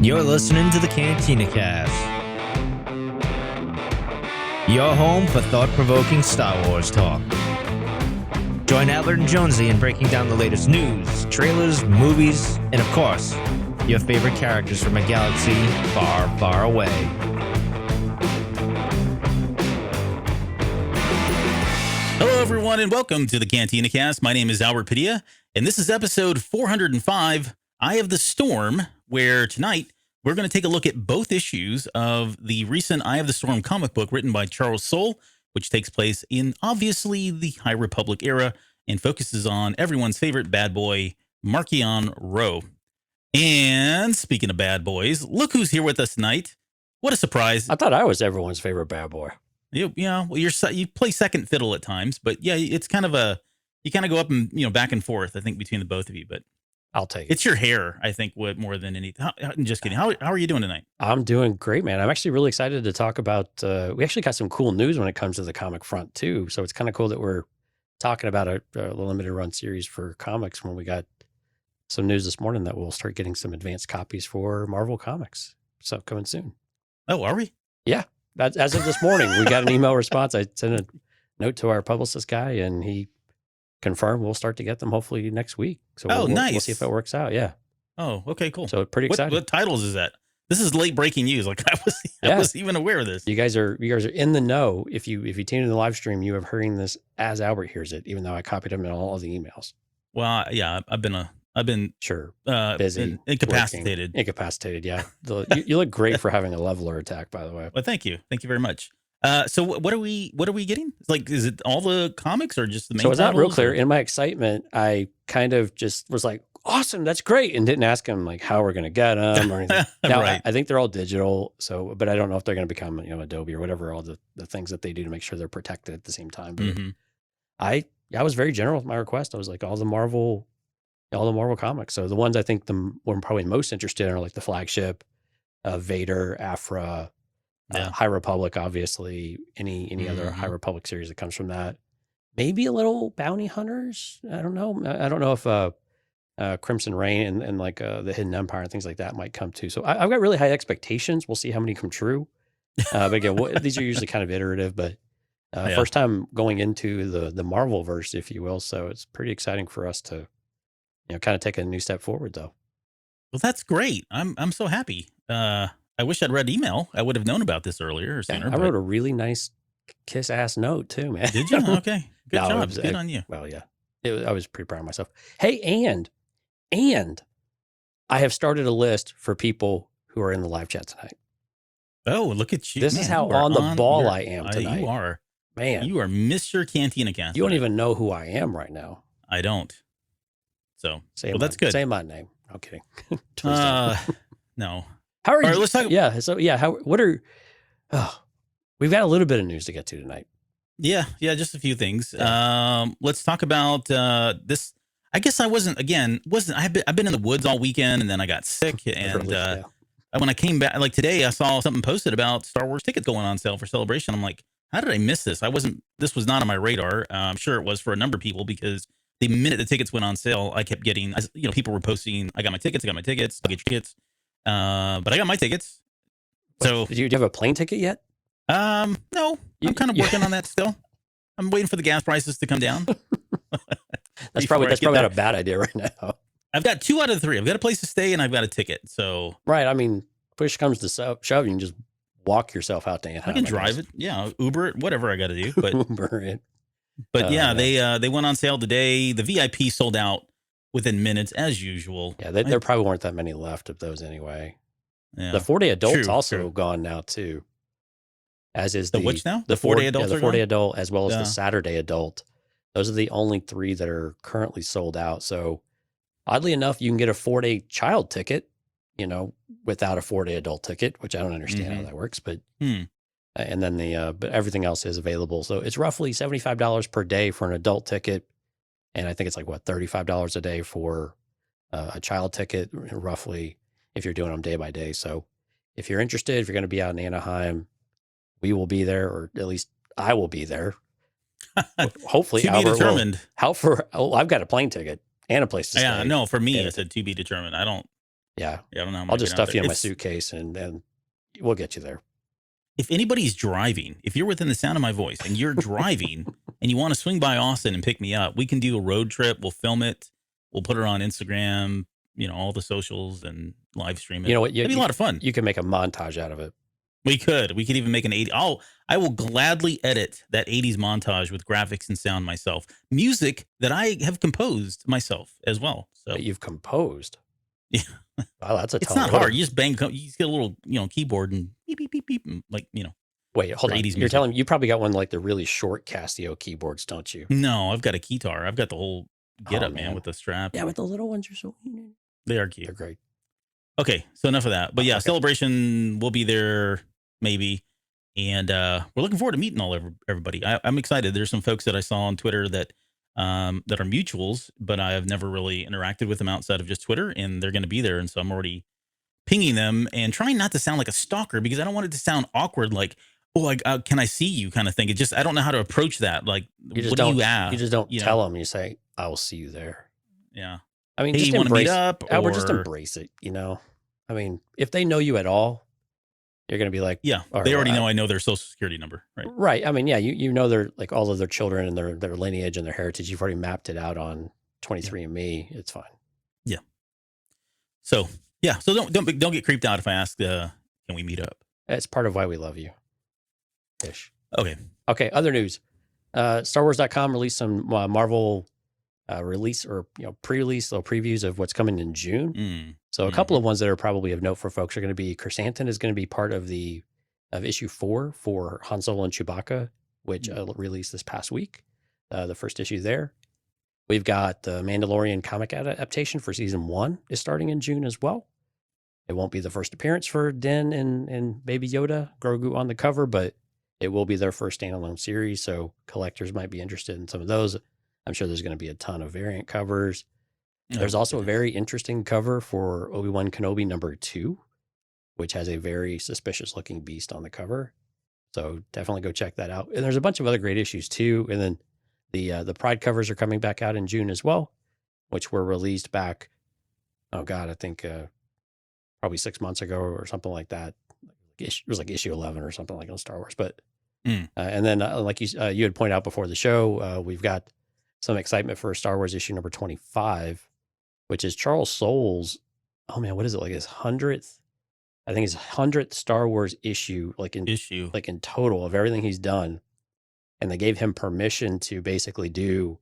You're listening to the Cantina Cast, your home for thought-provoking Star Wars talk. Join Adler and Jonesy in breaking down the latest news, trailers, movies, and of course, your favorite characters from a galaxy far, far away. Hello, everyone, and welcome to the Cantina Cast. My name is Albert Padilla, and this is episode 405, Eye of the Storm, where tonight we're going to take a look at both issues of the recent Eye of the Storm comic book written by Charles Soule, which takes place in, obviously, the High Republic era and focuses on everyone's favorite bad boy, Marchion Ro. And speaking of bad boys, look who's here with us tonight. What a surprise. I thought I was everyone's favorite bad boy. You play second fiddle at times, but yeah, it's kind of you kind of go up and, back and forth, I think, between the both of you, but I'll take it. It's your hair, I think, more than anything. I'm just kidding. How are you doing tonight? I'm doing great, man. I'm actually really excited to talk about, we actually got some cool news when it comes to the comic front too. So it's kind of cool that we're talking about a limited run series for comics when we got some news this morning that we'll start getting some advanced copies for Marvel Comics. So coming soon. Oh, are we? Yeah. As of this morning, we got an email response. I sent a note to our publicist guy and he confirmed we'll start to get them hopefully next week. So nice. We'll see if it works out. Yeah. Oh, okay, cool. So pretty excited. What titles is that? This is late breaking news. Like I was even aware of this. You guys are in the know. If you tune in the live stream, you have hearing this as Albert hears it, even though I copied him in all of the emails. Well, yeah, I've been sure busy, incapacitated. Working. Incapacitated, yeah. You look great for having a leveler attack, by the way. Well, thank you very much. So what are we getting? Like, is it all the comics or just the main? So it's not real clear. In my excitement, I kind of just was like, "Awesome, that's great," and didn't ask him like how we're going to get them or anything. Now, right. I think they're all digital. So, but I don't know if they're going to become Adobe or whatever all the things that they do to make sure they're protected at the same time. But I was very general with my request. I was like all the Marvel comics. So the ones I think we're probably most interested in are like the flagship, Vader, Aphra. High Republic, obviously, any other High Republic series that comes from that. Maybe a little Bounty Hunters. I don't know. I don't know if Crimson Reign and like the Hidden Empire and things like that might come too. So I've got really high expectations. We'll see how many come true. But again, these are usually kind of iterative, but first time going into the Marvel verse, if you will. So it's pretty exciting for us to kind of take a new step forward, though. Well, that's great. I'm so happy. I wish I'd read email. I would have known about this earlier or sooner. I wrote a really nice kiss-ass note too, man. Did you? Okay. Good job. Good on you. Well, yeah. I was pretty proud of myself. Hey, and I have started a list for people who are in the live chat tonight. Oh, look at you. This is how on the ball I am tonight. You are. Man. You are Mr. Cantina Cast. You don't even know who I am right now. I don't. So, that's good. Say my name. No kidding. No. How are you? All right, let's talk. Yeah. So we've got a little bit of news to get to tonight. Yeah. Just a few things. Let's talk about this. I guess I've been in the woods all weekend and then I got sick and when I came back, like today, I saw something posted about Star Wars tickets going on sale for Celebration. I'm like, how did I miss this? This was not on my radar. I'm sure it was for a number of people because the minute the tickets went on sale, I kept getting, people were posting, I got my tickets, I'll get your tickets. But I got my tickets. So do you have a plane ticket yet? No, I'm kind of working on that still. I'm waiting for the gas prices to come down. That's probably not a bad idea right now. I've got 2 out of the 3. I've got a place to stay and I've got a ticket. So right. I mean, push comes to shove, you can just walk yourself out to Anaheim. I can drive it. Yeah. Uber it, whatever I got to do. But Uber it. But they went on sale today. The VIP sold out within minutes as usual. Yeah, there probably weren't that many left of those anyway. Yeah. The 4-day adult's also gone now too. As is the which now? The 4-day adults. Yeah, the 4-day adult as well as the Saturday adult. Those are the only 3 that are currently sold out. So oddly enough, you can get a 4-day child ticket, without a 4-day adult ticket, which I don't understand how that works, but and then but everything else is available. So it's roughly $75 per day for an adult ticket. And I think it's like $35 a day for a child ticket, roughly, if you're doing them day by day. So if you're interested, if you're going to be out in Anaheim, we will be there, or at least I will be there. Hopefully, to be determined. I've got a plane ticket and a place to stay. Yeah, no, for me, it's a to be determined. I don't Yeah. Yeah, I don't know. How I'm I'll gonna just get out stuff you in there. my suitcase and we'll get you there. If anybody's driving, if you're within the sound of my voice and you're driving and you want to swing by Austin and pick me up, we can do a road trip. We'll film it. We'll put it on Instagram, all the socials and live stream it. You know what? It'd be a lot of fun. You can make a montage out of it. We could even make an 80. I will gladly edit that 80s montage with graphics and sound myself. Music that I have composed myself as well. So That you've composed. Yeah. Wow, that's a it's tall not order. hard. You just bang, you just get a little, keyboard and beep, beep, beep, beep. And Wait, hold on. 80s You're music. telling me you probably got one like the really short Casio keyboards, don't you? No, I've got a keytar. I've got the whole get Oh, up, man, man. with the strap. Yeah, but the little ones are so They are cute. They're great. Okay, so enough of that. But yeah, Okay. Celebration will be there maybe. And we're looking forward to meeting everybody. I'm excited. There's some folks that I saw on Twitter that are mutuals, but I have never really interacted with them outside of just Twitter, and they're going to be there. And so I'm already pinging them and trying not to sound like a stalker because I don't want it to sound awkward, like, oh, can I see you kind of thing. It just, I don't know how to approach that. Like, what do you ask? You just don't tell them. You say, I will see you there. Yeah. I mean, Hey, just you want to meet embrace up? Albert, just Or- embrace it, I mean, if they know you at all, you're going to be like, Yeah, all right, they already well, know I know their social security number, right? Right. I mean, yeah, you know their like all of their children and their lineage and their heritage. You've already mapped it out on 23andMe. It's fine. So yeah, so don't get creeped out if I ask, can we meet up? It's part of why we love you. Ish. Okay. Okay. Other news. StarWars.com released some Marvel release or pre-release little previews of what's coming in June. Mm. So a couple of ones that are probably of note for folks are going to be Coruscant is going to be part of issue 4 for Han Solo and Chewbacca, which released this past week. The first issue there. We've got the Mandalorian comic adaptation for season 1 is starting in June as well. It won't be the first appearance for Din and Baby Yoda, Grogu on the cover, but it will be their first standalone series. So collectors might be interested in some of those. I'm sure there's going to be a ton of variant covers. There's also a very interesting cover for Obi-Wan Kenobi #2, which has a very suspicious looking beast on the cover. So definitely go check that out. And there's a bunch of other great issues too. And then the Pride covers are coming back out in June as well, which were released back, oh God, I think probably 6 months ago or something like that. It was like issue 11 or something like on Star Wars. But and then like you had pointed out before the show, we've got some excitement for Star Wars issue number 25, which is Charles Soule's, oh man, what is it, like his 100th? I think his 100th Star Wars issue, like in total of everything he's done. And they gave him permission to basically do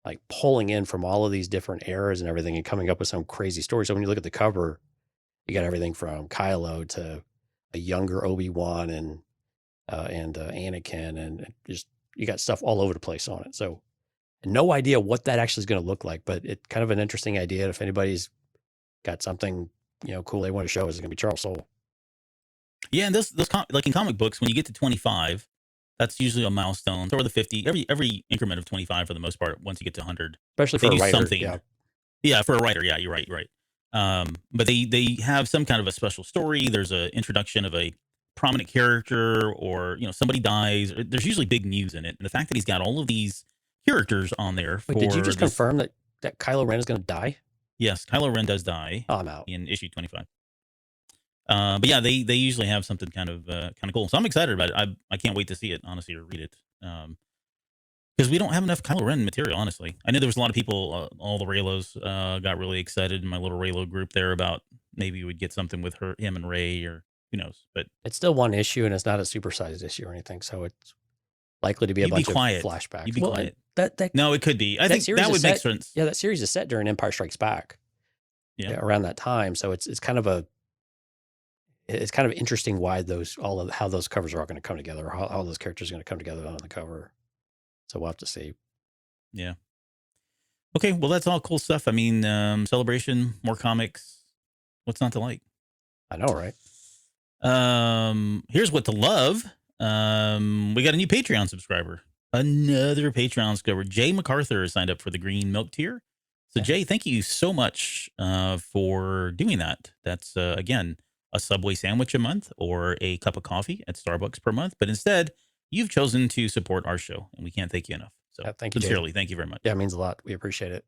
like pulling in from all of these different eras and everything and coming up with some crazy story. So when you look at the cover, you got everything from Kylo to a younger Obi-Wan and Anakin, and just, you got stuff all over the place on it. So no idea what that actually is going to look like, but it's kind of an interesting idea. If anybody's got something, cool they want to show us, it's going to be Charles Soule. Yeah, and those like in comic books, when you get to 25, that's usually a milestone. Or the 50, every increment of 25 for the most part. Once you get to 100, especially for a writer, something. Yeah, for a writer. Yeah, you're right. But they have some kind of a special story. There's an introduction of a prominent character, or somebody dies. There's usually big news in it, and the fact that he's got all of these characters on there. Wait, did you just confirm that Kylo Ren is going to die? Yes, Kylo Ren does die. Oh, I'm out. In issue 25. But yeah, they usually have something kind of cool. So I'm excited about it. I can't wait to see it, honestly, or read it. Because we don't have enough Kylo Ren material, honestly. I know there was a lot of people, all the Raylos got really excited in my little Raylo group there about maybe we'd get something with him and Ray, or who knows. But it's still one issue, and it's not a supersized issue or anything, so it's likely to be a bunch of flashbacks. You'd be quiet. That no, it could be. I think that would make sense. Yeah, that series is set during Empire Strikes Back. Yeah, around that time. So it's kind of interesting why how those covers are all going to come together, or how those characters are going to come together on the cover. So we'll have to see. Yeah. Okay, well, that's all cool stuff. I mean, Celebration, more comics. What's not to like? I know, right? Here's what to love. We got a new Patreon subscriber. Another Patreon subscriber. Jay MacArthur signed up for the green milk tier. So Jay, thank you so much for doing that. That's again a Subway sandwich a month or a cup of coffee at Starbucks per month. But instead, you've chosen to support our show, and we can't thank you enough. So thank you, sincerely, Jay. thank you very much. Yeah, it means a lot. We appreciate it.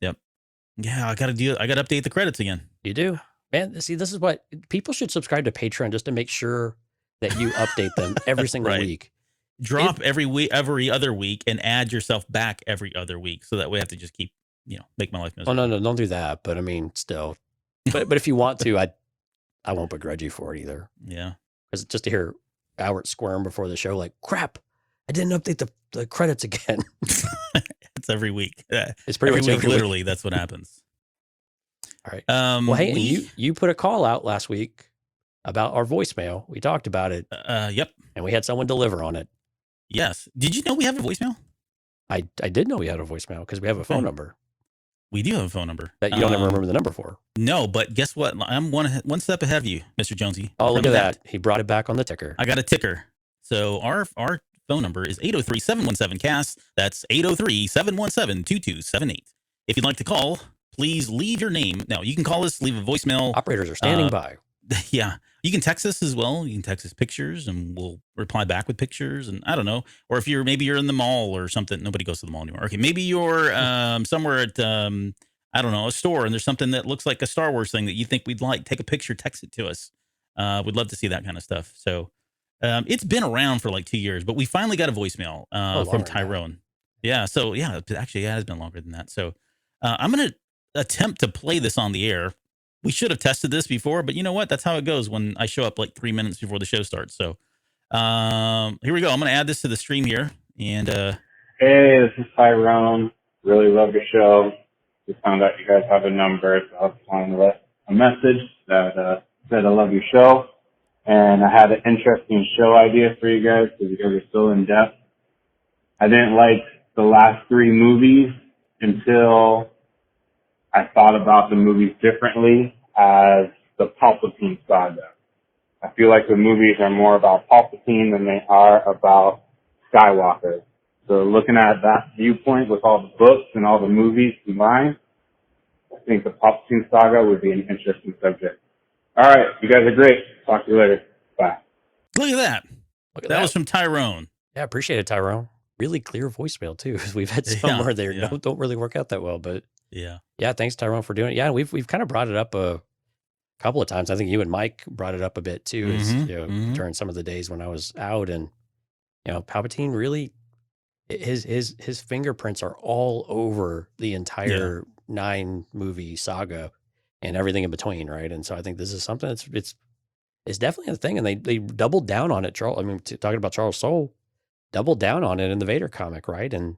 Yep. Yeah, I got to update the credits again. You do. Man, see, this is what people should subscribe to Patreon just to make sure that you update them every single Right. week. Drop every other week, and add yourself back every other week, so that way I have to just keep, make my life Oh miserable. no, don't do that. But I mean, still, but if you want to, I won't begrudge you for it either. Yeah. Because just to hear Albert squirm before the show, like, crap, I didn't update the credits again. It's every week. It's pretty much every week. Literally, that's what happens. All right. Well, hey, and you put a call out last week about our voicemail. We talked about it. Yep. And we had someone deliver on it. Yes. Did you know we have a voicemail? I did know we had a voicemail because we have a phone number. We do have a phone number that you don't ever remember the number for. No, but guess what? I'm one step ahead of you, Mr. Jonesy. Oh, look at that. He brought it back on the ticker. I got a ticker. So our phone number is 803-717-CAST. That's 803-717-2278. If you'd like to call, please leave your name. Now, you can call us, leave a voicemail. Operators are standing by. Yeah. You can text us as well. You can text us pictures, and we'll reply back with pictures. And I don't know. Or if maybe you're in the mall or something. Nobody goes to the mall anymore. Okay. Maybe you're somewhere at, I don't know, a store, and there's something that looks like a Star Wars thing that you think we'd like. Take a picture, text it to us. We'd love to see that kind of stuff. So it's been around for like 2 years, but we finally got a voicemail from Tyrone. Yeah. So yeah, actually, it has been longer than that. So I'm going to attempt to play this on the air. We should have tested this before, but you know what? That's how it goes when I show up like 3 minutes before the show starts. So here we go. I'm going to add this to the stream here. And hey, this is Tyrone. Really love your show. Just found out you guys have a number, so I was trying to let a message that said I love your show. And I had an interesting show idea for you guys because you guys are so in depth. I didn't like the last 3 movies until I thought about the movies differently as the Palpatine saga. I feel like the movies are more about Palpatine than they are about Skywalker. So looking at that viewpoint with all the books and all the movies combined, I think the Palpatine saga would be an interesting subject. All right, you guys are great. Talk to you later. Bye. Look at that. That was from Tyrone. Yeah, appreciate it, Tyrone. Really clear voicemail too. We've had some where they don't really work out that well, but yeah, thanks Tyrone for doing it. Yeah, we've kind of brought it up a couple of times. I think you and Mike brought it up a bit too, during some of the days when I was out, and Palpatine really, his fingerprints are all over the entire 9 movie saga and everything in between, right? And so I think this is something it's definitely a thing, and they doubled down on it. Talking about Charles Soule, doubled down on it in the Vader comic, right? And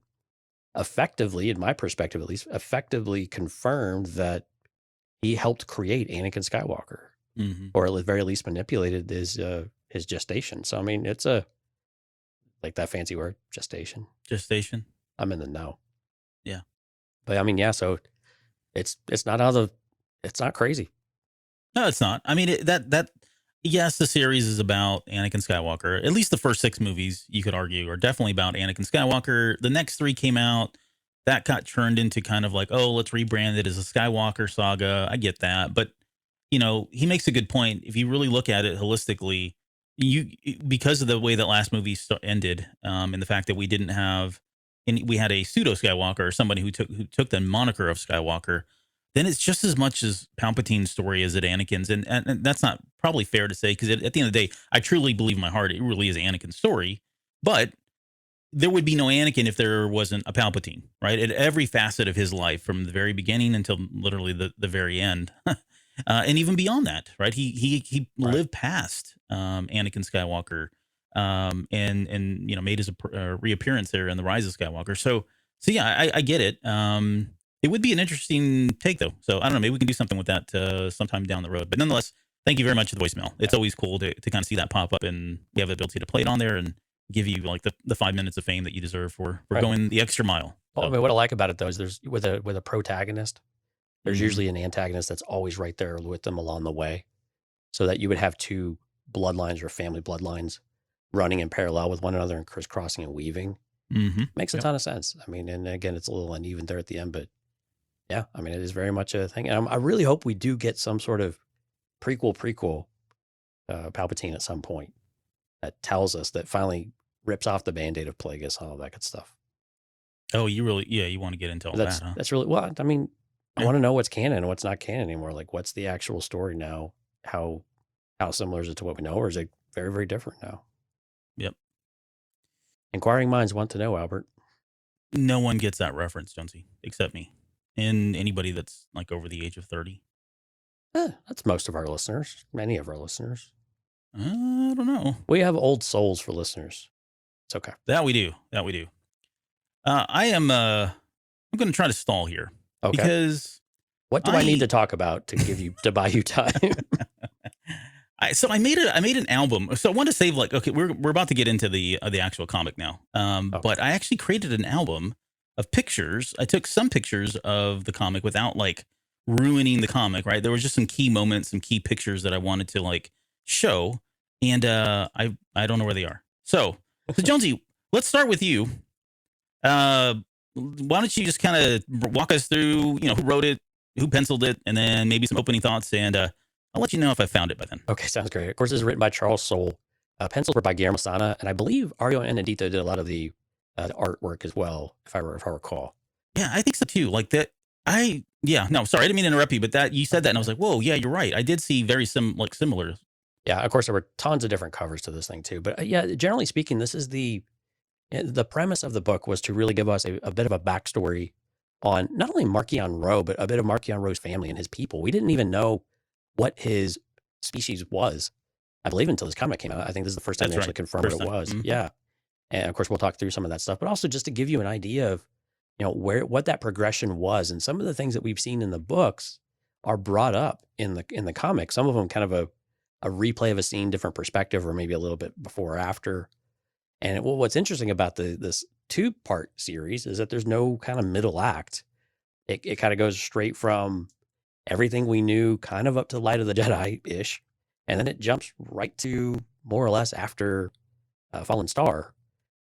effectively, in my perspective at least, effectively confirmed that he helped create Anakin Skywalker, or at the very least manipulated his gestation. So I mean, it's like that fancy word, gestation. Gestation. I'm in the know. Yeah, but I mean, so it's not it's not crazy. No, it's not. I mean, yes, the series is about Anakin Skywalker. At least the first 6 movies, you could argue, are definitely about Anakin Skywalker. The next 3 came out. That got turned into kind of like, oh, let's rebrand it as a Skywalker saga. I get that. But, he makes a good point. If you really look at it holistically, because of the way that last movie ended, and the fact that we didn't have, and we had a pseudo Skywalker, or somebody who took the moniker of Skywalker, then it's just as much as Palpatine's story as it Anakin's. And that's not probably fair to say, because at the end of the day, I truly believe in my heart it really is Anakin's story. But there would be no Anakin if there wasn't a Palpatine, right? At every facet of his life, from the very beginning until literally the very end. And even beyond that, right? He lived past Anakin Skywalker, and made his reappearance there in The Rise of Skywalker. So yeah, I get it. It would be an interesting take, though. So I don't know. Maybe we can do something with that sometime down the road. But nonetheless, thank you very much for the voicemail. It's always cool to kind of see that pop up, and we have the ability to play it on there and give you like the 5 minutes of fame that you deserve for going the extra mile. Well, I mean, what I like about it though is there's with a protagonist, there's usually an antagonist that's always right there with them along the way, so that you would have 2 bloodlines or family bloodlines running in parallel with one another and crisscrossing and weaving. Makes a ton of sense. I mean, and again, it's a little uneven there at the end, but yeah, I mean, it is very much a thing. And I really hope we do get some sort of prequel Palpatine at some point that tells us, that finally rips off the Band-Aid of Plagueis and all that good stuff. Oh, you want to get into all that, huh? That's really, well, I mean, I want to know what's canon and what's not canon anymore. Like, what's the actual story now? How similar is it to what we know, or is it very, very different now? Yep. Inquiring minds want to know, Albert. No one gets that reference, Jonesy, except me and anybody that's like over the age of 30. That's most of our listeners. Many of our listeners. I don't know. We have old souls for listeners. It's okay. That we do. I'm going to try to stall here. Okay. Because what do I need to talk about to buy you time? I made an album. So I want to save we're about to get into the actual comic now. Okay. But I actually created an album of pictures. I took some pictures of the comic without like ruining the comic, right? There was just some key moments, some key pictures that I wanted to like show, and I don't know where they are. So Jonesy, let's start with you. Why don't you just kind of walk us through, who wrote it, who penciled it, and then maybe some opening thoughts, and I'll let you know if I found it by then. Okay, sounds great. Of course, this is written by Charles Soule. Pencils were by Guillermo Sana, and I believe Ario Anandito did a lot of the artwork as well, if I recall. Yeah, I think so too. Like that. No, sorry, I didn't mean to interrupt you, but that you said that, and I was like, whoa, yeah, you're right. I did see very similar. Yeah, of course, there were tons of different covers to this thing too. But yeah, generally speaking, this is the premise of the book was to really give us a bit of a backstory on not only Marchion Ro, but a bit of Marchion Ro's family and his people. We didn't even know what his species was, I believe, until this comic came out. I think this is the first time they actually confirmed what it was. Mm-hmm. Yeah. And of course, we'll talk through some of that stuff, but also just to give you an idea of, what that progression was. And some of the things that we've seen in the books are brought up in the comic. Some of them kind of a replay of a scene, different perspective, or maybe a little bit before or after. And what's interesting about this 2-part series is that there's no kind of middle act. It kind of goes straight from everything we knew kind of up to Light of the Jedi-ish. And then it jumps right to more or less after Fallen Star,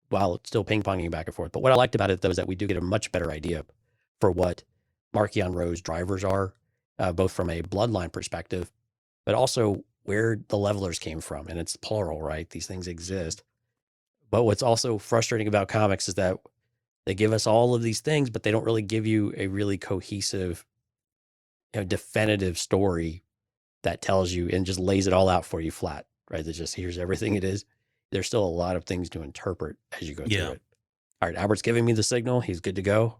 while it's still ping-ponging back and forth. But what I liked about it, though, is that we do get a much better idea for what Marchion Ro's drivers are, both from a bloodline perspective, but also where the levelers came from. And it's plural, right? These things exist. But what's also frustrating about comics is that they give us all of these things, but they don't really give you a really cohesive, definitive story that tells you and just lays it all out for you flat, right? That just here's everything it is. There's still a lot of things to interpret as you go through it. All right, Albert's giving me the signal. He's good to go.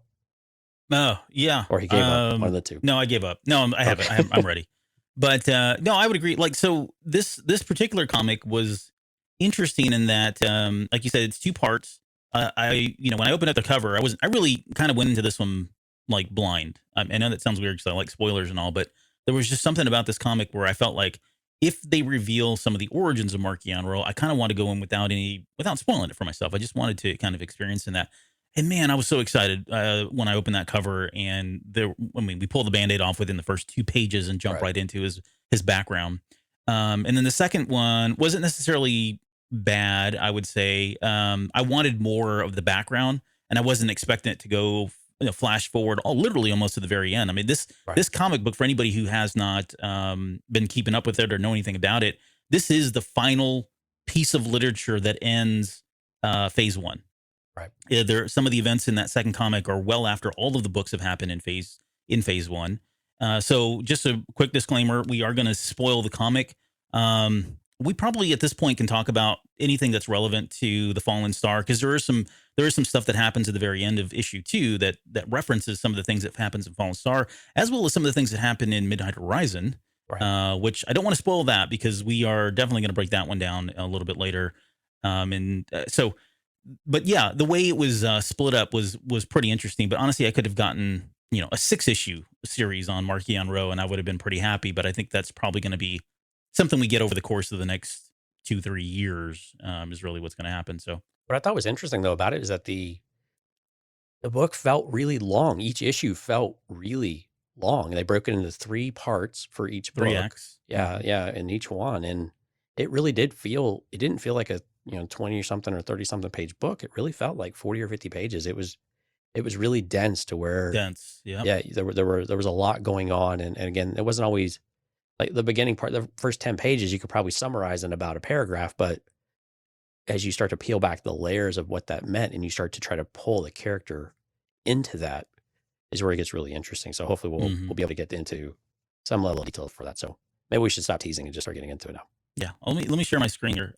Oh, yeah. Or he gave up, one of the two. No, I gave up. No, I haven't. I'm ready. But no, I would agree. Like, so this particular comic was interesting in that, like you said, it's 2 parts. When I opened up the cover, I really kind of went into this one like blind. I know that sounds weird because I like spoilers and all, but there was just something about this comic where I felt like if they reveal some of the origins of Marchion Ro, I kind of want to go in without spoiling it for myself. I just wanted to kind of experience in that. And man, I was so excited when I opened that cover, and we pulled the Band-Aid off within the first 2 pages and jump right into his background. And then the second one wasn't necessarily bad, I would say. I wanted more of the background, and I wasn't expecting it to go flash forward literally almost to the very end. I mean, this comic book, for anybody who has not been keeping up with it or know anything about it, this is the final piece of literature that ends phase 1. Right. Some of the events in that second comic are well after all of the books have happened in phase 1. So just a quick disclaimer, we are going to spoil the comic. We probably at this point can talk about anything that's relevant to the Fallen Star, because there is some stuff that happens at the very end of issue 2 that references some of the things that happens in Fallen Star, as well as some of the things that happen in Midnight Horizon, which I don't want to spoil that because we are definitely going to break that one down a little bit later. But yeah, the way it was split up was pretty interesting. But honestly, I could have gotten a 6-issue series on Marchion Ro, and I would have been pretty happy. But I think that's probably going to be something we get over the course of the next 2-3 years, is really what's going to happen. So what I thought was interesting though about it is that the book felt really long. Each issue felt really long, and they broke it into 3 parts for each book. 3 acts. Yeah, in each one, and it really didn't feel like a 20 or something or 30 something page book. It really felt like 40 or 50 pages. It was really dense to where there was a lot going on, and again, it wasn't always like the beginning part. The first 10 pages you could probably summarize in about a paragraph, but as you start to peel back the layers of what that meant and you start to try to pull the character into that, is where it gets really interesting. So hopefully we'll be able to get into some level of detail for that. So maybe we should stop teasing and just start getting into it now. Yeah. Let me share my screen here.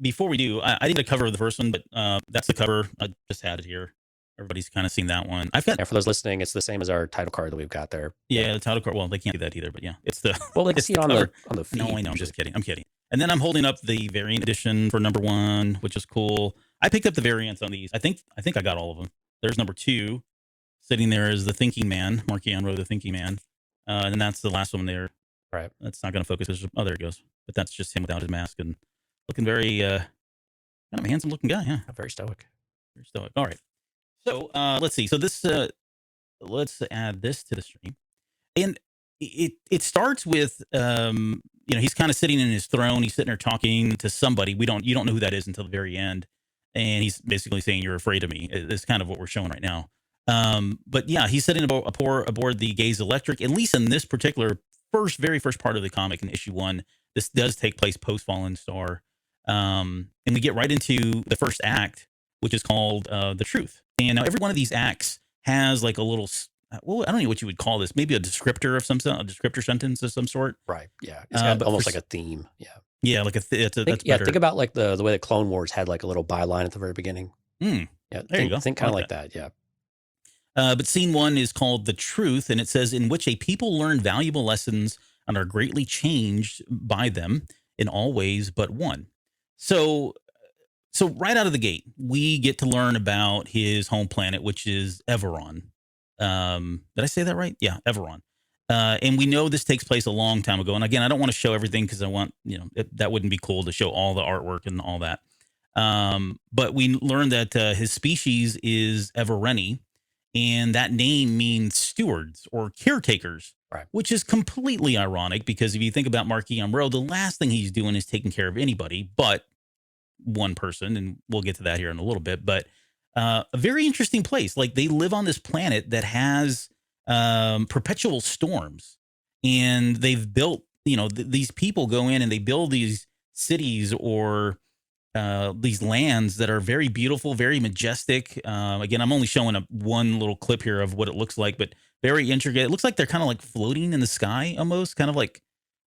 Before we do, I didn't get a cover of the first one, but that's the cover. I just had it here. Everybody's kind of seen that one. I've got. Yeah, for those listening, it's the same as our title card that we've got there. Yeah, the title card. Well, they can't do that either, but yeah, it's the. Well, they can see it on the feed. No, I know. I'm just kidding. I'm kidding. And then I'm holding up the variant edition for number 1, which is cool. I picked up the variants on these. I think I got all of them. There's number 2, sitting there as the Thinking Man, Marchion Ro, the Thinking Man, and that's the last one there. Right. That's not going to focus. Oh, there it goes. But that's just him without his mask and looking very kind of a handsome looking guy. Yeah, very stoic. Very stoic. All right. So let's see. So this let's add this to the stream, and it starts with he's kind of sitting in his throne. He's sitting there talking to somebody. You don't know who that is until the very end, and he's basically saying, "You're afraid of me." It's kind of what we're showing right now. But yeah, he's sitting aboard the Gaze Electric. At least in this particular very first part of the comic in issue 1, this does take place post Fallen Star, and we get right into the first act, which is called The Truth. And now every one of these acts has like a little, well, I don't know what you would call this, maybe a descriptor of some sort, a descriptor sentence of some sort. Right. Yeah. It's got almost like a theme. Yeah. Yeah. Like that's better. Think about like the way the Clone Wars had like a little byline at the very beginning. Yeah. There you go. Think kind of like that. Yeah. But scene 1 is called The Truth, and it says, in which a people learn valuable lessons and are greatly changed by them in all ways but one. So right out of the gate, we get to learn about his home planet, which is Everon. Did I say that right? Yeah, Everon. And we know this takes place a long time ago. And again, I don't want to show everything because I want, that wouldn't be cool to show all the artwork and all that. But we learned that his species is Evereni, and that name means stewards or caretakers, right? Which is completely ironic because if you think about Marchion Ro, the last thing he's doing is taking care of anybody but one person, and we'll get to that here in a little bit. But a very interesting place. Like, they live on this planet that has perpetual storms, and they've built, these people go in and they build these cities or these lands that are very beautiful, very majestic. Again, I'm only showing one little clip here of what it looks like, but very intricate. It looks like they're kind of like floating in the sky almost, kind of like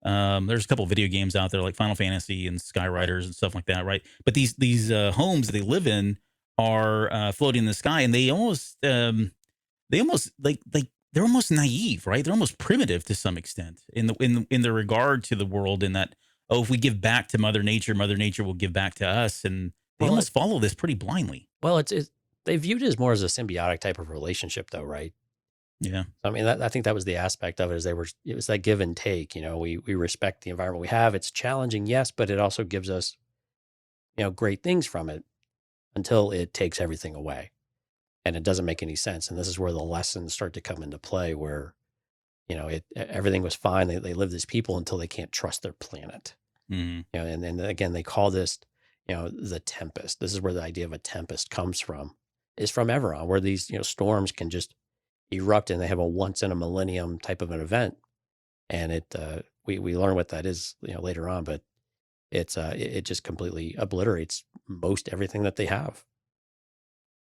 there's a couple of video games out there like Final Fantasy and Skyriders and stuff like that, right? But these homes that they live in are floating in the sky, and they're almost naive, right? They're almost primitive to some extent in the regard to the world, in that, if we give back to Mother Nature will give back to us, and they almost follow this pretty blindly. Well, they viewed it as more as a symbiotic type of relationship, though, right? Yeah. I mean, I think that was the aspect of it, is it was that give and take. We respect the environment we have. It's challenging, yes, but it also gives us, great things from it until it takes everything away, and it doesn't make any sense. And this is where the lessons start to come into play, where, everything was fine. They lived as people until they can't trust their planet. Mm-hmm. And then again, they call this, the tempest. This is where the idea of a tempest comes from, is from Everon, where these, storms can just erupt, and they have a once in a millennium type of an event. And we learn what that is, later on, but it just completely obliterates most everything that they have.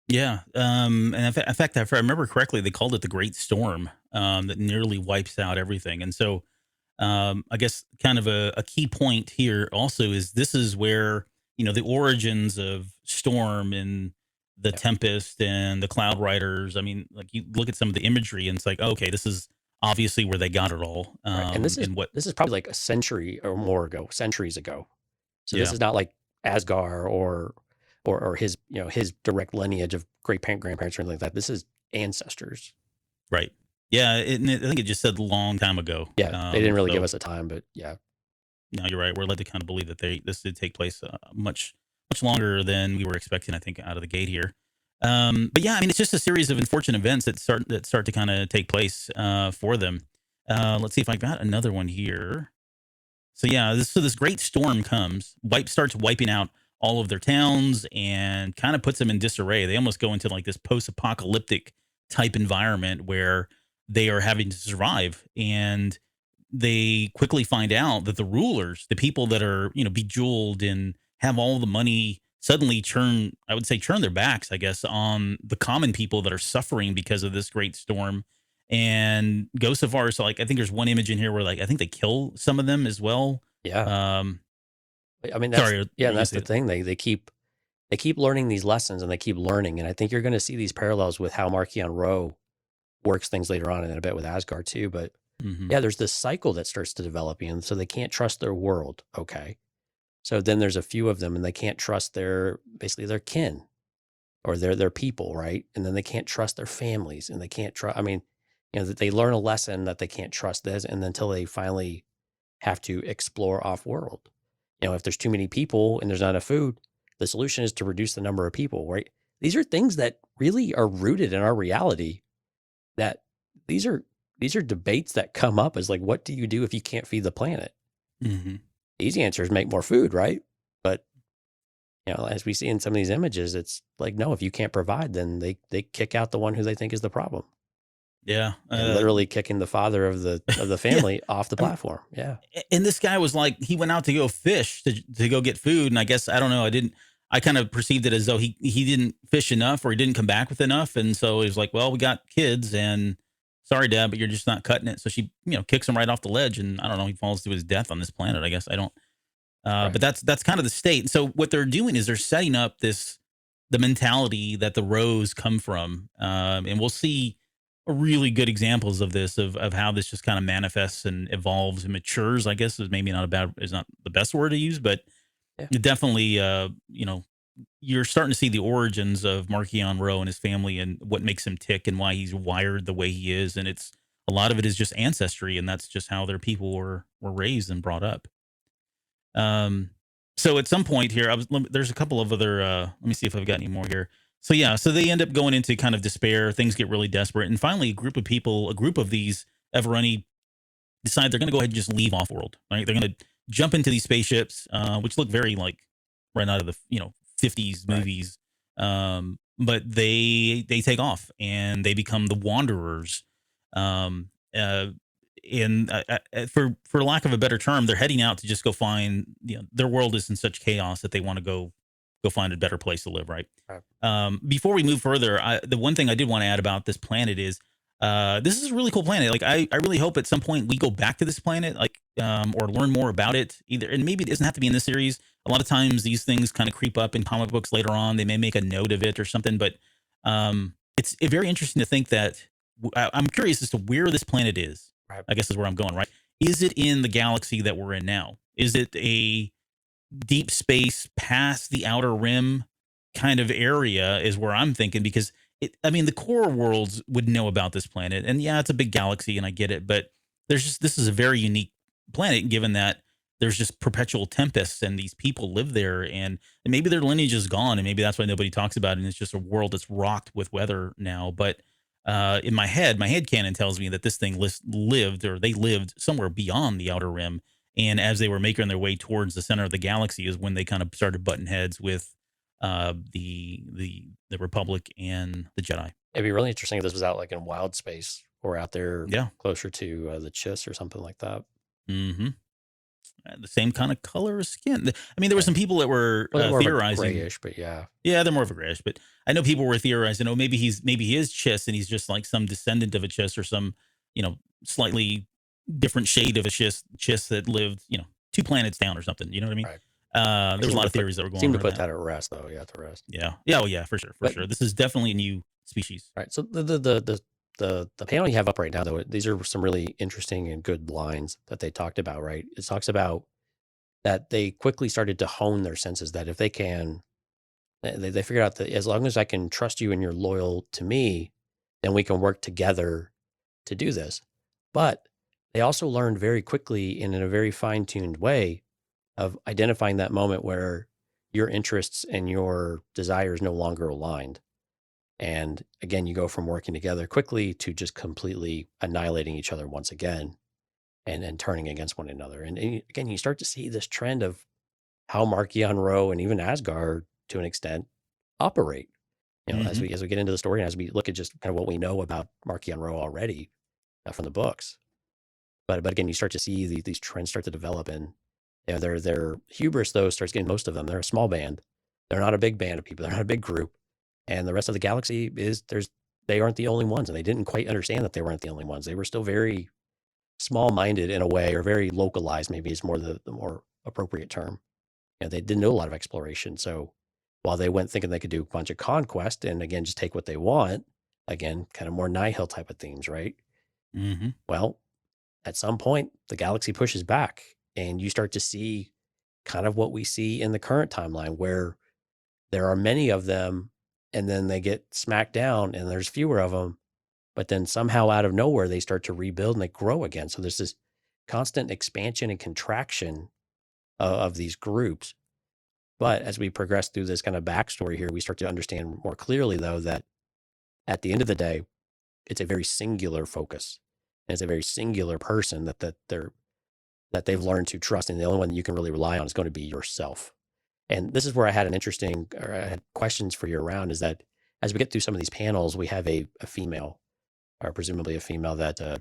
Yeah. And in fact, if I remember correctly, they called it the Great Storm, that nearly wipes out everything. And so, I guess kind of a key point here also is this is where, the origins of Storm and the Tempest and the Cloud Riders. I mean, like, you look at some of the imagery and it's like, okay, this is obviously where they got it all. Right. And this is probably like a century or more ago, centuries ago. So this is not like Asgard or his, his direct lineage of grandparents or anything like that. This is ancestors. Right. Yeah. I think it just said a long time ago. Yeah. They didn't really give us a time, but yeah. No, you're right. We're led to kind of believe that this did take place much longer than we were expecting, I think, out of the gate here. But yeah, I mean, it's just a series of unfortunate events that start to kind of take place for them. Let's see if I got another one here. So yeah, this great storm comes, starts wiping out all of their towns and kind of puts them in disarray. They almost go into like this post-apocalyptic type environment where they are having to survive, and they quickly find out that the rulers, the people that are, bejeweled and have all the money suddenly turn their backs, I guess, on the common people that are suffering because of this great storm, and go so far as to, like, I think there's one image in here where, like, I think they kill some of them as well. Yeah. Um, I mean, sorry, and you that's say the it. thing. They keep learning these lessons, and they keep learning. And I think you're going to see these parallels with how Marchion Ro works things later on, and a bit with Asgard too. But Mhm. yeah, there's this cycle that starts to develop, and so they can't trust their world. Okay, so then there's a few of them, and they can't trust basically their kin or their people, right? And then they can't trust their families, and they can't trust. I mean, that they learn a lesson that they can't trust this, and until they finally have to explore off world. If there's too many people and there's not enough food, the solution is to reduce the number of people, right? These are things that really are rooted in our reality. That these are debates that come up as like, what do you do if you can't feed the planet? Mhm. The easy answer is make more food, right? But as we see in some of these images, it's like, no, if you can't provide, then they kick out the one who they think is the problem, Yeah. and literally kicking the father of the Yeah. family off the I mean, platform. Yeah. and this guy was like, he went out to go fish to go get food, and I guess, I don't know, I kind of perceived it as though he didn't fish enough, or he didn't come back with enough, and so he was like, well, we got kids, and sorry, Dad, but you're just not cutting it. So she, kicks him right off the ledge, and I don't know, he falls to his death on this planet, I guess. I don't. Right. But that's kind of the state. So what they're doing is they're setting up the mentality that the Rows come from, and we'll see really good examples of this, of how this just kind of manifests and evolves and matures. I guess is maybe not the best word to use, but Yeah. it definitely, you're starting to see the origins of Marchion Ro and his family, and what makes him tick, and why he's wired the way he is, and it's a lot of it is just ancestry, and that's just how their people were raised and brought up. Um, so at some point here, there's a couple of other. Let me see if I've got any more here. So yeah, so they end up going into kind of despair. Things get really desperate, and finally, a group of these Everoni decide they're going to go ahead and just leave off world. Right? They're going to jump into these spaceships, which look very like right out of the 50s Right. movies. But they take off, and they become the Wanderers. Um, in For lack of a better term, they're heading out to just go find, their world is in such chaos that they want to go find a better place to live, right? Right. Before we move further, the one thing I did want to add about this planet is, this is a really cool planet. Like, I really hope at some point we go back to this planet, like, or learn more about it, either. And maybe it doesn't have to be in this series. A lot of times these things kind of creep up in comic books later on. They may make a note of it or something, but it's very interesting to think that, I'm curious as to where this planet is. Right. I guess is where I'm going, right? Is it in the galaxy that we're in now? Is it a deep space past the outer rim kind of area, is where I'm thinking, because the core worlds would know about this planet, and yeah, it's a big galaxy, and I get it, but this is a very unique planet, given that there's just perpetual tempests, and these people live there, and maybe their lineage is gone, and maybe that's why nobody talks about it, and it's just a world that's rocked with weather now. But in my head canon tells me that this thing they lived somewhere beyond the outer rim, and as they were making their way towards the center of the galaxy is when they kind of started butting heads with the Republic and the Jedi. It'd be really interesting if this was out like in wild space, or out there, Yeah. closer to the Chiss or something like that. Mm-hmm. The same kind of color of skin. There were some people that were Well, more theorizing. of a grayish, but yeah. Yeah, they're more of a grayish, but I know people were theorizing, maybe he is Chiss, and he's just like some descendant of a Chiss, or some, slightly different shade of a Chiss that lived, 2 planets down or something. You know what I mean? Right. There's a lot of theories that were going on. Seem to put that at rest, though. Yeah, to rest. Yeah. Yeah. Oh, yeah, for sure. For sure. This is definitely a new species. Right. So the panel you have up right now, though, these are some really interesting and good lines that they talked about, right? It talks about that they quickly started to hone their senses, that if they can, they figured out that as long as I can trust you and you're loyal to me, then we can work together to do this. But they also learned very quickly and in a very fine-tuned way of identifying that moment where your interests and your desires no longer aligned. And again, you go from working together quickly to just completely annihilating each other once again, and turning against one another. And again, you start to see this trend of how Marchion Ro and even Asgard, to an extent, operate. As we get into the story, and as we look at just kind of what we know about Marchion Ro already from the books. But again, you start to see these trends start to develop, and their hubris, though, starts getting most of them. They're a small band, They're not a big band of people. They're not a big group. And the rest of the galaxy they aren't the only ones. And they didn't quite understand that they weren't the only ones. They were still very small-minded in a way, or very localized, maybe is more the more appropriate term. They didn't know a lot of exploration. So while they went thinking they could do a bunch of conquest and again, just take what they want, again, kind of more Nihil type of themes, right? Mm-hmm. Well, at some point, the galaxy pushes back and you start to see kind of what we see in the current timeline, where there are many of them and then they get smacked down and there's fewer of them, but then somehow out of nowhere, they start to rebuild and they grow again. So there's this constant expansion and contraction of these groups. But as we progress through this kind of backstory here, we start to understand more clearly, though, that at the end of the day, it's a very singular focus. And it's a very singular person that they've learned to trust. And the only one that you can really rely on is going to be yourself. And this is where I had I had questions for you around, is that as we get through some of these panels, we have a female, or presumably a female, that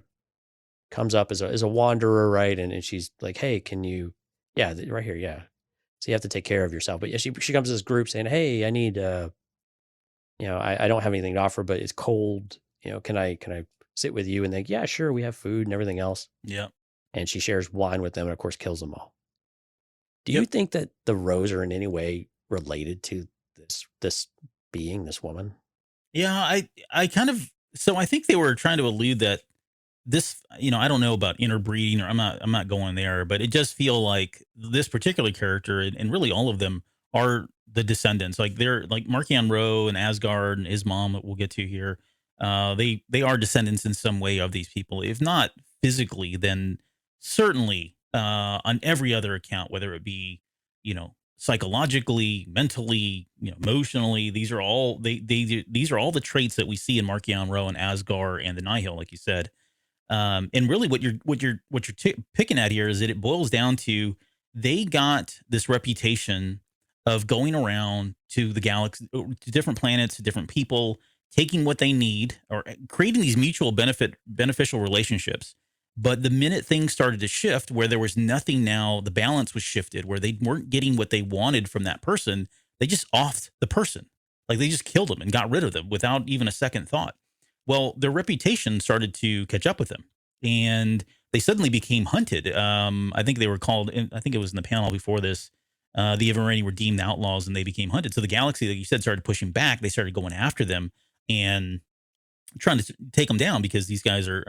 comes up as a wanderer, right? And she's like, hey, can you, yeah, right here, yeah. So you have to take care of yourself. But yeah, she comes to this group saying, hey, I need, I don't have anything to offer, but it's cold. Can I sit with you? And they, yeah, sure. We have food and everything else. Yeah. And she shares wine with them and of course kills them all. Do you think that the Roes are in any way related to this being, this woman? Yeah, I kind of, so I think they were trying to allude that this, I don't know about interbreeding, or I'm not going there, but it does feel like this particular character, and really all of them, are the descendants. Like they're like Marchion Ro and Asgard and his mom that we'll get to here. They are descendants in some way of these people, if not physically, then certainly on every other account, whether it be, psychologically, mentally, emotionally. These are all these are all the traits that we see in Marchion Ro and Asgard and the Nihil, like you said. And really, what you're picking at here is that it boils down to, they got this reputation of going around to the galaxy, to different planets, to different people, taking what they need, or creating these beneficial relationships. But the minute things started to shift, where there was nothing, now the balance was shifted, where they weren't getting what they wanted from that person, they just offed the person. Like they just killed them and got rid of them without even a second thought. Well, their reputation started to catch up with them, and they suddenly became hunted. I think they were called, I think it was in the panel before this, the Evereni were deemed outlaws and they became hunted. So the galaxy, like you said, started pushing back. They started going after them and trying to take them down, because these guys are,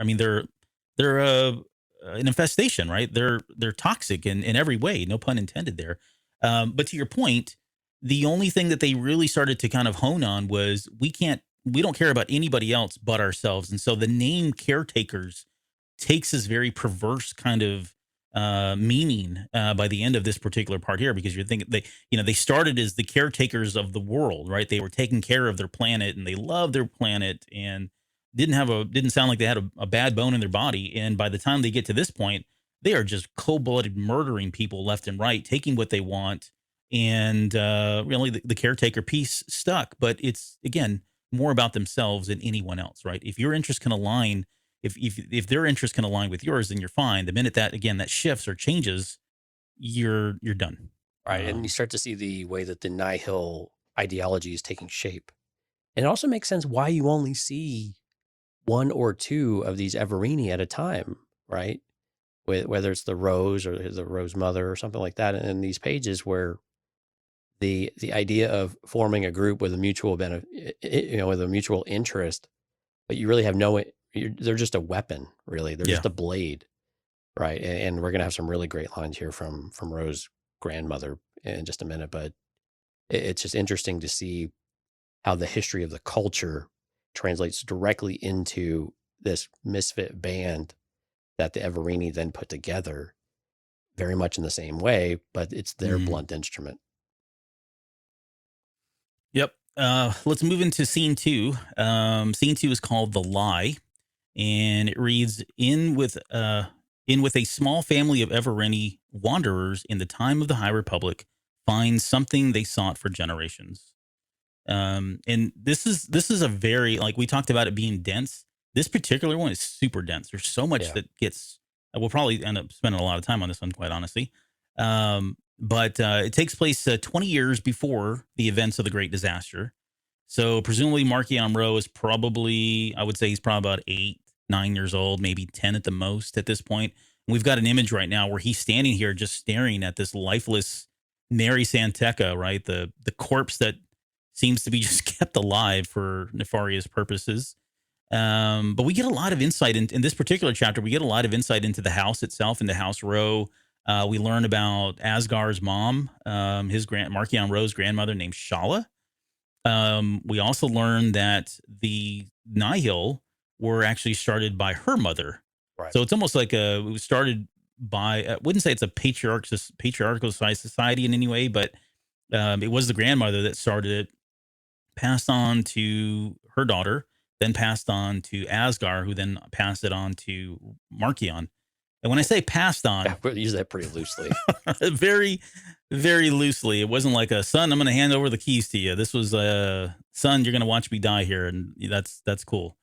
they're an infestation, right? They're toxic in every way, no pun intended there. But to your point, the only thing that they really started to kind of hone on was, we don't care about anybody else but ourselves. And so the name caretakers takes this very perverse kind of meaning by the end of this particular part here, because you're thinking they started as the caretakers of the world, right? They were taking care of their planet and they loved their planet and didn't sound like they had a bad bone in their body. And by the time they get to this point, they are just cold-blooded murdering people left and right, taking what they want. And really the caretaker piece stuck, but it's, again, more about themselves than anyone else, right? If your interest can align, if their interest can align with yours, then you're fine. The minute that, again, that shifts or changes, you're done. Right. And you start to see the way that the Nihil ideology is taking shape. And it also makes sense why you only see one or two of these Evereni at a time, right? Whether it's the Rose or the Rose mother or something like that. And in these pages where the idea of forming a group with a mutual benefit, with a mutual interest, but you really have they're just a weapon, really. They're just a blade, right? And we're going to have some really great lines here from Rose's grandmother in just a minute, but it's just interesting to see how the history of the culture translates directly into this misfit band that the Evereni then put together, very much in the same way, but it's their blunt instrument. Yep. Let's move into scene 2. Scene 2 is called The Lie, and it reads, in with a small family of Evereni wanderers in the time of the High Republic find something they sought for generations. And this is a very, like we talked about it being dense. This particular one is super dense. There's so much that gets, we'll probably end up spending a lot of time on this one, quite honestly. but it takes place 20 years before the events of the Great Disaster. So presumably Marchion Ro is probably, I would say he's probably about 8, 9 years old, maybe 10 at the most at this point. And we've got an image right now where he's standing here just staring at this lifeless Mary Santeca, right? The corpse that seems to be just kept alive for nefarious purposes. But we get a lot of insight in this particular chapter. We get a lot of insight into the house itself, into House Ro. We learn about Asgar's mom, Marchion Ro's grandmother named Soule. We also learn that the Nihil were actually started by her mother. Right. So it's almost like it was started by, I wouldn't say it's a patriarchal society in any way, but it was the grandmother that started it, passed on to her daughter, then passed on to Asgar, who then passed it on to Marchion. And when I say passed on, Yeah, we use that pretty loosely. very, very loosely. It wasn't like a son, I'm going to hand over the keys to you. This was a son, you're going to watch me die here, and that's cool.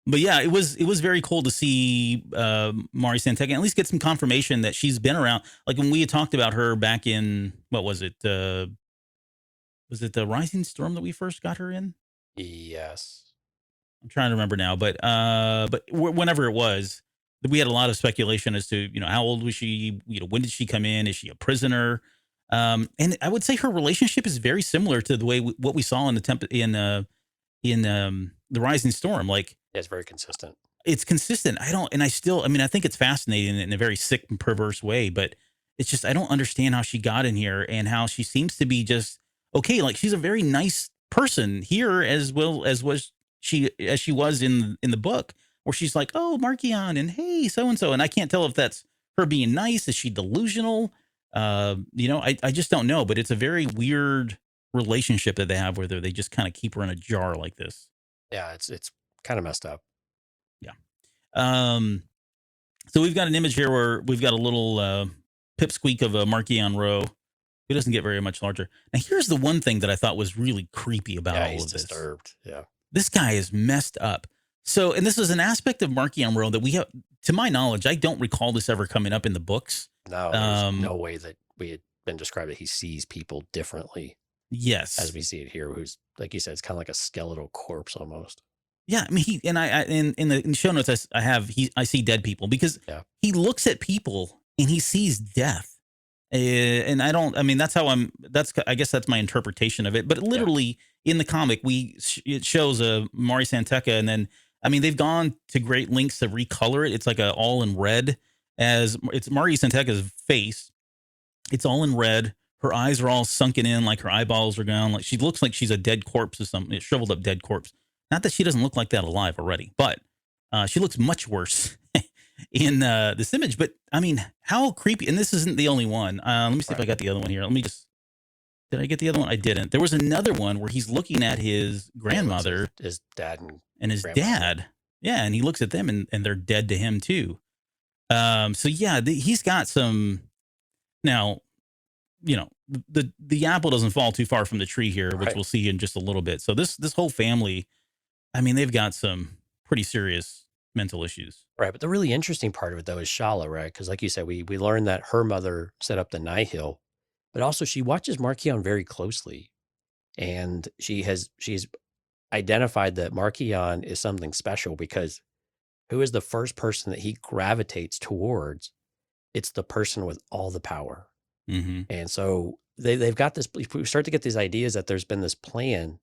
But yeah, it was very cool to see Mari Santeca, and at least get some confirmation that she's been around. Like when we had talked about her back in, what was it? Was it the Rising Storm that we first got her in? Yes. I'm trying to remember now, but whenever it was, we had a lot of speculation as to, how old was she? When did she come in? Is she a prisoner? And I would say her relationship is very similar to the way what we saw in the the Rising Storm. Like, Yeah, it's very consistent. it's consistent. I think it's fascinating in a very sick and perverse way, but it's just, I don't understand how she got in here and how she seems to be just okay. Like, she's a very nice person here as well as she was in the book, where she's like, oh, Marchion, and hey, so-and-so. And I can't tell if that's her being nice. Is she delusional? I just don't know, but it's a very weird relationship that they have where they just kind of keep her in a jar like this. Yeah, it's kind of messed up. So we've got an image here where we've got a little pipsqueak of a Marchion Ro. He doesn't get very much larger. Now, here's the one thing that I thought was really creepy about all He's of this. disturbed. Yeah. This guy is messed up. So, and this is an aspect of Marchion Ro that we have, to my knowledge, I don't recall this ever coming up in the books. No, there's no way that we had been described that he sees people differently Yes. as we see it here, who's, like you said, it's kind of like a skeletal corpse almost. Yeah, I mean, in the show notes I see dead people, because he looks at people and he sees death, and I guess that's my interpretation of it. But literally in the comic, it shows Mari Santeca, and then they've gone to great lengths to recolor it. It's like all in red, as it's Mari Santeca's face. It's all in red. Her eyes are all sunken in, like her eyeballs are gone. Like, she looks like she's a dead corpse or something, a shriveled up dead corpse. Not that she doesn't look like that alive already, but she looks much worse in this image. But how creepy! And this isn't the only one. Let me see if I got the other one here. Did I get the other one? I didn't. There was another one where he's looking at his grandmother, his dad, and his dad. Yeah, and he looks at them, and they're dead to him too. So yeah, he's got some. Now, the apple doesn't fall too far from the tree here, which we'll see in just a little bit. So this whole family, they've got some pretty serious mental issues. Right. But the really interesting part of it, though, is Soule, right? Because like you said, we learned that her mother set up the Nihil, but also she watches Marchion very closely. And she's identified that Marchion is something special, because who is the first person that he gravitates towards? It's the person with all the power. Mm-hmm. And so they've got this, we start to get these ideas that there's been this plan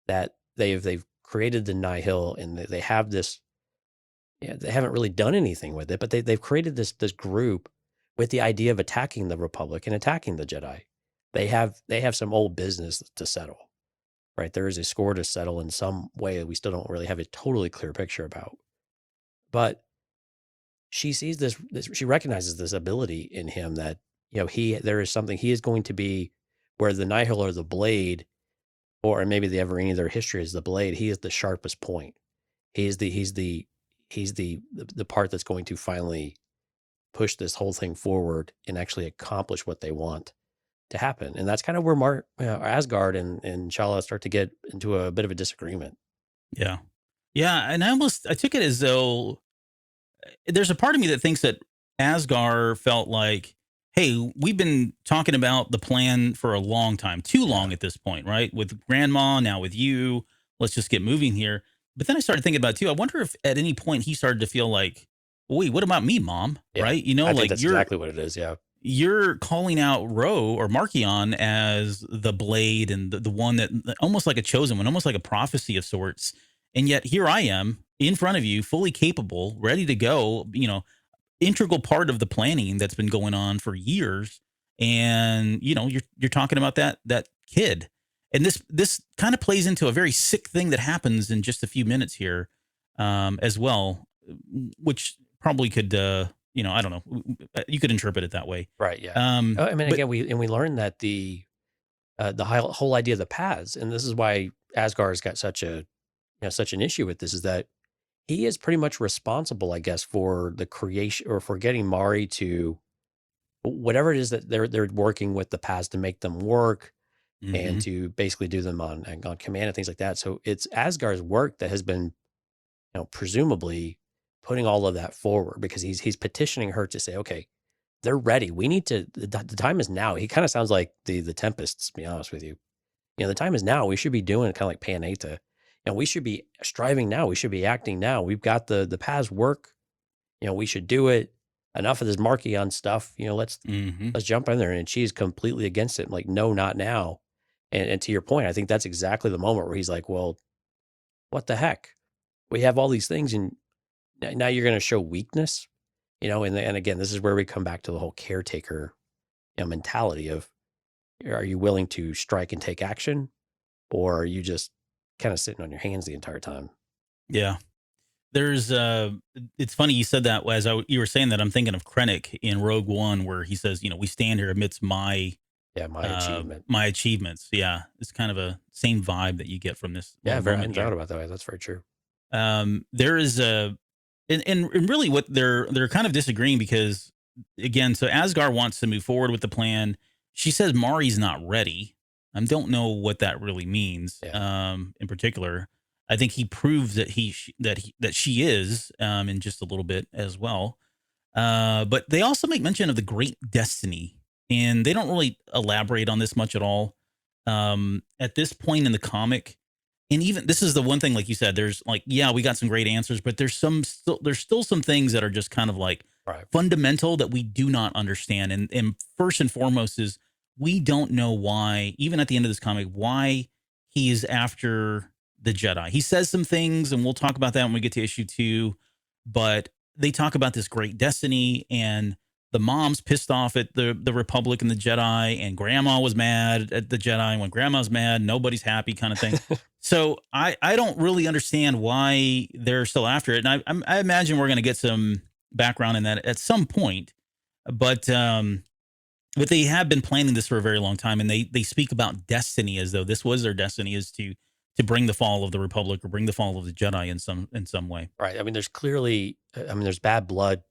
that they've created the Nihil, and they have this, they haven't really done anything with it, but they've created this group with the idea of attacking the Republic and attacking the Jedi. They have some old business to settle, right? There is a score to settle in some way that we still don't really have a totally clear picture about. But she sees this she recognizes this ability in him that, there is something, he is going to be, where the Nihil or the blade, or maybe the Everini, their history is the blade. He is the sharpest point. He's the part that's going to finally push this whole thing forward and actually accomplish what they want to happen. And that's kind of where Asgard and Soule start to get into a bit of a disagreement. Yeah. Yeah. And I took it as though there's a part of me that thinks that Asgard felt like, hey, we've been talking about the plan for a long time, too long at this point, right? With grandma, now with you, let's just get moving here. But then I started thinking about it too. I wonder if at any point he started to feel like, wait, what about me, mom? Yeah. Right? You know, I think like that's exactly what it is. Yeah. you're calling out Ro or Marchion as the blade and the one that almost like a chosen one, almost like a prophecy of sorts. And yet here I am in front of you, fully capable, ready to go, you know, integral part of the planning that's been going on for years. And, you know, you're talking about that kid. And this kind of plays into a very sick thing that happens in just a few minutes here, as well, which probably could, you know, I don't know. You could interpret it that way. Right. Yeah. I I mean, but, again, we learned that the whole idea of the paths, and this is why Asgard has got such an issue with this, is that he is pretty much responsible, I guess, for the creation or for getting Mari to whatever it is that they're working with the paths to make them work and to basically do them on command and things like that. So it's Asgard's work that has been, presumably putting all of that forward, because he's petitioning her to say, okay, they're ready. We need to. The time is now. He kind of sounds like the Tempests, to be honest with you. The time is now. We should be doing kind of like Paneta. We should be striving now. We should be acting now. We've got the paths work. We should do it. Enough of this Marchion stuff. Let's jump in there. And she's completely against it. I'm like, no, not now. And to your point, I think that's exactly the moment where he's like, well, what the heck? We have all these things, and now you're going to show weakness, and again, this is where we come back to the whole caretaker mentality of, are you willing to strike and take action, or are you just kind of sitting on your hands the entire time? Yeah. There's it's funny you said that. As you were saying that, I'm thinking of Krennic in Rogue One, where he says, we stand here amidst my achievements. Yeah. It's kind of a same vibe that you get from this. Yeah. I hadn't thought about that way. That's very true. There is and really what they're kind of disagreeing, because again, so Asgard wants to move forward with the plan. She says Mari's not ready. I don't know what that really means. Yeah. In particular, I think he proves that that she is, in just a little bit as well. But they also make mention of the great destiny, and they don't really elaborate on this much at all. At this point in the comic, and even this is the one thing, like you said, there's like, yeah, we got some great answers, but there's still some things that are just kind of like fundamental that we do not understand. And first and foremost is, we don't know why, even at the end of this comic, why he is after the Jedi. He says some things, and we'll talk about that when we get to issue 2, but they talk about this great destiny, and the mom's pissed off at the Republic and the Jedi, and grandma was mad at the Jedi. And when grandma's mad, nobody's happy, kind of thing. So I don't really understand why they're still after it. And I imagine we're going to get some background in that at some point, but they have been planning this for a very long time, and they speak about destiny as though this was their destiny, is to bring the fall of the Republic or bring the fall of the Jedi in some way. Right. I mean, there's clearly, there's bad blood.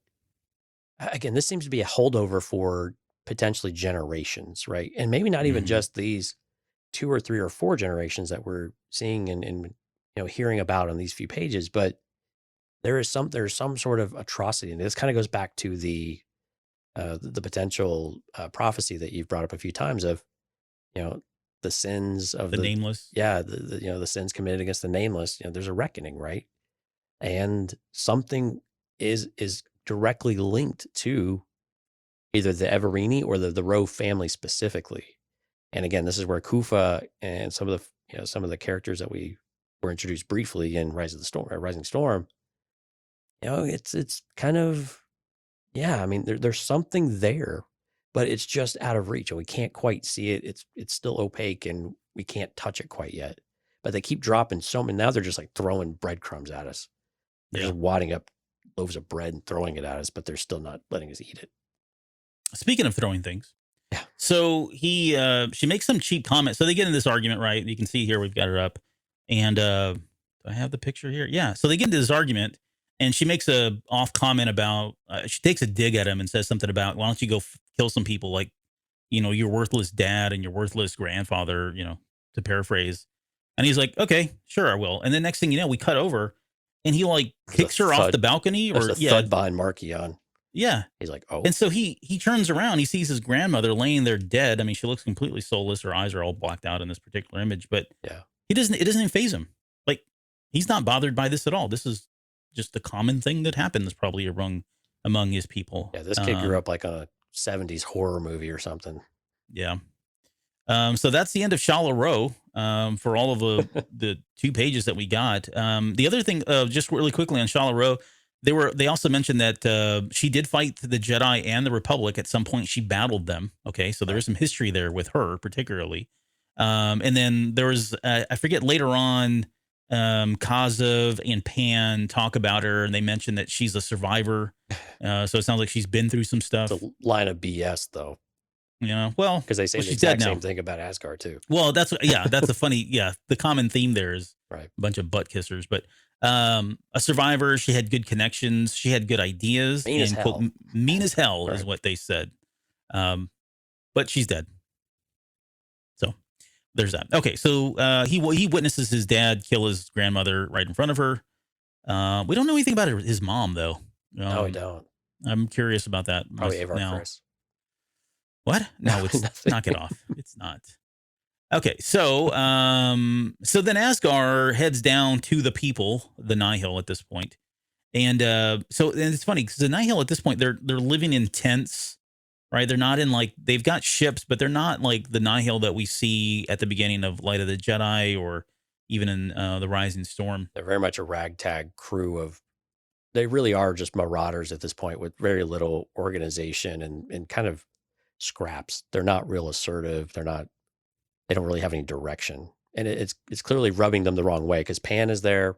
Again, this seems to be a holdover for potentially generations, right? And maybe not even just these 2 or 3 or 4 generations that we're seeing and hearing about on these few pages, but there's some sort of atrocity, and this kind of goes back to the potential prophecy that you've brought up a few times of, the sins of the nameless. Yeah, the sins committed against the nameless. There's a reckoning, right? And something is directly linked to either the Everini or the Ro family specifically. And again, this is where Kufa and some of the characters that we were introduced briefly in Rising Storm, it's kind of, yeah, I mean, there's something there, but it's just out of reach, and we can't quite see it. It's still opaque, and we can't touch it quite yet. But they keep dropping and now they're just like throwing breadcrumbs at us. They're just wadding up loaves of bread and throwing it at us, but they're still not letting us eat it. Speaking of throwing things, yeah. So she makes some cheap comments. So they get into this argument, right? You can see here, we've got her up, and do I have the picture here? Yeah. So they get into this argument, and she makes a off comment about, she takes a dig at him and says something about, why don't you go kill some people, like, your worthless dad and your worthless grandfather, to paraphrase. And he's like, okay, sure, I will. And then next thing you know, we cut over, and he like kicks her off the balcony, or thud behind Marchion. Yeah. He's like, oh, And so he turns around, he sees his grandmother laying there dead. I mean, she looks completely soulless. Her eyes are all blacked out in this particular image, but yeah. it doesn't even faze him. Like, he's not bothered by this at all. This is just a common thing that happens probably among his people. Yeah, this kid grew up like on a 70s horror movie or something. Yeah. So that's the end of Soule Ro for all of the 2 pages that we got. The other thing, just really quickly on Soule Ro, they also mentioned that she did fight the Jedi and the Republic. At some point, she battled them. Okay, so there is some history there with her, particularly. And then there was, I forget, later on, Kazav and Pan talk about her, and they mentioned that she's a survivor. So it sounds like she's been through some stuff. It's a line of BS, though. Well, because they say the she's dead exact now. same thing about Asgard too. Well, that's a funny, the common theme there is right. A bunch of butt kissers, but a survivor. She had good connections. She had good ideas. Mean as hell. Quote, mean as hell right. is what they said. But she's dead. So there's that. Okay, so he witnesses his dad kill his grandmother right in front of her. We don't know anything about his mom though. No, we don't. I'm curious about that. Probably Avar Chris. What? No, it's knock it off. It's not. Okay, so then Asgard heads down to the people, the Nihil at this point. And so it's funny because the Nihil at this point, they're living in tents, right? They're not in they've got ships, but they're not like the Nihil that we see at the beginning of Light of the Jedi or even in the Rising Storm. They're very much a ragtag crew they really are just marauders at this point with very little organization and kind of scraps. They're not real assertive. They don't really have any direction. And it's clearly rubbing them the wrong way because Pan is there,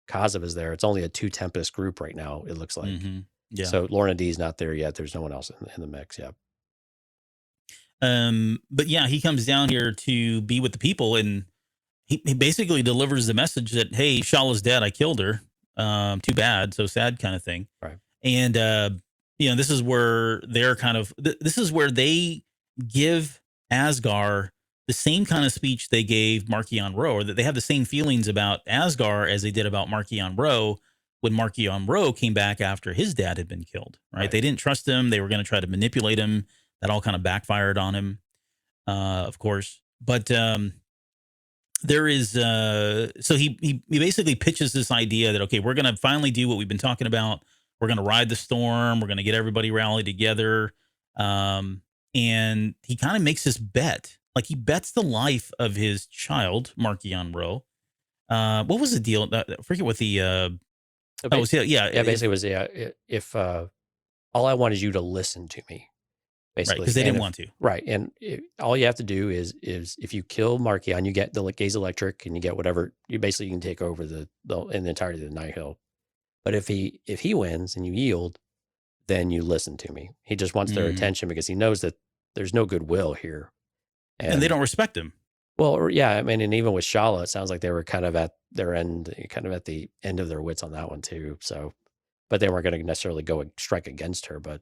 Kazav is there. It's only a 2 Tempest group right now, it looks like. Mm-hmm. Yeah. So Lorna D is not there yet. There's no one else in the mix yet. But yeah, he comes down here to be with the people and he basically delivers the message that, hey, Soule is dead. I killed her. Too bad. So sad kind of thing. Right. And, this is where they're this is where they give Asgard the same kind of speech they gave Marchion Ro, or that they have the same feelings about Asgard as they did about Marchion Ro when Marchion Ro came back after his dad had been killed, right? They didn't trust him. They were going to try to manipulate him. That all kind of backfired on him, of course. But there is, so he basically pitches this idea that, okay, we're going to finally do what we've been talking about. We're going to ride the storm. We're going to get everybody rallied together. And he kind of makes this bet. Like he bets the life of his child, Marchion Ro. What was the deal? I forget what the, basically it was, if all I want is you to listen to me. Basically, because they didn't want to. Right. And all you have to do is if you kill Marchion, you get the Gaze Electric and you get whatever, you can take over the entirety of the Nihil. But if he wins and you yield, then you listen to me. He just wants their attention because he knows that there's no goodwill here. And they don't respect him. Well, yeah. I mean, and even with Soule, it sounds like they were kind of at their end, kind of at the end of their wits on that one too. So, but they weren't going to necessarily go and strike against her, but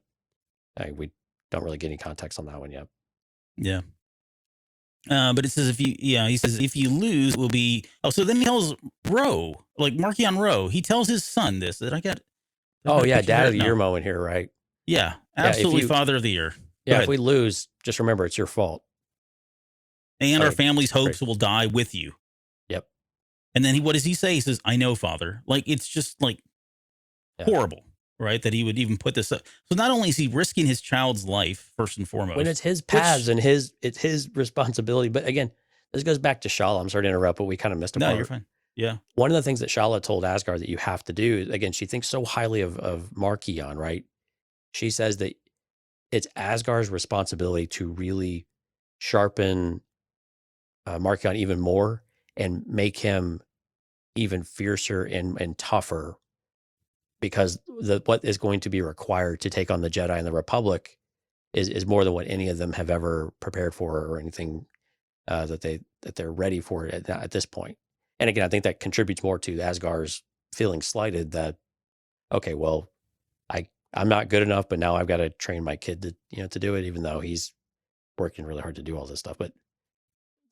we don't really get any context on that one yet. Yeah. But it says he says if you lose, will be. Oh, so then he tells Ro, like Marchion Ro, he tells his son this that I got. Oh yeah, Dad of the Year moment here, right? Yeah, absolutely, Father of the Year. Yeah, if we lose, just remember it's your fault. And our family's hopes will die with you. Yep. And then what does he say? He says, "I know, Father." Like it's just like horrible. Right, that he would even put this up. So not only is he risking his child's life first and foremost, when it's his paths and it's his responsibility. But again, this goes back to Soule. I'm sorry to interrupt, but we kind of missed a part. No, you're fine. Yeah. One of the things that Soule told Asgard that you have to do, again, she thinks so highly of Marchion, right? She says that it's Asgard's responsibility to really sharpen Marchion even more and make him even fiercer and tougher. Because what is going to be required to take on the Jedi and the Republic is more than what any of them have ever prepared for or anything that they're ready for at this point. And again, I think that contributes more to Asgard's feeling slighted that, okay, well, I'm not good enough, but now I've got to train my kid to do it, even though he's working really hard to do all this stuff. But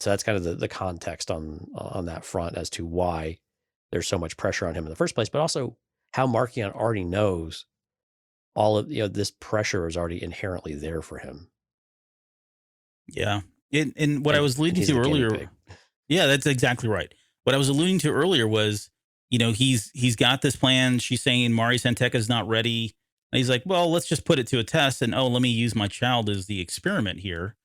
so that's kind of the context on that front as to why there's so much pressure on him in the first place, but also how Marchion already knows all of this pressure is already inherently there for him. Yeah. And what I was alluding he's to the guinea earlier. pig. Yeah, that's exactly right. What I was alluding to earlier was, he's got this plan. She's saying Mari Santeca is not ready. And he's like, well, let's just put it to a test. And let me use my child as the experiment here,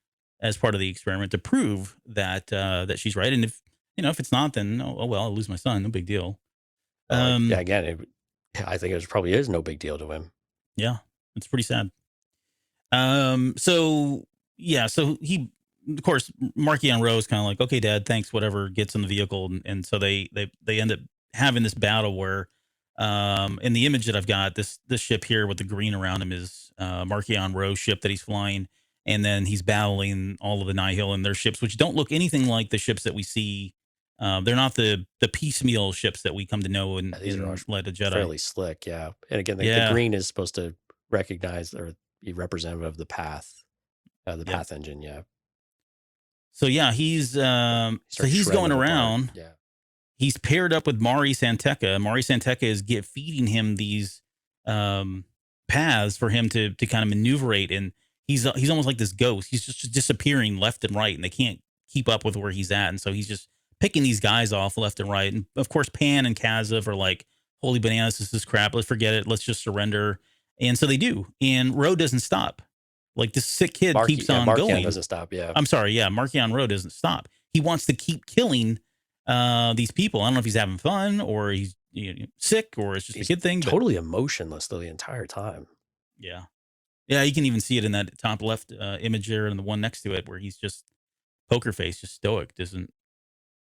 as part of the experiment to prove that that she's right. And if it's not, then oh well, I'll lose my son. No big deal. Yeah, again, I think it probably is no big deal to him. Yeah, it's pretty sad. So he, of course, Marchion Ro is kind of like, okay, Dad, thanks, whatever. Gets in the vehicle, and so they end up having this battle where, in the image that I've got, this ship here with the green around him is Marchion Ro's ship that he's flying, and then he's battling all of the Nihil and their ships, which don't look anything like the ships that we see. They're not the piecemeal ships that we come to know in Light of Jedi. Fairly slick, yeah. And again, the green is supposed to recognize or be representative of the path, path engine, yeah. So yeah, he's going around. Yeah. He's paired up with Mari Santeca. Mari Santeca is feeding him these paths for him to kind of maneuverate, and he's almost like this ghost. He's just disappearing left and right, and they can't keep up with where he's at, and so he's just picking these guys off left and right. And of course, Pan and Kazav are like, "Holy bananas, this is crap. Let's forget it. Let's just surrender." And so they do, and Ro doesn't stop. Like this sick kid keeps on Marchion going. Doesn't stop. Yeah, I'm sorry. Yeah, Marchion Ro doesn't stop. He wants to keep killing these people. I don't know if he's having fun or he's sick or it's just a kid thing. Totally emotionless though the entire time. Yeah, you can even see it in that top left image there and the one next to it where he's just poker face, just stoic.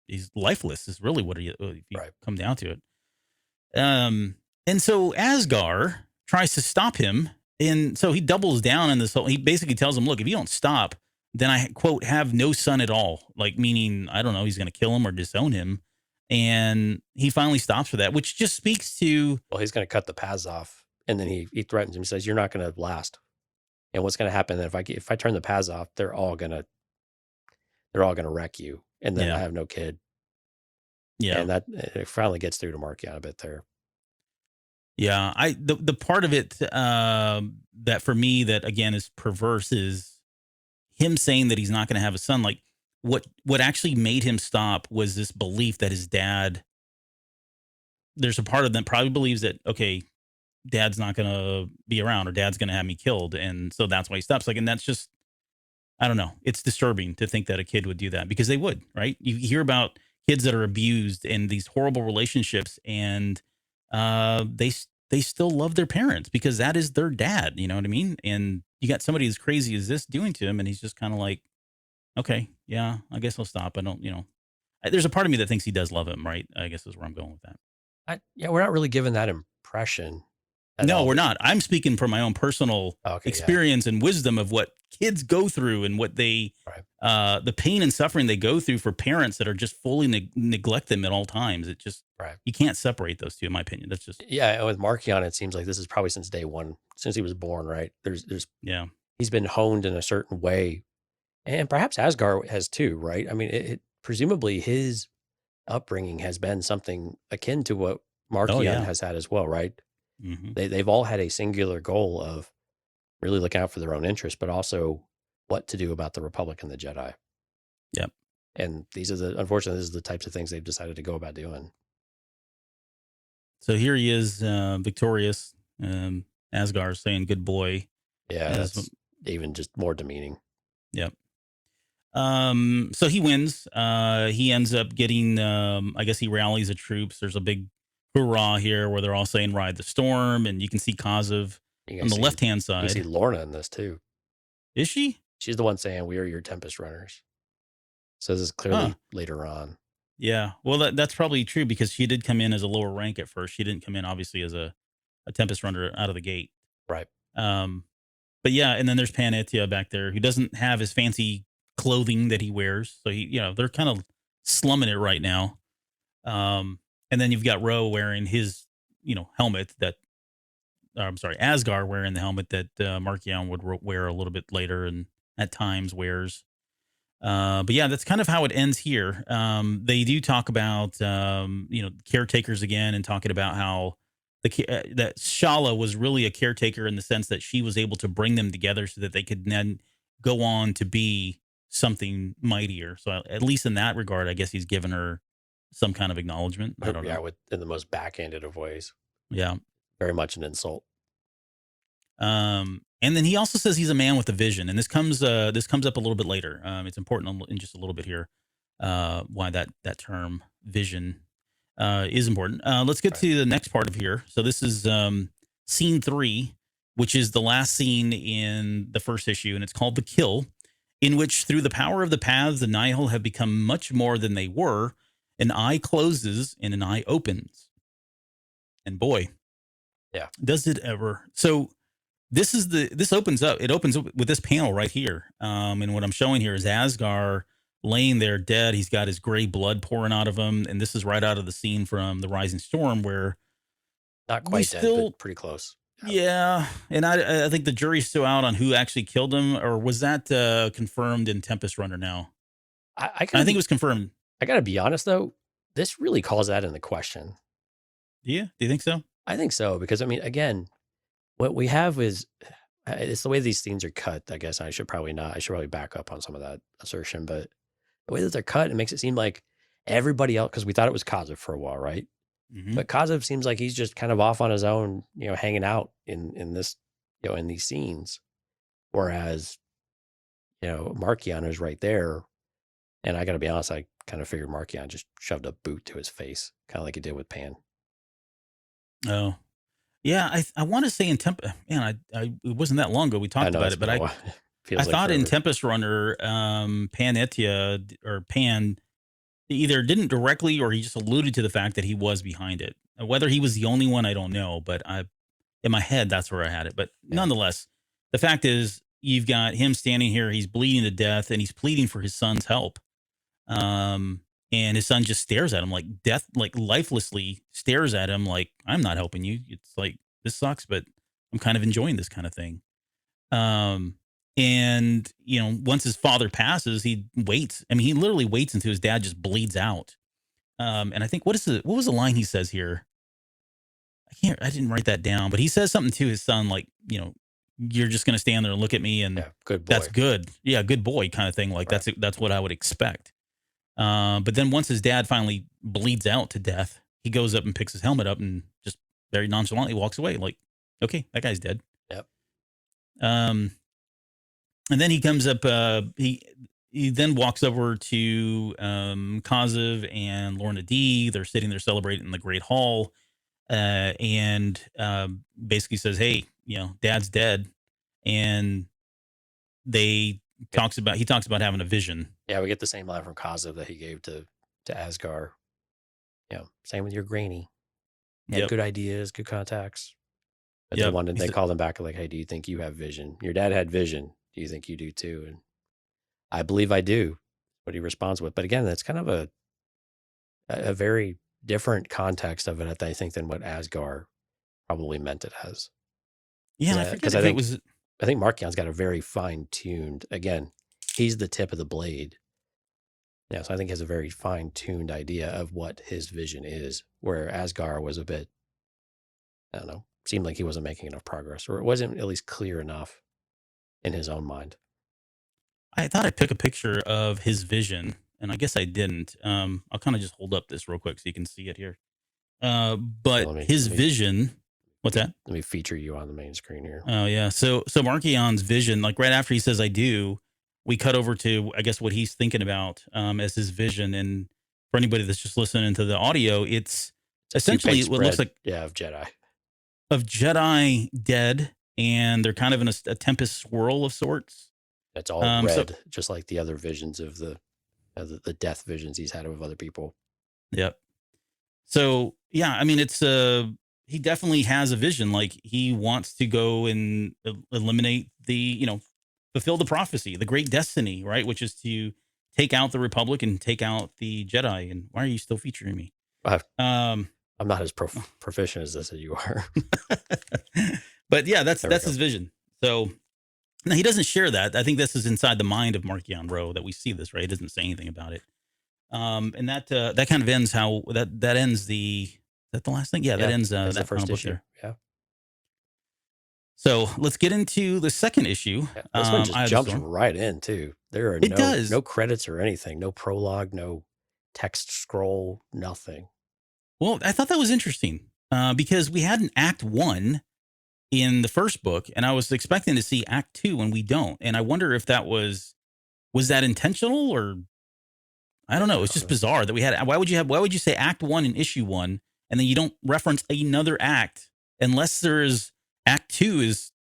He's lifeless. Is really what if you come down to it. And so Asgar tries to stop him. And so he doubles down in this whole, he basically tells him, look, if you don't stop, then I, quote, have no son at all. Like, meaning, I don't know, he's going to kill him or disown him. And he finally stops for that, which just speaks to... Well, he's going to cut the paths off. And then he threatens him. He says, you're not going to last. And what's going to happen then if I turn the paths off, they're all going to wreck you. And then I have no kid. Yeah. And that it finally gets through to Marchion a bit there. Yeah, the part of it that for me that again is perverse is him saying that he's not going to have a son. Like what actually made him stop was this belief that his dad. There's a part of them probably believes that okay, Dad's not going to be around or Dad's going to have me killed, and so that's why he stops. Like, and that's just I don't know. It's disturbing to think that a kid would do that because they would, right? You hear about kids that are abused in these horrible relationships and. They still love their parents because that is their dad. You know what I mean? And you got somebody as crazy as this doing to him, and he's just kind of like, okay, yeah, I guess I'll stop. I don't, there's a part of me that thinks he does love him, right? I guess is where I'm going with that. We're not really given that impression. No, we're not. I'm speaking from my own personal experience and wisdom of what kids go through and what they, the pain and suffering they go through for parents that are just fully neglect them at all times. It just, you can't separate those two, in my opinion. That's just. Yeah. With Marchion, it seems like this is probably since day one, since he was born, right? He's been honed in a certain way. And perhaps Asgar has too, right? I mean, presumably his upbringing has been something akin to what Marchion has had as well, right? Mm-hmm. They've all had a singular goal of really looking out for their own interests, but also what to do about the Republic and the Jedi. Yep. And unfortunately, this is the types of things they've decided to go about doing. So here he is, victorious. Asgar saying good boy. Yeah, that's even just more demeaning. Yep. So he wins. He ends up getting, I guess he rallies the troops. There's a big hurrah here where they're all saying ride the storm, and you can see Kazav on the left-hand side. You see Lorna in this too. Is she? She's the one saying, we are your Tempest runners. So this is clearly later on. Yeah. Well, that's probably true because she did come in as a lower rank at first. She didn't come in, obviously, as a Tempest runner out of the gate. Right. But yeah, and then there's Panetia back there who doesn't have his fancy clothing that he wears. So they're kind of slumming it right now. And then you've got Ro wearing his, helmet that, Asgar wearing the helmet that Marchion would wear a little bit later and at times wears. But yeah, that's kind of how it ends here. They do talk about, caretakers again and talking about how that Shala was really a caretaker in the sense that she was able to bring them together so that they could then go on to be something mightier. So at least in that regard, I guess he's given her some kind of acknowledgement. I don't know. In the most backhanded of ways. Yeah. Very much an insult. And then he also says he's a man with a vision, and this comes up a little bit later. It's important in just a little bit here why that term vision is important. Let's get to the next part of here. So this is scene 3, which is the last scene in the first issue, and it's called The Kill, in which through the power of the paths, the Nihil have become much more than they were. An eye closes and an eye opens. And boy, yeah, does it ever. So this opens up. It opens up with this panel right here. And what I'm showing here is Asgar laying there dead. He's got his gray blood pouring out of him. And this is right out of the scene from The Rising Storm, where not quite dead, but pretty close. Yeah. And I think the jury's still out on who actually killed him, or was that confirmed in Tempest Runner now? I think it was confirmed. I got to be honest, though, this really calls that into question. Yeah. Do you think so? I think so, because, I mean, again, what we have is, it's the way these scenes are cut. I guess I should probably back up on some of that assertion, but the way that they're cut, it makes it seem like everybody else, because we thought it was Kazev for a while, right? Mm-hmm. But Kazev seems like he's just kind of off on his own, hanging out in this, in these scenes. Whereas, Marchion is right there. And I got to be honest, I kind of figured Marchion just shoved a boot to his face, kind of like he did with Pan. Oh, yeah. I want to say in Tempest, man, it wasn't that long ago we talked about it, but I thought in Tempest Runner, Panetia or Pan either didn't directly or he just alluded to the fact that he was behind it. Whether he was the only one, I don't know, but in my head, that's where I had it. But nonetheless, the fact is, you've got him standing here, he's bleeding to death, and he's pleading for his son's help. And his son just stares at him like lifelessly stares at him like, I'm not helping you. It's like, this sucks, but I'm kind of enjoying this kind of thing. And, once his father passes, he waits. I mean, he literally waits until his dad just bleeds out. And I think, what was the line he says here? I didn't write that down, but he says something to his son, like, you're just going to stand there and look at me and good boy. That's good. Yeah. Good boy kind of thing. Like that's what I would expect. But then once his dad finally bleeds out to death, he goes up and picks his helmet up and just very nonchalantly walks away. Like, okay, that guy's dead. Yep. And then he comes up, he then walks over to Kazev and Lorna D. They're sitting there celebrating in the Great Hall, and basically says, hey, Dad's dead. And he talks about having a vision. Yeah, we get the same line from Kazev that he gave to Asgar. Same with your granny. He had good ideas, good contacts. But they called him back like, hey, do you think you have vision? Your dad had vision. Do you think you do too? And I believe I do, what he responds with. But again, that's kind of a very different context of it, I think, than what Asgar probably meant it as. Yeah, because I think Marchion's got a very fine-tuned, again, he's the tip of the blade. Yeah, so I think he has a very fine-tuned idea of what his vision is, where Asgar was a bit, I don't know, seemed like he wasn't making enough progress, or it wasn't at least clear enough in his own mind. I thought I'd pick a picture of his vision, and I guess I didn't. I'll kind of just hold up this real quick so you can see it here. But his vision... What's that? Let me feature you on the main screen here. Oh, yeah. So Marchion's vision, like right after he says, I do, we cut over to, I guess, what he's thinking about as his vision. And for anybody that's just listening to the audio, it's essentially what looks like... Yeah, of Jedi. Of Jedi dead, and they're kind of in a Tempest swirl of sorts. It's all red, just like the other visions of the death visions he's had of other people. Yep. So, yeah, I mean, it's... he definitely has a vision. Like he wants to go and eliminate fulfill the prophecy, the great destiny, right? Which is to take out the Republic and take out the Jedi. And why are you still featuring me? I'm not as proficient as this as you are. But yeah, that's his vision. So now he doesn't share that. I think this is inside the mind of Marchion Ro that we see this, right? He doesn't say anything about it. And that kind of ends that ends the that the last thing? Yeah, that ends that's that the first final book issue. there. Yeah. So let's get into the second issue. Yeah, this one just Eye of the jumps Storm. right in too. There are It does. no credits or anything, no prologue, no text scroll, nothing. Well, I thought that was interesting because we had an Act 1 in the first book, and I was expecting to see Act 2, and we don't. And I wonder if that was that intentional, or I don't know. It's just bizarre that we had. Why would you say Act 1 in issue 1, and then you don't reference another act unless there is Act 2 is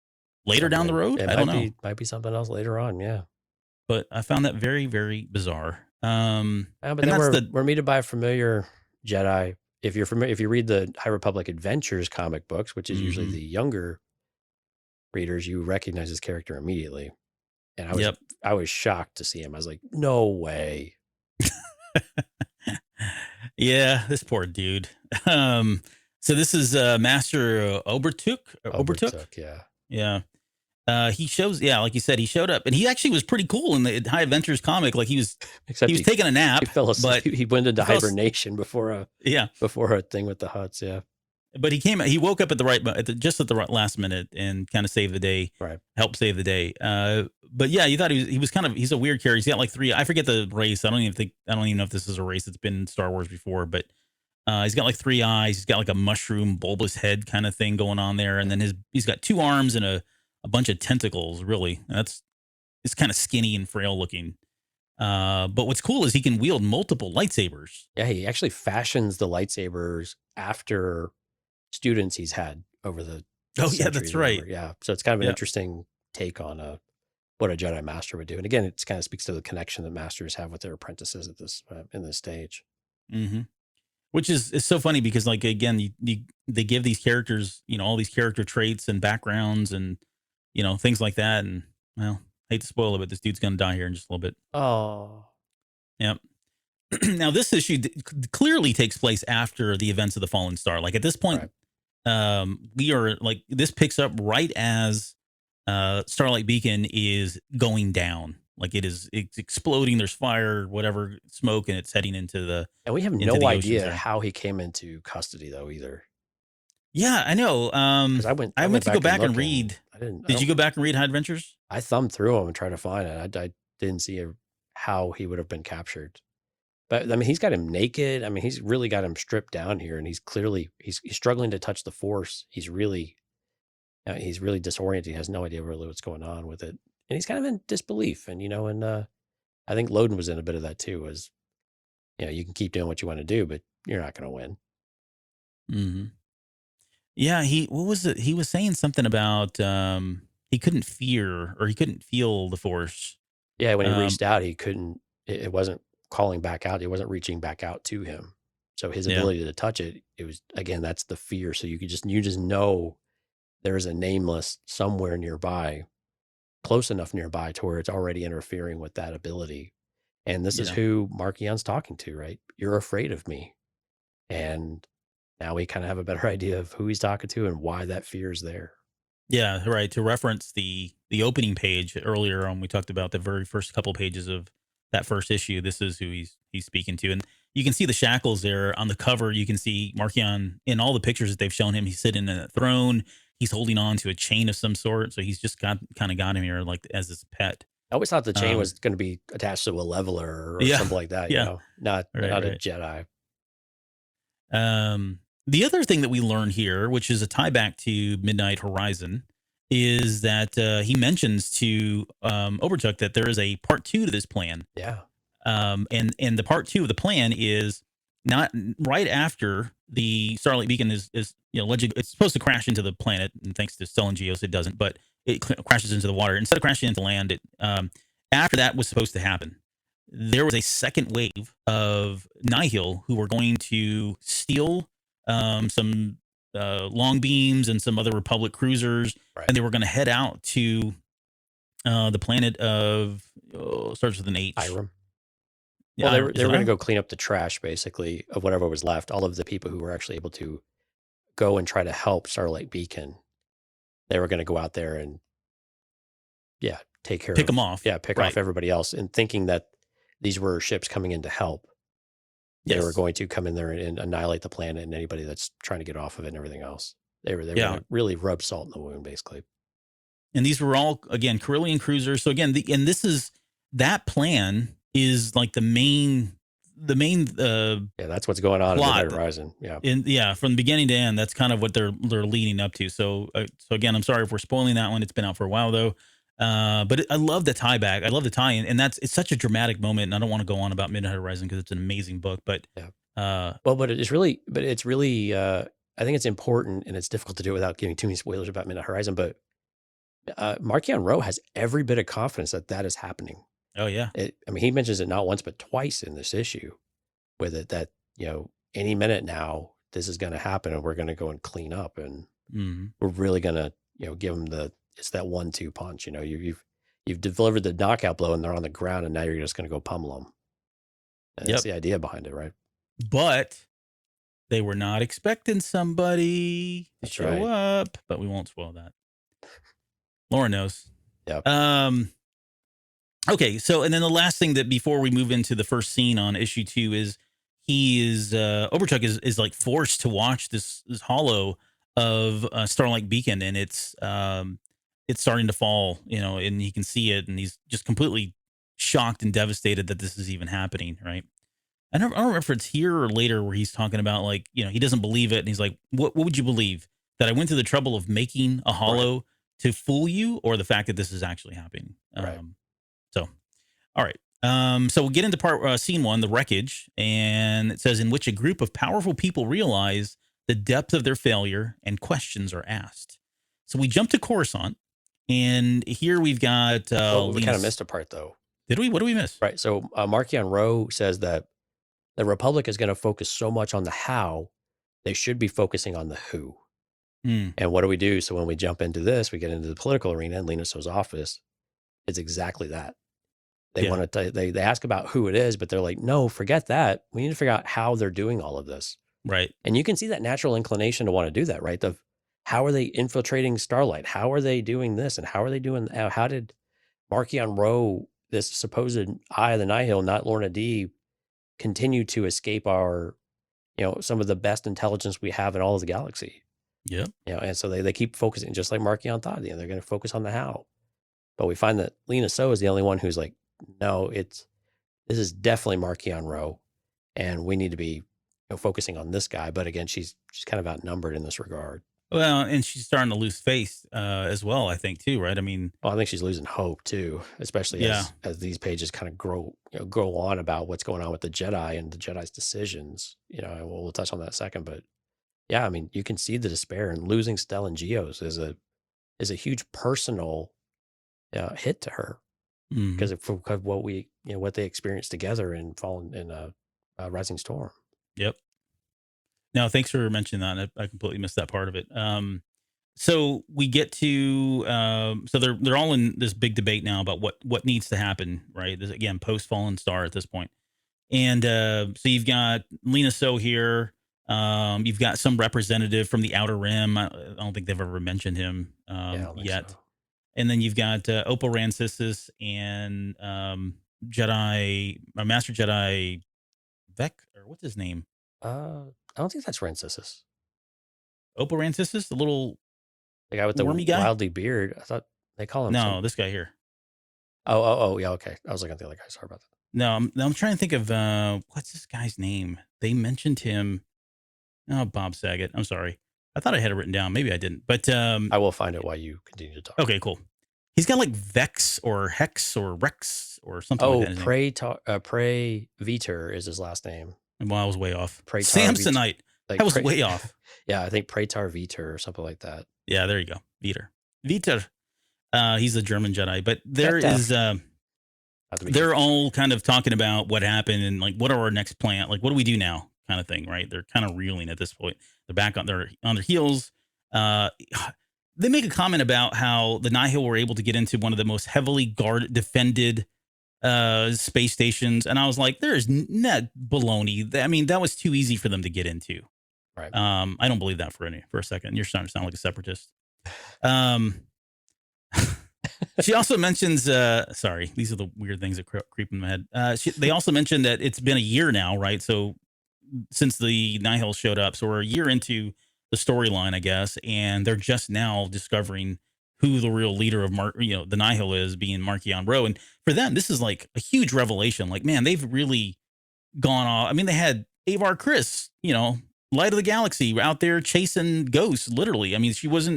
later down the road? I don't know. Might be something else later on. Yeah. But I found that very, very bizarre. But then we're meted by a familiar Jedi. If you read the High Republic Adventures comic books, which is usually the younger readers, you recognize his character immediately. And I was shocked to see him. I was like, no way. Yeah, this poor dude. So this is Master Obertuk. Yeah. Yeah. He shows, like you said, he showed up, and he actually was pretty cool in the High Adventures comic. Like he was taking a nap. He fell asleep. He went into hibernation before a thing with the Hutts. Yeah. But he woke up at the right last minute and kind of saved the day. Right. Helped save the day. But yeah, you thought he's a weird character. He's got like 3, I forget the race. I don't even know if this is a race that's been in Star Wars before, but he's got like 3 eyes. He's got like a mushroom bulbous head kind of thing going on there. And then he's got 2 arms and a bunch of tentacles, really. It's kind of skinny and frail looking. But what's cool is he can wield multiple lightsabers. Yeah, he actually fashions the lightsabers after students he's had over the that's right. Yeah, so it's kind of an interesting take on what a Jedi Master would do. And again, it kind of speaks to the connection that masters have with their apprentices at this in this stage. Mm-hmm. Which is so funny because, like, again, they give these characters, all these character traits and backgrounds and things like that. And well, hate to spoil it, but this dude's gonna die here in just a little bit. Oh, yep. Now this issue clearly takes place after the events of the Fallen Star. Like at this point, we are like, this picks up right as Starlight Beacon is going down. Like it's exploding. There's fire, whatever, smoke, and it's heading into the. And we have no idea how he came into custody though either. Yeah, I know. I went to go back and read. Did you go back and read High Adventures? I thumbed through them and tried to find it. I didn't see how he would have been captured. But I mean, he's got him naked. I mean, he's really got him stripped down here, and he's clearly he's struggling to touch the Force. He's really disoriented. He has no idea really what's going on with it, and he's kind of in disbelief. And I think Loden was in a bit of that too. Was you can keep doing what you want to do, but you're not going to win. Mm-hmm. Yeah, what was it? He was saying something about he couldn't feel the Force. Yeah, when he reached out, he couldn't. It wasn't calling back out. It wasn't reaching back out to him. So his ability to touch it, it was, again, that's the fear. So you just know there is a nameless somewhere nearby, close enough nearby to where it's already interfering with that ability. And this is who Marchion's talking to, right? You're afraid of me. And now we kind of have a better idea of who he's talking to and why that fear is there. Yeah, right. To reference the opening page earlier on, we talked about the very first couple pages of that first issue. This is who he's speaking to. And you can see the shackles there on the cover. You can see Marchion in all the pictures that they've shown him. He's sitting in a throne. He's holding on to a chain of some sort. So he's just kind of got him here like as his pet. I always thought the chain was going to be attached to a leveler or something like that. Not a Jedi. The other thing that we learn here, which is a tie back to Midnight Horizon, is that he mentions to Obertuk that there is a part 2 to this plan. Yeah. And the part 2 of the plan is not right after the Starlight Beacon is it's supposed to crash into the planet, and thanks to Stellan Geos, it doesn't, but it crashes into the water. Instead of crashing into land, after that was supposed to happen, there was a second wave of Nihil who were going to steal some long beams and some other Republic cruisers, and they were going to head out to the planet of starts with an H. Irem. Yeah, well, they were going to go clean up the trash, basically, of whatever was left. All of the people who were actually able to go and try to help Starlight Beacon, they were going to go out there and pick them off. Yeah, pick off everybody else, and thinking that these were ships coming in to help. They Yes. were going to come in there and annihilate the planet and anybody that's trying to get off of it and everything else. They were Yeah. going to really rub salt in the wound, basically. And these were all, again, Carillion cruisers. So again, and this is, that plan is like the main Yeah, that's what's going on in plot. Midnight Horizon. Yeah. From beginning to end, that's kind of what they're leading up to. So again, I'm sorry if we're spoiling that one. It's been out for a while though. But I love the tie back. I love the tie in, and it's such a dramatic moment. And I don't want to go on about Midnight Horizon because it's an amazing book, but but it's really, I think it's important, and it's difficult to do it without giving too many spoilers about Midnight Horizon. But Marchion Ro has every bit of confidence that is happening. Oh yeah. He mentions it not once but twice in this issue with it, that any minute now this is going to happen and we're going to go and clean up, and we're really going to give them it's that 1-2 punch. You've delivered the knockout blow and they're on the ground, and now you're just going to go pummel them. And that's the idea behind it, right? But they were not expecting somebody to show up, but we won't spoil that. Lauren knows. Yeah. Okay, so and then the last thing that before we move into the first scene on issue 2 is Overchuck is like forced to watch this holo of Starlight Beacon, and it's starting to fall, and he can see it, and he's just completely shocked and devastated that this is even happening, right? I don't remember if it's here or later where he's talking about, like, he doesn't believe it, and he's like, what would you believe? That I went through the trouble of making a holo to fool you, or the fact that this is actually happening? Right. So, all right. So we'll get into scene 1, the wreckage, and it says, in which a group of powerful people realize the depth of their failure and questions are asked. So we jump to Coruscant, and here we've got we kind of missed a part though. Did we? What did we miss? Right. So Marchion Ro says that the Republic is going to focus so much on the how, they should be focusing on the who. And what do we do? So when we jump into this, we get into the political arena in Lena So's office. It's exactly that. They want to they ask about who it is, but they're like, no, forget that. We need to figure out how they're doing all of this. Right. And you can see that natural inclination to want to do that, right? How are they infiltrating Starlight? How are they doing this? And how are they doing? How did Marchion Ro, this supposed eye of the Nihil, not Lorna D, continue to escape our, some of the best intelligence we have in all of the galaxy? Yeah. And so they keep focusing, just like Marchion thought. They're going to focus on the how. But we find that Lena So is the only one who's like, no, this is definitely Marchion Ro, and we need to be focusing on this guy. But again, she's kind of outnumbered in this regard. Well, and she's starting to lose faith as well, I think, too, right? I mean, I think she's losing hope too, especially as these pages kind of go on about what's going on with the Jedi and the Jedi's decisions. And we'll touch on that in a second. But yeah, I mean, you can see the despair, and losing Stellan Geos is a huge personal hit to her, because of what they experienced together in Rising Storm. Yep. No, thanks for mentioning that. I completely missed that part of it. So we get to so they're all in this big debate now about what needs to happen, right? This, again, post Fallen Star at this point. And so you've got Lena So here. You've got some representative from the Outer Rim. I don't think they've ever mentioned him yet. So. And then you've got Opal Rancisis and Master Jedi Vec, or what's his name? I don't think that's Rancisis. Opal Rancisis, the little guy with the wildly beard. I thought they call him. This guy here. Oh, yeah, okay. I was looking at the other guy. Sorry about that. No, I'm trying to think of what's this guy's name? They mentioned him. Oh, Bob Saget. I'm sorry. I thought I had it written down. Maybe I didn't. But I will find it while you continue to talk. Okay, cool. He's got like Vex or Hex or Rex or something like that. Prey Veter is his last name. Well, I was way off. Praetor Samsonite. I was way off. Yeah, I think Praetor Veter or something like that. Yeah, there you go. Veter. He's a German Jedi. But they're all kind of talking about what happened and like what are our next plan? Like, what do we do now? Kind of thing, right? They're kind of reeling at this point. They're back on their heels. They make a comment about how the Nihil were able to get into one of the most heavily defended space stations, and I was like, "There's not baloney." I mean, that was too easy for them to get into. Right. I don't believe that for a second. You're starting to sound like a separatist. She also mentions, sorry, these are the weird things that creep in my head. They also mentioned that it's been a year now, right? So since the Nihil showed up. So we're a year into the storyline, I guess, and they're just now discovering who the real leader of the Nihil is, being Marchion Ro. And for them, this is like a huge revelation. Like, man, they've really gone off. I mean, they had Avar Chris, Light of the Galaxy, out there chasing ghosts, literally. I mean, she was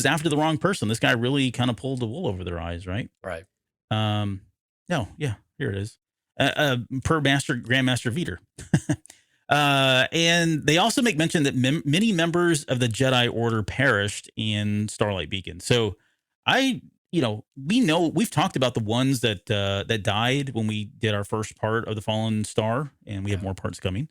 after the wrong person. This guy really kind of pulled the wool over their eyes, right? Right. No, yeah, here it is. Per Grandmaster Veter. And they also make mention that many members of the Jedi Order perished in Starlight Beacon. So we've talked about the ones that died when we did our first part of the Fallen Star, and we have more parts coming.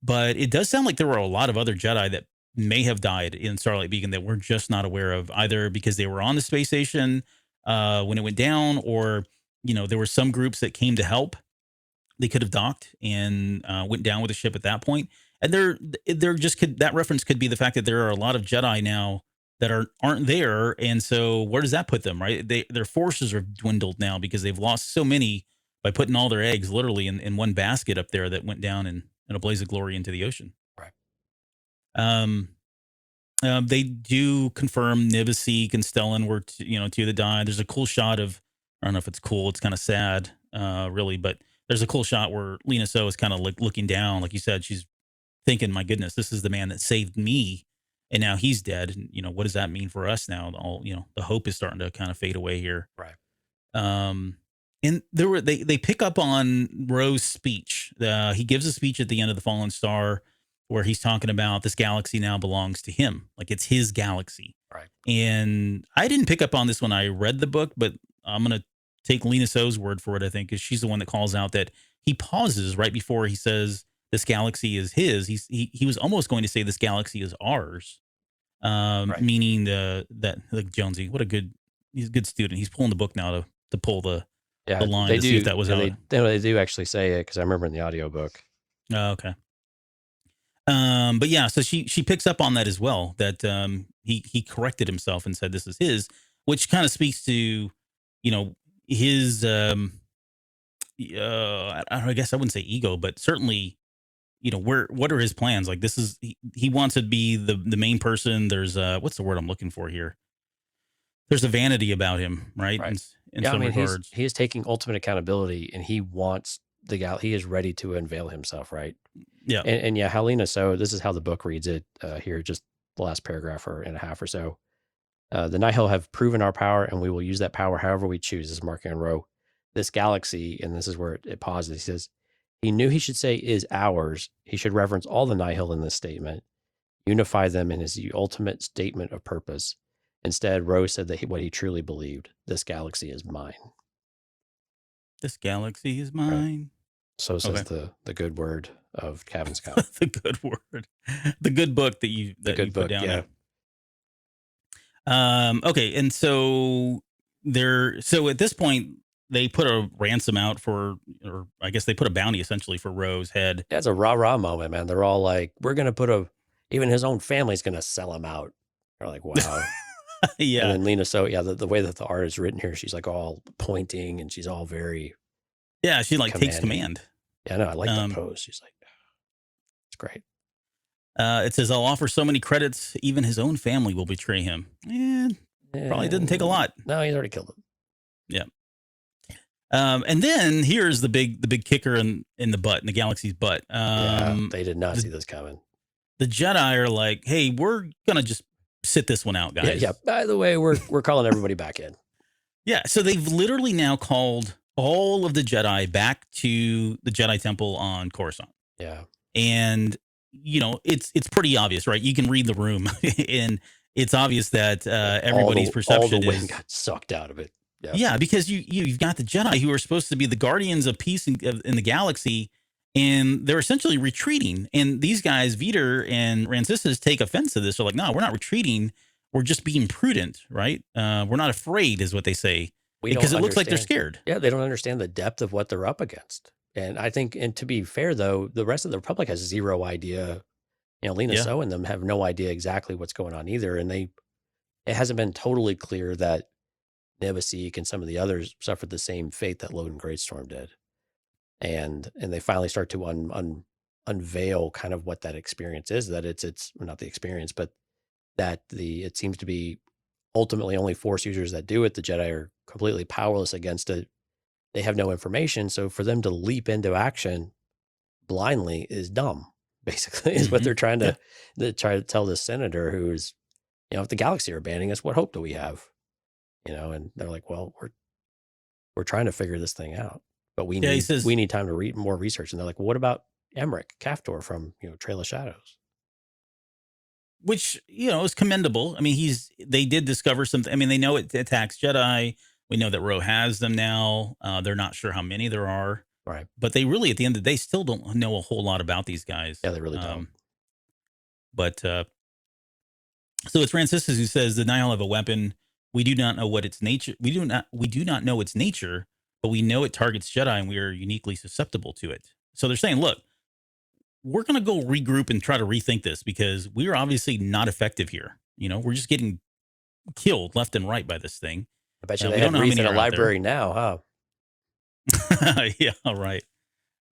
But it does sound like there were a lot of other Jedi that may have died in Starlight Beacon that we're just not aware of, either because they were on the space station when it went down, or there were some groups that came to help. They could have docked and went down with the ship at that point. And that reference could be the fact that there are a lot of Jedi now that aren't there. And so where does that put them, right? Their forces are dwindled now because they've lost so many by putting all their eggs literally in one basket up there that went down in a blaze of glory into the ocean. Right. They do confirm Nibasik and Stellan were two that died. There's a cool shot of, I don't know if it's cool, it's kind of sad, really, but there's a cool shot where Lina So is kind of like looking down, like you said. She's thinking, my goodness, this is the man that saved me, and now he's dead. And what does that mean for us now? The hope is starting to kind of fade away here. Right. And they pick up on Ro's speech. He gives a speech at the end of the Fallen Star where he's talking about this galaxy now belongs to him, like it's his galaxy. Right. And I didn't pick up on this when I read the book, but I'm gonna take Lina So's word for it, I think, because she's the one that calls out that he pauses right before he says this galaxy is his. He was almost going to say this galaxy is ours, Right. meaning that like Jonesy, he's a good student. He's pulling the book now to pull the line to see if that was how they do actually say it, because I remember in the audiobook. Oh, okay. But yeah, so she picks up on that as well, that he corrected himself and said this is his, which kind of speaks to his I guess I wouldn't say ego, but certainly what are his plans? Like, this is he wants to be the main person. There's what's the word I'm looking for here? There's a vanity about him, right? In some regards, he is taking ultimate accountability, and he wants he is ready to unveil himself, right? Yeah. And yeah, Helena, so this is how the book reads it here, just the last paragraph and a half or so. The Nihil have proven our power, and we will use that power however we choose, as Marchion Ro. This galaxy, and this is where it pauses, he says, he knew he should say is ours. He should reference all the Nihil in this statement, unify them in his ultimate statement of purpose. Instead, Ro said that what he truly believed, this galaxy is mine. This galaxy is mine. Right. So says the good word of Cabin Scout. The good word. The good book that you put down there. Okay, and so at this point they put a ransom out or I guess they put a bounty essentially for Ro's head. That's a rah-rah moment, man. They're all like, we're going to even his own family's going to sell him out. They're like, wow. Yeah. And then Lina, so yeah, the way that the art is written here, she's like all pointing and she's all very. Yeah, she like commanding. takes command. Yeah, no, I like that pose. She's like, it's great. It says, I'll offer so many credits, even his own family will betray him. Probably didn't take a lot. No, he's already killed him. Yeah. And then here's the big kicker in the butt, in the galaxy's butt. They did not see this coming. The Jedi are like, hey, we're gonna just sit this one out, guys. Yeah. By the way, we're calling everybody back in. Yeah. So they've literally now called all of the Jedi back to the Jedi Temple on Coruscant. Yeah. And it's pretty obvious, right? You can read the room, and it's obvious that everybody's perception all the wind got sucked out of it. Yeah, because you've got the Jedi who are supposed to be the guardians of peace in the galaxy, and they're essentially retreating. And these guys, Veter and Rancisius, take offense to this. They're like, no, we're not retreating. We're just being prudent, right? We're not afraid, is what they say, because it looks like they're scared. Yeah, they don't understand the depth of what they're up against. And I think, and to be fair, though, the rest of the Republic has zero idea. Lina So and them have no idea exactly what's going on either. And it hasn't been totally clear that Nibasik and some of the others suffered the same fate that Loden Greatstorm did. And they finally start to unveil kind of what that experience is. That it's well, not the experience, but that it seems to be ultimately only Force users that do it. The Jedi are completely powerless against it. They have no information, so for them to leap into action blindly is dumb. Basically, is what they're trying to tell this senator who's, if the galaxy are banning us, what hope do we have? And they're like, well, we're trying to figure this thing out, but we need time to read more research. And they're like, well, what about Emmerich Kaftor from Trail of Shadows? Which is commendable. I mean, they did discover something. I mean, they know it attacks Jedi. We know that Ro has them now. They're not sure how many there are. Right. But they really, at the end of the day, still don't know a whole lot about these guys. Yeah, they really don't. But so it's Franciscus who says the Nihil have a weapon. We do not know what its nature. We do not know its nature, but we know it targets Jedi, and we are uniquely susceptible to it. So they're saying, look, we're going to go regroup and try to rethink this because we are obviously not effective here. We're just getting killed left and right by this thing. I bet you they have Reith in a library now, huh? Yeah, right.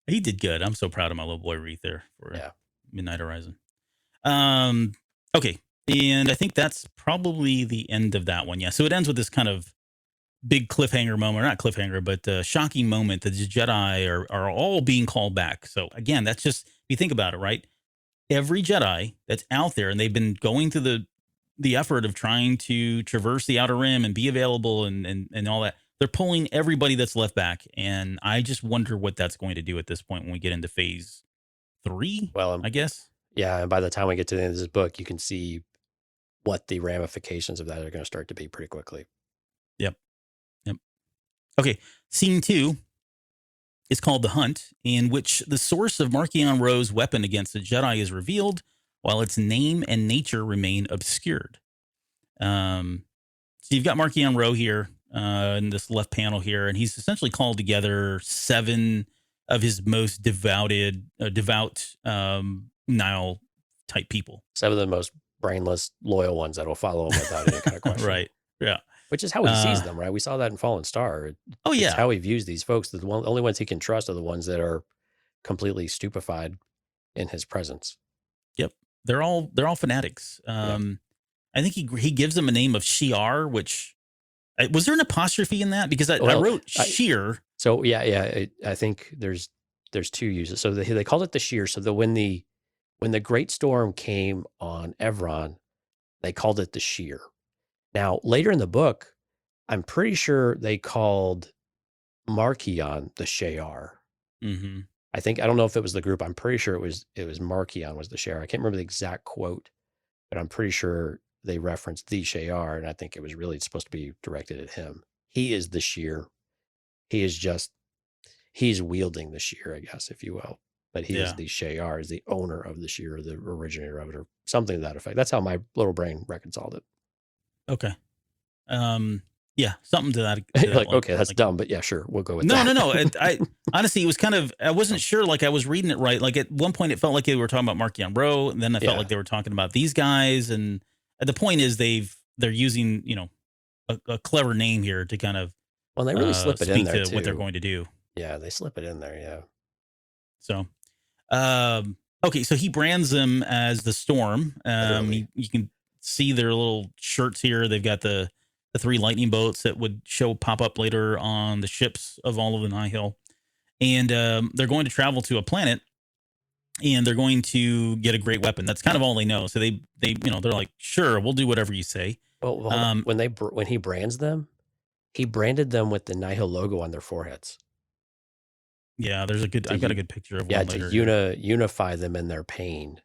He did good. I'm so proud of my little boy Reith there for Midnight Horizon. Okay. And I think that's probably the end of that one. Yeah. So it ends with this kind of big cliffhanger moment, or not cliffhanger, but shocking moment that the Jedi are all being called back. So again, that's just, if you think about it, right? Every Jedi that's out there, and they've been going through the effort of trying to traverse the Outer Rim and be available and all that. They're pulling everybody that's left back. And I just wonder what that's going to do at this point when we get into phase 3, I guess. Yeah. And by the time we get to the end of this book, you can see what the ramifications of that are going to start to be pretty quickly. Yep. Okay. Scene 2 is called The Hunt, in which the source of Marchion Ro's weapon against the Jedi is revealed, while its name and nature remain obscured. So you've got Marchion Ro here in this left panel here, and he's essentially called together 7 of his most devout Nihil type people. 7 of the most brainless, loyal ones that will follow him without any kind of question. Right. Yeah. Which is how he sees them, right? We saw that in Fallen Star. It's how he views these folks. The only ones he can trust are the ones that are completely stupefied in his presence. Yep. They're all fanatics. I think he gives them a name of Shi'ar, which was there an apostrophe in that? Because I wrote Sheer. So I think there's 2 uses. So they called it the Sheer. So that when the Great Storm came on Evron, they called it the Sheer. Now later in the book, I'm pretty sure they called Marchion the Shi'ar. Mm-hmm. I don't know if it was the group. I'm pretty sure it was Marchion was the Shi'ar. I can't remember the exact quote, but I'm pretty sure they referenced the Shi'ar, and I think it was really supposed to be directed at him. He is the Sheer. He's wielding the Sheer, I guess, if you will. But he is the Shi'ar, is the owner of the Sheer, the originator of it, or something to that effect. That's how my little brain reconciled it. Okay. Yeah, something to that. Okay, that's dumb, but yeah, sure, we'll go with that. No. I honestly, it was kind of, I wasn't sure. Like I was reading it right. Like at one point, it felt like they were talking about Marchion Ro, and then I felt like they were talking about these guys. And the point is, they're using a clever name here to kind of they really slip it in there to too. what they're going to do. Yeah, they slip it in there. Yeah. So, okay, so he brands them as the Storm. You can see their little shirts here. They've got the 3 lightning bolts that would pop up later on the ships of all of the Nihil. And they're going to travel to a planet, and they're going to get a great weapon. That's kind of all they know. So they're like, sure, we'll do whatever you say. Well, when he brands them, he branded them with the Nihil logo on their foreheads. Yeah, I've got a good picture of one later. To unify them in their pain.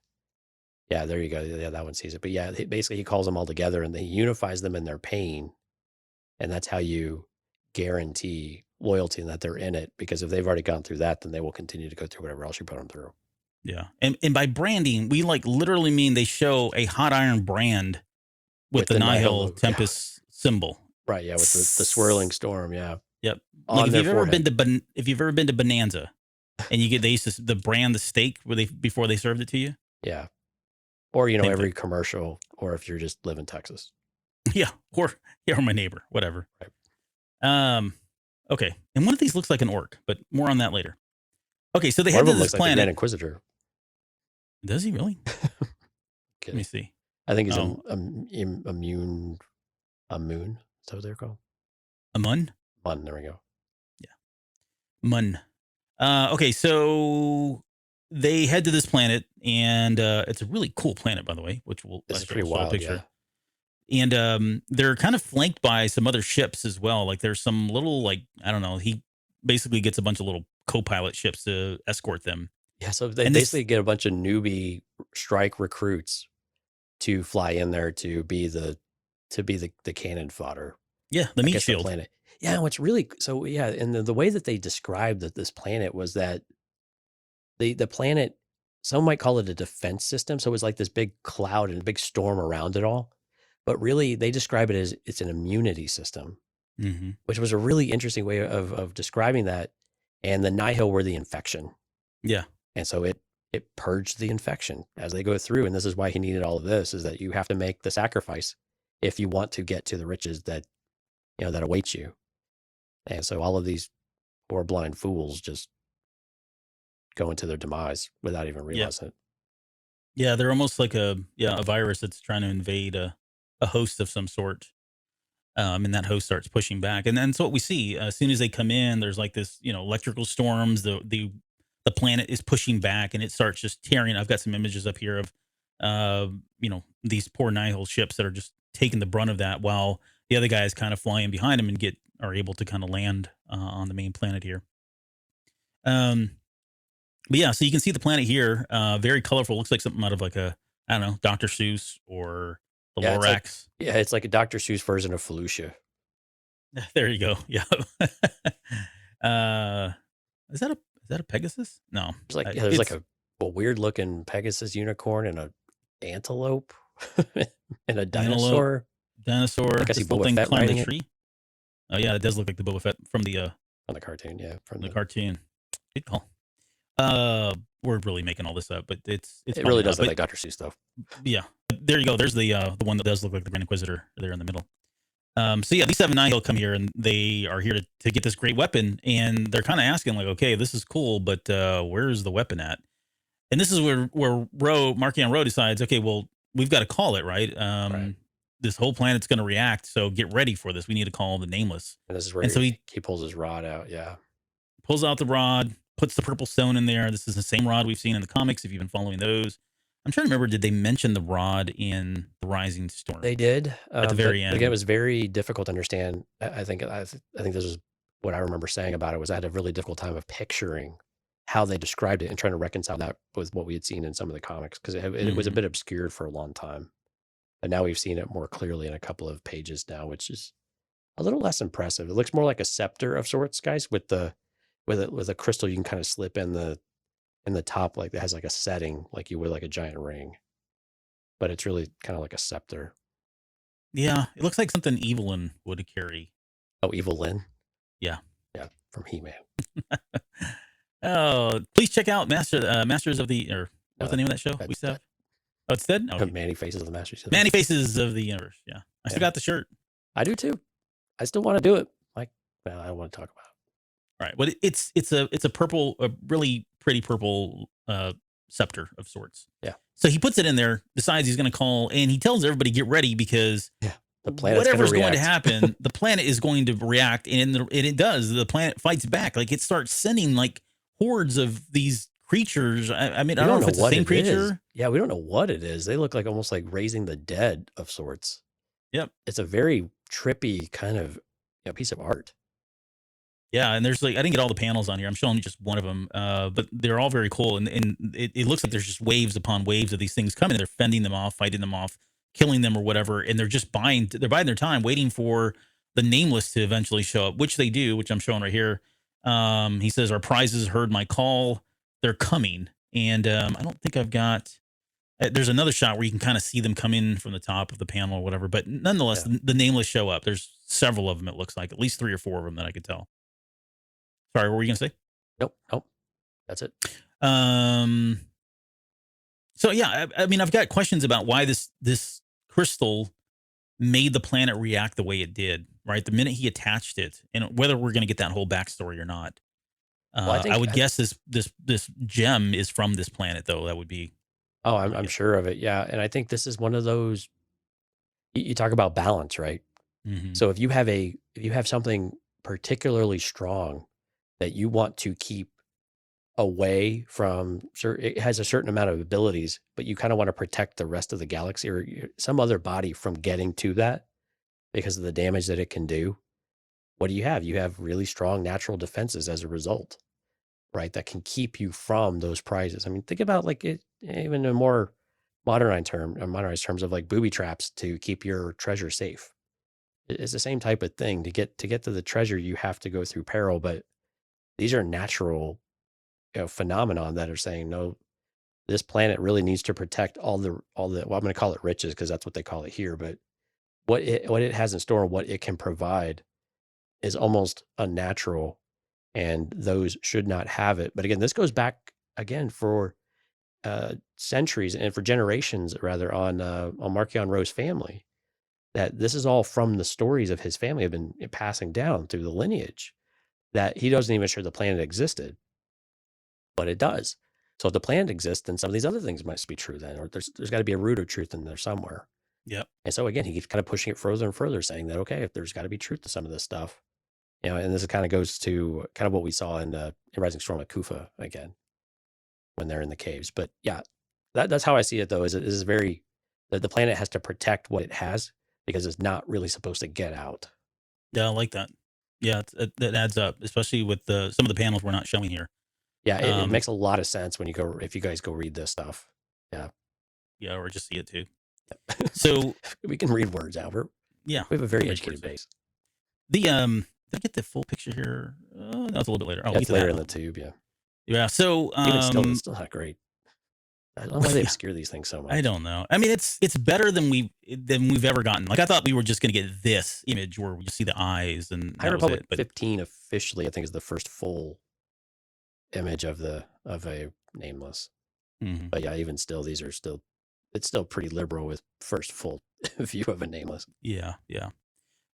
Yeah, there you go. Yeah, that one sees it. But yeah, basically he calls them all together and he unifies them in their pain. And that's how you guarantee loyalty and that they're in it. Because if they've already gone through that, then they will continue to go through whatever else you put them through. Yeah. And by branding, we literally mean they show a hot iron brand with the Nihil Tempest symbol. Right. Yeah. With the swirling storm. Yeah. Yep. Like if you've ever been to Bonanza and they used to brand the steak before they served it to you. Yeah. Or, every commercial, or if you're just live in Texas. Yeah. Or my neighbor, whatever. Right. Okay. And one of these looks like an orc, but more on that later. Okay. So they head to this planet. Like Grand Inquisitor. Does he really? Let me see. I think he's Oh. immune. A moon. Is that what they're called? A Mun? Mun. There we go. Mun. Okay, so they head to this planet, and it's a really cool planet, by the way, which we'll This is show pretty a wild. picture. Yeah. And they're kind of flanked by some other ships as well. Like there's some little, like, I don't know, he basically gets a bunch of little co-pilot ships to escort them. Yeah. So they And basically get a bunch of newbie strike recruits to fly in there to be the cannon fodder. Yeah, the I meat guess the shield. planet. Yeah, what's really so yeah, and the way that they described this planet was that the planet, some might call it a defense system. So it was like this big cloud and a big storm around it all. But really they describe it as it's an immunity system, Mm-hmm. which was a really interesting way of describing that. And the Nihil were the infection. Yeah. And so it purged the infection as they go through. And this is why he needed all of this, is that you have to make the sacrifice if you want to get to the riches that, that awaits you. And so all of these poor blind fools just go into their demise without even realizing it. Yeah, they're almost like a virus that's trying to invade a host of some sort. And that host starts pushing back. And then so what we see, as soon as they come in, there's like this, electrical storms. The planet is pushing back and it starts just tearing. I've got some images up here of, these poor Nihil ships that are just taking the brunt of that, while the other guys kind of flying behind them and are able to kind of land on the main planet here. But yeah, so you can see the planet here, very colorful. Looks like something out of like a, I don't know, Dr. Seuss or the Lorax. It's like a Dr. Seuss version of Felucia. There you go. Yeah. Is that a Pegasus? No. It's like there's like a weird looking Pegasus unicorn and a antelope and a dinosaur. Dinosaur. I see this little Boba thing Fett climbing riding the it. tree. Oh yeah, it does look like the Boba Fett from the On the cartoon, yeah. From the cartoon. Good call. We're really making all this up, but it really does look like Dr. Seuss stuff. Yeah. There you go. There's the one that does look like the Grand Inquisitor there in the middle. So yeah, these 7 Nihil come here and they are here to get this great weapon, and they're kind of asking like, okay, this is cool, but where's the weapon at? And this is where Marchion Ro decides, okay, well, we've got to call it, right? Right. This whole planet's going to react, so get ready for this. We need to call the Nameless. And this is where he pulls his rod out, yeah. Pulls out the rod, puts the purple stone in there. This is the same rod we've seen in the comics, if you've been following those. I'm trying to remember, did they mention the rod in The Rising Storm? They did. At the very end. Again, it was very difficult to understand. I think this is what I remember saying about it, was I had a really difficult time of picturing how they described it and trying to reconcile that with what we had seen in some of the comics, because it was a bit obscured for a long time. And now we've seen it more clearly in a couple of pages now, which is a little less impressive. It looks more like a scepter of sorts, guys, with a crystal you can kind of slip in the top, like it has like a setting, like you would like a giant ring. But it's really kind of like a scepter. Yeah, it looks like something Evelyn would carry. Oh, Evelyn? Yeah. Yeah, from He-Man. Oh, please check out Masters of the, or what's the name of that show? We have. Oh, it's dead? Okay. Manny Faces of the Masters. Manny Faces of the Universe. Yeah. I still got the shirt. I do too. I still want to do it. Like, well, I don't want to talk about it. All right. But it's a purple, a really pretty purple scepter of sorts. Yeah. So he puts it in there, decides he's going to call, and he tells everybody get ready because the planet's whatever's going to happen, the planet is going to react, and it does. The planet fights back. Like it starts sending like hordes of these creatures. I mean, I don't know if it's the same creature. Yeah, we don't know what it is. They look like almost like raising the dead of sorts. Yep. It's a very trippy kind of piece of art. Yeah, and there's like, I didn't get all the panels on here. I'm showing you just one of them, but they're all very cool. And it looks like there's just waves upon waves of these things coming. They're fending them off, fighting them off, killing them or whatever. And they're just biding their time, waiting for the Nameless to eventually show up, which they do, which I'm showing right here. He says, our prizes heard my call. They're coming. And I don't think I've got, there's another shot where you can kind of see them come in from the top of the panel or whatever. But nonetheless, the Nameless show up. There's several of them, it looks like, at least 3 or 4 of them that I could tell. Sorry, what were you going to say? Nope. That's it. So yeah, I mean, I've got questions about why this crystal made the planet react the way it did, right? The minute he attached it, and whether we're going to get that whole backstory or not. I would guess this gem is from this planet, though. That would be Oh, I'm sure of it. Yeah. And I think this is one of those, you talk about balance, right? Mm-hmm. So if you have something particularly strong that you want to keep away from, it has a certain amount of abilities, but you kind of want to protect the rest of the galaxy or some other body from getting to that because of the damage that it can do. What do you have? You have really strong natural defenses as a result, right? That can keep you from those prizes. I mean, think about like it, even in more modernized terms of like booby traps to keep your treasure safe. It's the same type of thing. To get to the treasure, you have to go through peril, but these are natural, phenomenon that are saying, no, this planet really needs to protect all the, well, I'm going to call it riches because that's what they call it here, but what it has in store, what it can provide is almost unnatural, and those should not have it. But again, this goes back again for centuries and for generations rather on Marchion Ro's family, that this is all from the stories of his family have been passing down through the lineage, that he doesn't even sure the planet existed, but it does. So if the planet exists, then some of these other things must be true then, or there's got to be a root of truth in there somewhere. Yep. And so again, he keeps kind of pushing it further and further, saying that, okay, if there's got to be truth to some of this stuff, and this kind of goes to kind of what we saw in Rising Storm at Kufa again, when they're in the caves. But yeah, that's how I see it though, is it is very, the planet has to protect what it has because it's not really supposed to get out. Yeah, I like that. Yeah, that adds up, especially with some of the panels we're not showing here. Yeah, it makes a lot of sense when if you guys go read this stuff. Yeah. Yeah, or just see it too. So we can read words, Albert. Yeah, we have a very educated base. Did I get the full picture here? No, it's a little bit later. It's later in the tube. Yeah. Yeah. So even still, it's still not great. I don't know why they obscure these things so much. I don't know. I mean, it's better than we've ever gotten. Like I thought we were just going to get this image where you see the eyes and High Republic 15 officially, I think, is the first full image of a nameless. Mm-hmm. But yeah, even still, it's still pretty liberal with first full view of a nameless. Yeah, yeah.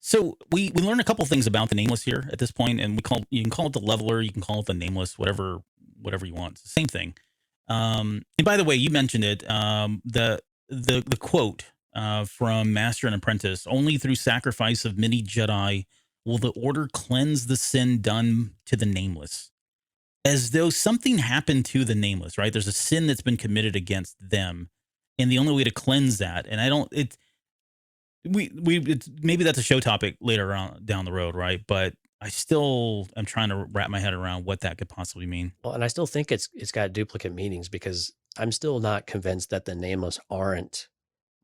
So we learned a couple things about the nameless here at this point, and you can call it the leveler, you can call it the nameless, whatever you want. It's the same thing. And by the way, you mentioned it. The quote from Master and Apprentice: "Only through sacrifice of many Jedi will the Order cleanse the sin done to the nameless." As though something happened to the nameless, right? There's a sin that's been committed against them, and the only way to cleanse that, and I don't. Maybe that's a show topic later on down the road, right? But I still am trying to wrap my head around what that could possibly mean. Well, and I still think it's got duplicate meanings because I'm still not convinced that the nameless aren't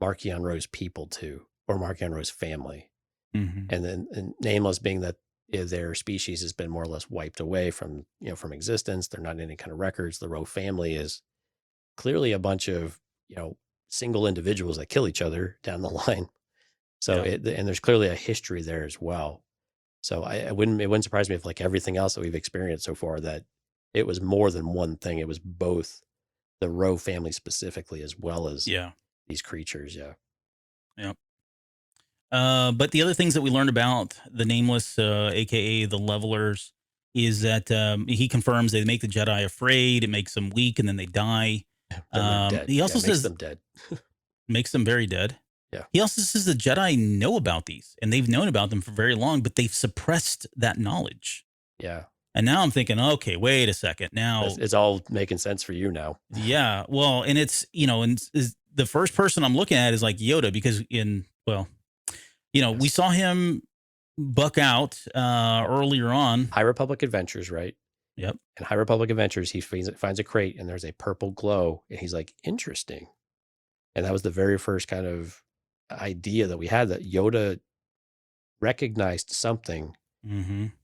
Marchion Ro's people too, or Marchion Ro's family. Mm-hmm. And nameless being that their species has been more or less wiped away from existence. They're not in any kind of records. The Ro family is clearly a bunch of single individuals that kill each other down the line. So and there's clearly a history there as well. So it wouldn't surprise me if, like everything else that we've experienced so far, that it was more than one thing. It was both the Ro family specifically as well as these creatures. Yeah. Yep. But the other things that we learned about the nameless, aka the levelers, is that he confirms they make the Jedi afraid. It makes them weak, and then they die. He also says makes them dead. Makes them very dead. Yeah. He also says the Jedi know about these, and they've known about them for very long, but they've suppressed that knowledge. Yeah. And now I'm thinking, okay, wait a second. Now it's all making sense for you now. Yeah. Well, and it's is the first person I'm looking at is like Yoda, because we saw him buck out earlier on. High Republic Adventures, right? Yep. In High Republic Adventures, he finds a crate and there's a purple glow, and he's like, interesting. And that was the very first kind of idea that we had, that Yoda recognized something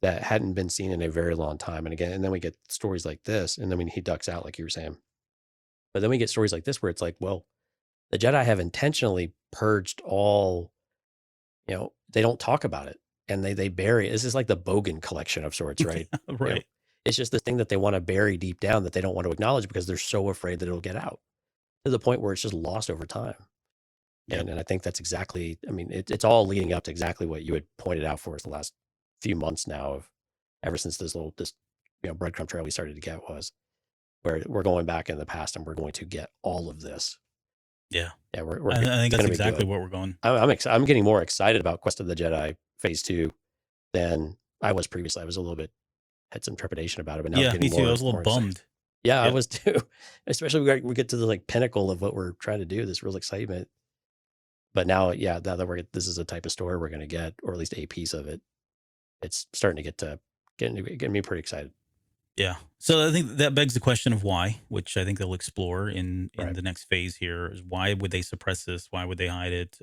that hadn't been seen in a very long time. And then we get stories like this, and then he ducks out, like you were saying. But then we get stories like this where it's like, well, the Jedi have intentionally purged all, they don't talk about it, and they bury it. This is like the Bogan collection of sorts, right? Right. It's just the thing that they want to bury deep down that they don't want to acknowledge because they're so afraid that it'll get out, to the point where it's just lost over time. Yep. And I think that's exactly, it's all leading up to exactly what you had pointed out for us the last few months now, ever since this breadcrumb trail we started to get was where we're going back in the past and we're going to get all of this. Yeah. Yeah, I think that's gonna be exactly good. where we're going. I'm getting more excited about Quest of the Jedi Phase 2 than I was previously. I was a little bit had some trepidation about it, but now I'm Yeah, getting me too. I was a more little excited. bummed. Yeah, I Yep. was too. Especially we get to the like pinnacle of what we're trying to do. This real excitement. But now, yeah, now that this is a type of story we're going to get, or at least a piece of it, it's starting to getting me pretty excited. Yeah. So I think that begs the question of why, which I think they'll explore in Right. the next phase here. Is why would they suppress this? Why would they hide it?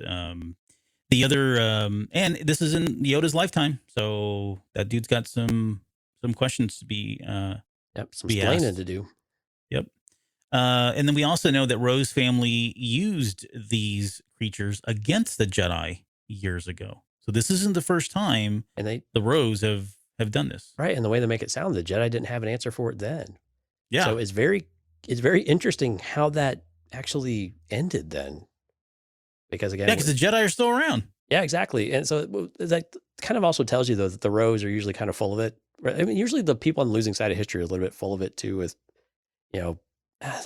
The other, and this is in Yoda's lifetime, so that dude's got some questions to be Yep, some be explaining asked. to do. Yep. And then we also know that Ro's family used these creatures against the Jedi years ago. So this isn't the first time And they the Ros have done this. right, and the way they make it sound, the Jedi didn't have an answer for it then. Yeah. So it's very interesting how that actually ended then. Because again, Yeah, because the Jedi are still around. yeah, exactly. And so that kind of also tells you though that the Ros are usually kind of full of it. Right? I mean, usually the people on the losing side of history are a little bit full of it too. With I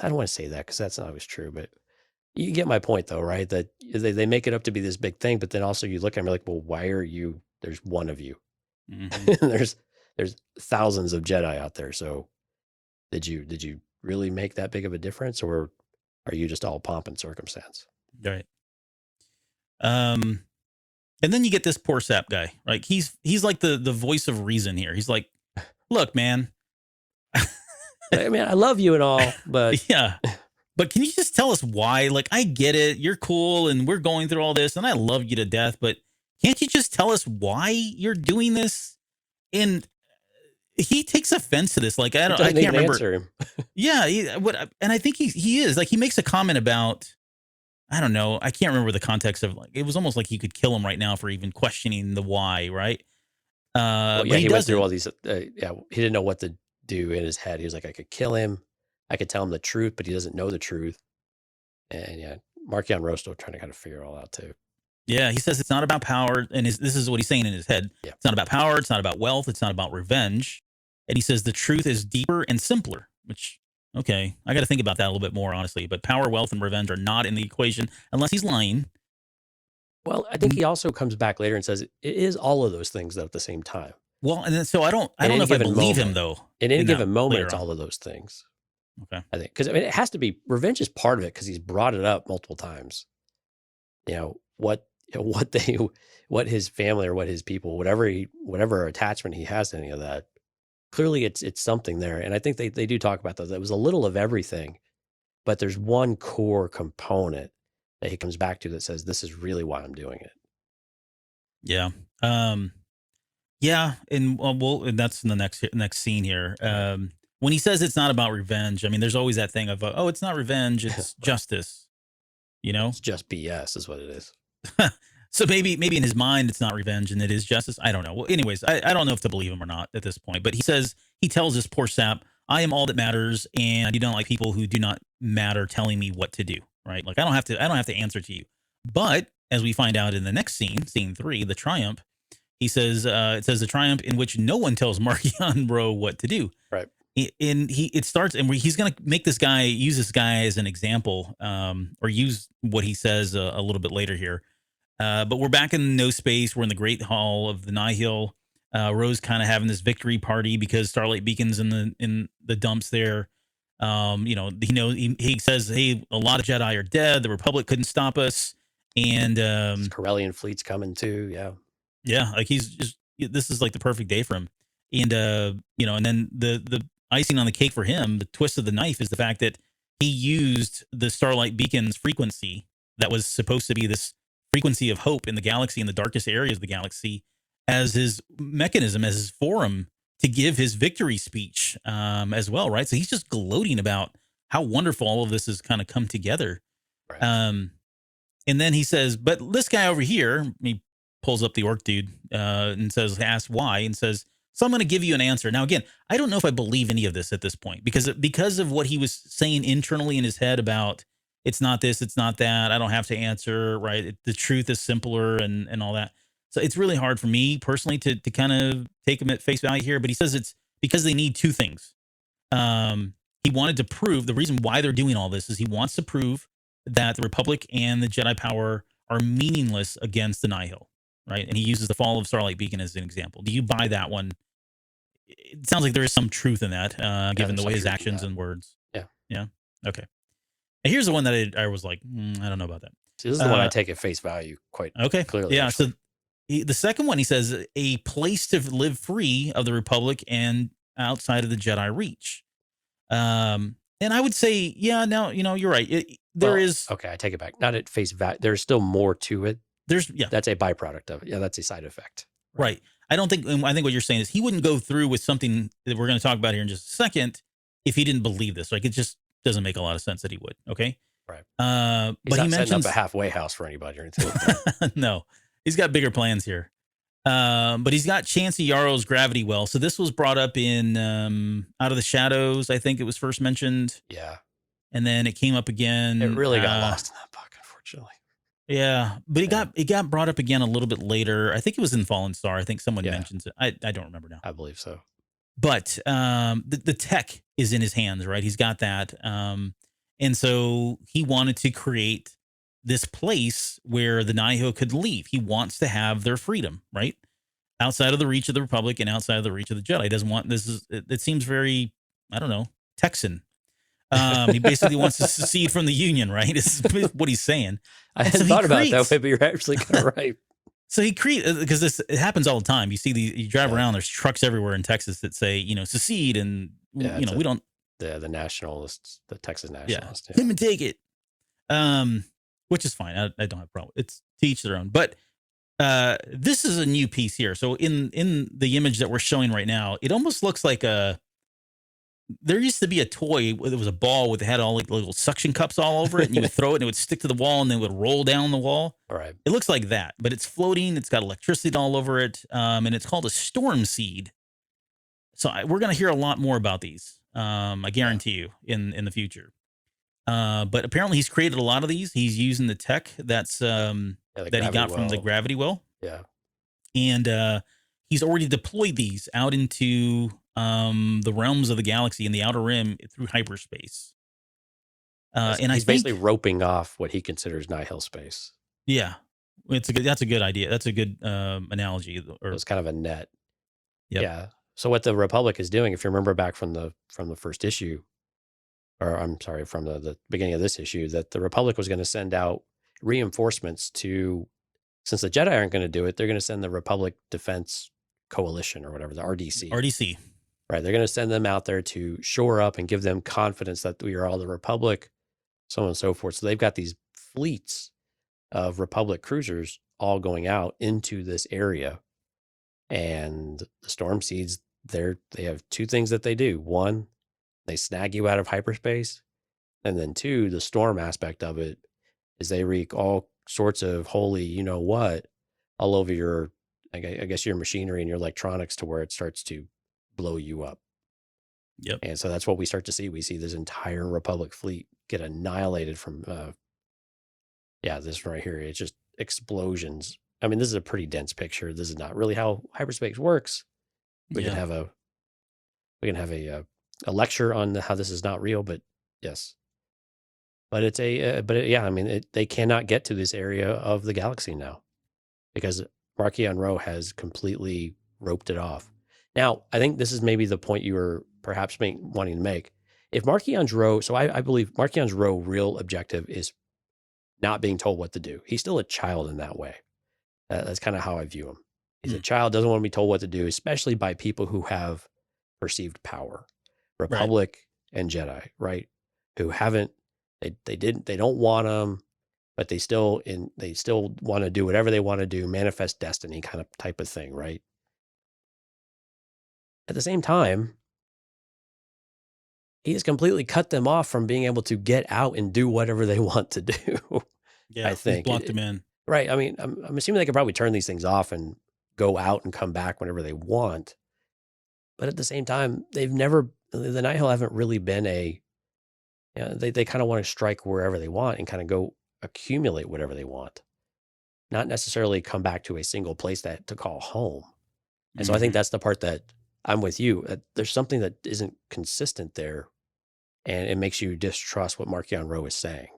don't want to say that because that's not always true, but you get my point though, right? That they make it up to be this big thing, but then also you look at them like, well, why are you? There's one of you. Mm-hmm. there's thousands of Jedi out there. So did you really make that big of a difference, or are you just all pomp and circumstance? Right. And then you get this poor sap guy. Like he's like the voice of reason here. He's like, look, man. I mean, I love you and all, but yeah. But can you just tell us why? Like, I get it. You're cool and we're going through all this and I love you to death, but can't you just tell us why you're doing this? And he takes offense to this. Like, I can't remember. Answer him. Yeah. And I think he is like, he makes a comment about, I don't know. I can't remember the context of like, it was almost like he could kill him right now for even questioning the why. Right. Well, yeah, but he went through all these. He didn't know what to do in his head. He was like, I could kill him. I could tell him the truth, but he doesn't know the truth. And yeah, Marchion Ro still trying to kind of figure it all out too. Yeah, he says it's not about power, and this is what he's saying in his head. Yeah. It's not about power, it's not about wealth, it's not about revenge. And he says the truth is deeper and simpler, which, okay, I got to think about that a little bit more, honestly. But power, wealth, and revenge are not in the equation unless he's lying. Well, I think he also comes back later and says it is all of those things though at the same time. Well, and then so I don't know if I believe him though. In any given moment, it's all of those things. Okay. I think because I mean it has to be revenge is part of it because he's brought it up multiple times. What his family or what his people, whatever attachment he has to any of that, clearly it's something there. And I think they do talk about that. It was a little of everything, but there's one core component that he comes back to that says this is really why I'm doing it. Yeah. Yeah, and and that's in the next scene here. When he says it's not about revenge, I mean, there's always that thing of, it's not revenge, it's justice. It's just BS is what it is. So maybe in his mind, it's not revenge and it is justice. I don't know. Well, anyways, I don't know if to believe him or not at this point, but he tells this poor sap, I am all that matters. And I do not like people who do not matter telling me what to do. Right. Like I don't have to answer to you. But as we find out in the next scene 3, the triumph, he says, it says the triumph in which no one tells Marchion Ro what to do. Right. It starts, and he's going to use this guy as an example, or use what he says a little bit later here. But we're back in no space. We're in the Great Hall of the Nihil. Ro's kind of having this victory party because Starlight Beacon's in the dumps there. He says, hey, a lot of Jedi are dead. The Republic couldn't stop us. And Corellian fleet's coming too. Yeah. Yeah. Like this is like the perfect day for him. And, and then the icing on the cake for him, the twist of the knife, is the fact that he used the Starlight Beacon's frequency that was supposed to be this frequency of hope in the galaxy, in the darkest areas of the galaxy, as his mechanism, as his forum to give his victory speech as well, right? So he's just gloating about how wonderful all of this has kind of come together. Right. And then he says, but this guy over here, he pulls up the orc dude and asks why, and says, so I'm going to give you an answer. Now, again, I don't know if I believe any of this at this point because of what he was saying internally in his head about it's not this, it's not that. I don't have to answer, right? The truth is simpler and all that. So it's really hard for me personally to kind of take him at face value here. But he says it's because they need two things. he wanted to prove the reason why they're doing all this is he wants to prove that the Republic and the Jedi power are meaningless against the Nihil, right? And he uses the fall of Starlight Beacon as an example. Do you buy that one? It sounds like there is some truth in that, given the way his actions and words. Yeah. Yeah. Okay. And here's the one that I was like, I don't know about that. See, this is the one I take at face value quite clearly. Yeah. Actually. So the second one, he says, a place to live free of the Republic and outside of the Jedi reach. And I would say, yeah, no, you're right. There is. Okay, I take it back. Not at face value. There's still more to it. That's a byproduct of it. Yeah, that's a side effect. Right. I think what you're saying is he wouldn't go through with something that we're going to talk about here in just a second if he didn't believe this. Like, it just doesn't make a lot of sense that he would. Okay. Right. But he mentions setting up a halfway house for anybody or anything. No, he's got bigger plans here. But he's got Chancey Yarrow's gravity well. So this was brought up in Out of the Shadows. I think it was first mentioned. Yeah. And then it came up again. It really got lost in that book, unfortunately. Yeah, but it got brought up again a little bit later. I think it was in Fallen Star. I think someone mentions it. I don't remember now. I believe so. But the tech is in his hands, right? He's got that. And so he wanted to create this place where the Nihil could leave. He wants to have their freedom, right? Outside of the reach of the Republic and outside of the reach of the Jedi. He doesn't want it seems very, I don't know, Texan. He basically wants to secede from the Union, right? This is what he's saying. I hadn't thought about it that way, but you're actually kind of right. So he creates, because it happens all the time. You see you drive around, there's trucks everywhere in Texas that say, secede, and we don't. The nationalists, the Texas nationalists. Yeah. Him and take it. Which is fine. I don't have a problem. It's to each their own. But this is a new piece here. So in the image that we're showing right now, it almost looks like there used to be a toy where there was a ball with had all like little suction cups all over it, and you would throw it and it would stick to the wall and then it would roll down the wall. All right. It looks like that, but it's floating. It's got electricity all over it. And it's called a storm seed. So we're going to hear a lot more about these. I guarantee you in the future. But apparently he's created a lot of these. He's using the tech that's that he got from the gravity well. Yeah. And he's already deployed these out into the realms of the galaxy in the outer rim through hyperspace. And he's basically roping off what he considers Nihil space. Yeah, that's a good idea. That's a good analogy. It's kind of a net. Yep. Yeah. So what the Republic is doing, if you remember back from the first issue, or I'm sorry, from the beginning of this issue, that the Republic was going to send out reinforcements to, since the Jedi aren't going to do it, they're going to send the Republic Defense Coalition or whatever, the RDC. RDC. Right. They're going to send them out there to shore up and give them confidence that we are all the Republic, so on and so forth. So they've got these fleets of Republic cruisers all going out into this area. And the Storm Seeds, they have two things that they do. One, they snag you out of hyperspace. And then two, the storm aspect of it is they wreak all sorts of holy, what, all over your, I guess, your machinery and your electronics to where it starts to blow you up. Yep. And so that's what we start to see. We see this entire Republic fleet get annihilated from, this right here. It's just explosions. I mean, this is a pretty dense picture. This is not really how hyperspace works. We can have a lecture on how this is not real, but yes. But it's they cannot get to this area of the galaxy now because Marchion Ro has completely roped it off. Now, I think this is maybe the point you were perhaps wanting to make. If Marchion Ro, so I believe Marchion Ro's real objective is not being told what to do. He's still a child in that way. That's kind of how I view him. He's a child, doesn't want to be told what to do, especially by people who have perceived power, Republic and Jedi, right? Who haven't, they don't want them, but they still want to do whatever they want to do, manifest destiny kind of type of thing, right? At the same time, he has completely cut them off from being able to get out and do whatever they want to do. Yeah, I think blocked them in. Right. I mean, I'm assuming they could probably turn these things off and go out and come back whenever they want. But at the same time, the Nihil haven't really been they kind of want to strike wherever they want and kind of go accumulate whatever they want, not necessarily come back to a single place to call home. And so I think that's the part that I'm with you. There's something that isn't consistent there and it makes you distrust what Marchion Ro is saying.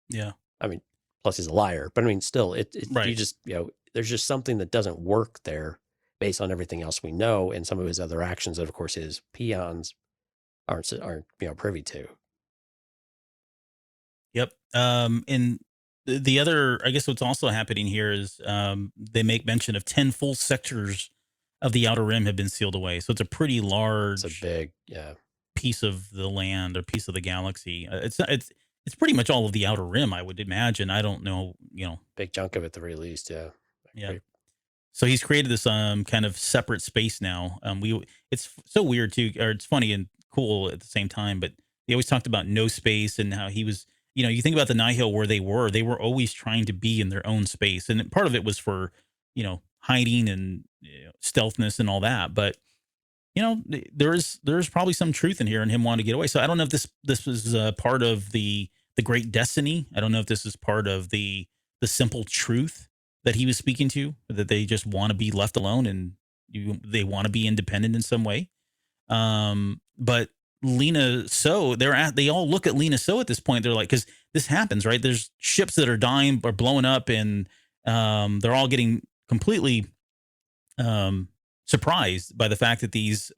Yeah. I mean, plus he's a liar, but I mean, still, you Right. just, there's just something that doesn't work there based on everything else we know, and some of his other actions that, of course, his peons aren't privy to. Yep. And the other, I guess what's also happening here is they make mention of 10 full sectors of the Outer Rim have been sealed away. So it's a pretty large It's a big, piece of the land or piece of the galaxy. It's pretty much all of the Outer Rim, I would imagine. I don't know, big chunk of it at the very least. Yeah. Yeah. So he's created this kind of separate space now. It's so weird too, or it's funny and cool at the same time. But he always talked about no space and how he was. You think about the Nihil where they were always trying to be in their own space, and part of it was for hiding and stealthness and all that. But there's probably some truth in here and him wanting to get away. So I don't know if this was part of the great destiny. I don't know if this is part of the simple truth that he was speaking to, that they just want to be left alone and they want to be independent in some way. But Lina So, they all look at Lina So at this point. They're like, because this happens, right? There's ships that are dying or blowing up, and they're all getting completely surprised by the fact that these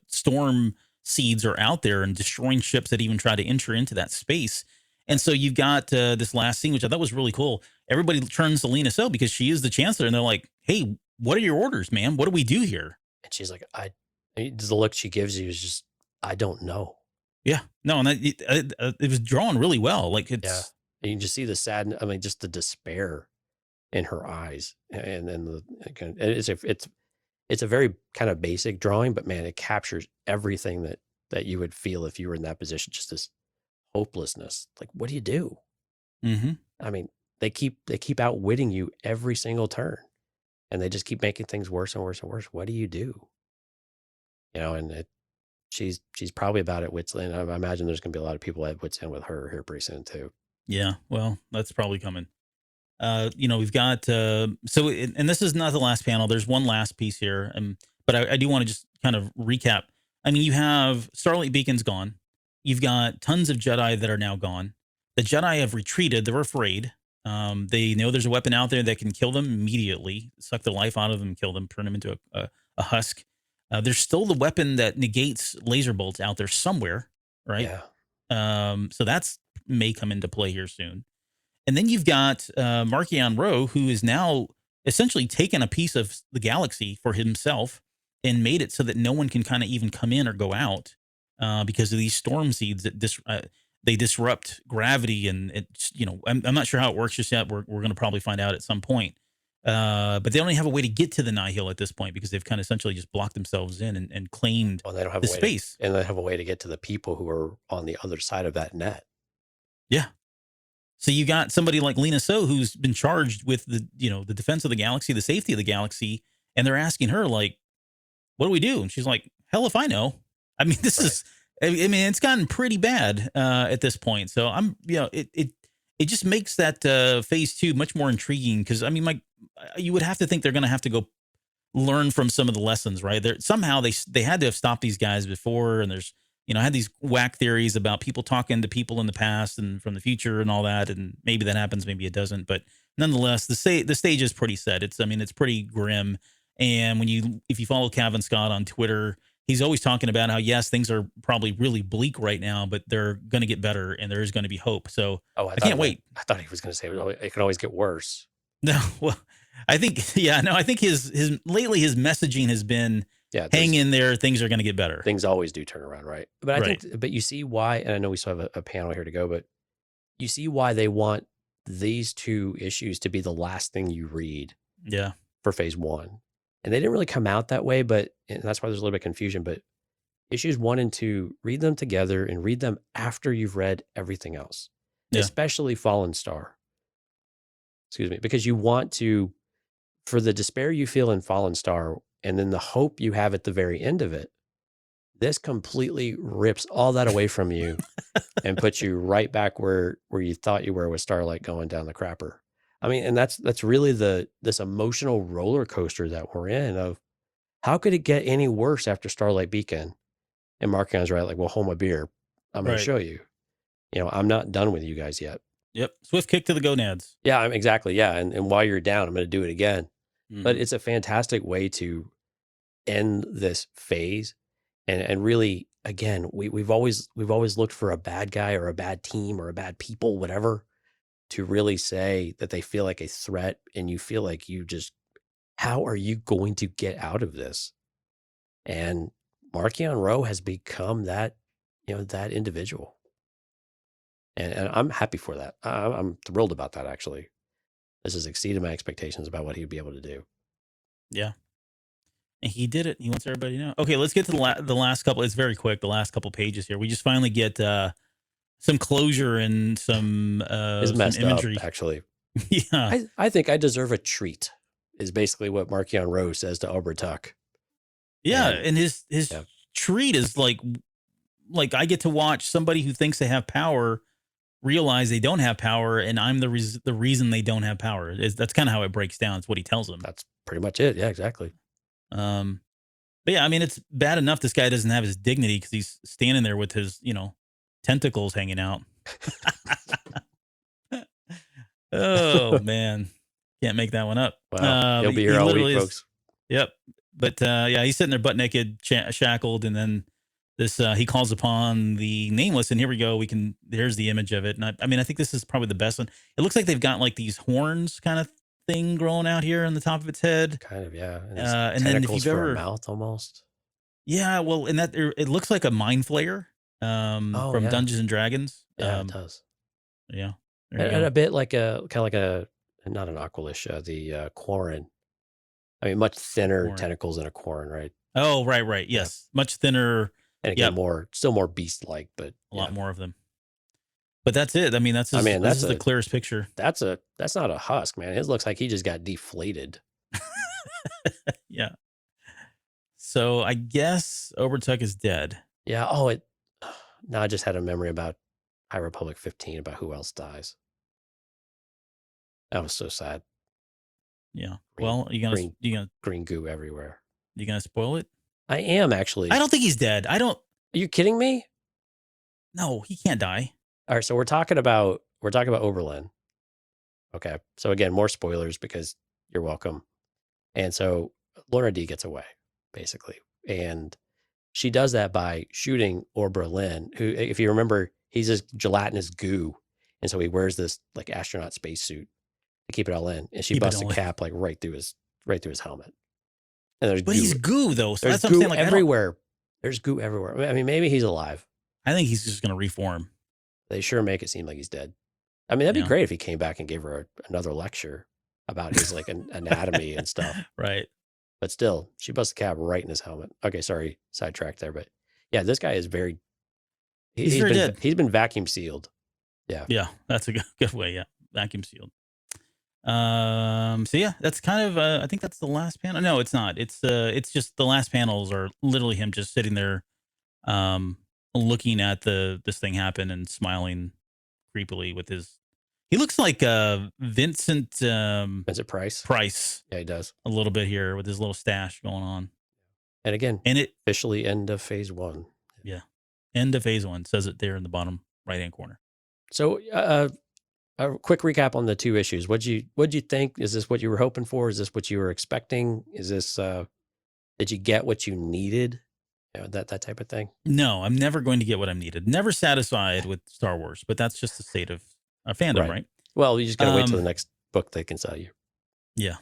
storm seeds are out there and destroying ships that even try to enter into that space. And so you've got this last scene, which I thought was really cool. Everybody turns to Lina So because she is the chancellor, and they're like, "Hey, what are your orders, ma'am? What do we do here?" And she's like, the look she gives you is just, I don't know. Yeah, no, and it was drawn really well. Like it's And you can just see the sadness. I mean, just the despair in her eyes, and then it's a very kind of basic drawing, but man, it captures everything that you would feel if you were in that position. Just this hopelessness. Like, what do you do? Mm-hmm. I mean, they keep outwitting you every single turn, and they just keep making things worse and worse and worse. What do you do? And she's probably about at wit's end. I imagine there's going to be a lot of people at wit's end with her here pretty soon too. Yeah, well, that's probably coming. We've got and this is not the last panel. There's one last piece here, but I do want to just kind of recap. I mean, you have Starlight Beacon's gone. You've got tons of Jedi that are now gone. The Jedi have retreated. They're afraid. They know there's a weapon out there that can kill them immediately, suck the life out of them, kill them, turn them into a husk. There's still the weapon that negates laser bolts out there somewhere, right? Yeah. So that's may come into play here soon. And then you've got Marchion Ro, who is now essentially taken a piece of the galaxy for himself and made it so that no one can kind of even come in or go out because of these storm seeds that they disrupt gravity. And it's, I'm not sure how it works just yet. We're going to probably find out at some point. But they don't even have a way to get to the Nihil at this point because they've kind of essentially just blocked themselves in and claimed Well, they don't have the a way space. and they have a way to get to the people who are on the other side of that net. Yeah. So you got somebody like Lina So who's been charged with the defense of the galaxy, the safety of the galaxy, and they're asking her like, "What do we do?" And she's like, "Hell if I know." I mean, this is. I mean, it's gotten pretty bad at this point. So it just makes that phase 2 much more intriguing because I mean, you would have to think they're going to have to go learn from some of the lessons, right? Somehow they had to have stopped these guys before, and there's. I had these whack theories about people talking to people in the past and from the future and all that. And maybe that happens, maybe it doesn't. But nonetheless, the stage is pretty set. It's pretty grim. And if you follow Kevin Scott on Twitter, he's always talking about how, yes, things are probably really bleak right now, but they're going to get better and there is going to be hope. So I can't wait. I thought he was going to say it can always get worse. No, well, I think his lately his messaging has been, hang in there. Things are going to get better. Things always do turn around, right? But but you see why, and I know we still have a panel here to go, but you see why they want these 2 issues to be the last thing you read. Yeah. For phase 1. And they didn't really come out that way, and that's why there's a little bit of confusion, but issues 1 and 2, read them together and read them after you've read everything else, especially Fallen Star. Excuse me, because you want to, for the despair you feel in Fallen Star, and then the hope you have at the very end of it, this completely rips all that away from you and puts you right back where you thought you were with Starlight going down the crapper. I mean, and that's really this emotional roller coaster that we're in of how could it get any worse after Starlight Beacon? And Marchion's right, like, well, hold my beer. I'm going Right. to show you. I'm not done with you guys yet. Yep. Swift kick to the gonads. Yeah, exactly. Yeah. And while you're down, I'm going to do it again. But Mhm. it's a fantastic way to end this phase. And really, again, we've always looked for a bad guy or a bad team or a bad people, whatever, to really say that they feel like a threat, and you feel like how are you going to get out of this? And Marchion Ro has become that, that individual. And I'm happy for that. I'm thrilled about that, actually. This has exceeded my expectations about what he'd be able to do. Yeah. And he did it. He wants everybody to know. Okay, let's get to the last couple. It's very quick. The last couple pages here. We just finally get some closure and some It's messed imagery. up, actually. Yeah. I think I deserve a treat, is basically what Marchion Ro says to Obertuck. Yeah. And his yeah. treat is like I get to watch somebody who thinks they have power realize they don't have power, and I'm the reason they don't have power. That's kind of how it breaks down. It's what he tells them. That's pretty much it. Yeah, exactly. But yeah, I mean, it's bad enough this guy doesn't have his dignity because he's standing there with his, tentacles hanging out. Oh man, can't make that one up. Wow, he'll be here all week, folks. Yep. But yeah, he's sitting there butt naked, shackled, and then this he calls upon the nameless, and here we go. There's the image of it, and I think this is probably the best one. It looks like they've got like these horns kind of thing growing out here on the top of its head. Kind of, yeah. And then if you've ever a mouth almost. Yeah, well, and that it looks like a mind flayer from Dungeons and Dragons. Yeah, it does. Yeah, and a bit like not an Aqualish, the Quarren. I mean, much thinner tentacles than a Quarren, right? Oh, right. Yes, yeah. Much thinner. And again, still more beast-like, but a lot more of them. But that's it. I mean, this is the clearest picture. That's not a husk, man. It looks like he just got deflated. Yeah. So I guess Obertuck is dead. Yeah. Oh, now I just had a memory about High Republic 15 about who else dies. That was so sad. Yeah. Well, you gonna green goo everywhere. You gonna spoil it? I am, actually. I don't think he's dead. Are you kidding me? No, he can't die. All right, so we're talking about Oberlin. Okay. So again, more spoilers because you're welcome. And so Laura D gets away, basically. And she does that by shooting Oberlin, who, if you remember, he's this gelatinous goo. And so he wears this like astronaut spacesuit to keep it all in. And she busts a cap like right through his helmet. And he's goo though. So that's what I'm saying. Like, everywhere. There's goo everywhere. I mean, maybe he's alive. I think he's just going to reform. They sure make it seem like he's dead. I mean, that'd be great if he came back and gave her another lecture about his like anatomy and stuff. Right. But still, she busts the cap right in his helmet. Okay, sorry, sidetracked there. But yeah, this guy is very. He's been vacuum sealed. Yeah. Yeah, that's a good way. Yeah, vacuum sealed. So yeah, that's kind of. I think that's the last panel. No, it's not. It's just the last panels are literally him just sitting there, looking at this thing happen and smiling creepily with his. He looks like Vincent Price. Price. Yeah, he does a little bit here with his little stash going on. And again, it officially end of phase 1. Yeah, end of phase 1 says it there in the bottom right hand corner. So a quick recap on the 2 issues. What'd you think? Is this what you were hoping for? Is this what you were expecting? Is this did you get what you needed? That type of thing. No, I'm never going to get what I'm needed. Never satisfied with Star Wars, but that's just the state of fandom, right? Well, you just gotta wait till the next book they can sell you. Yeah.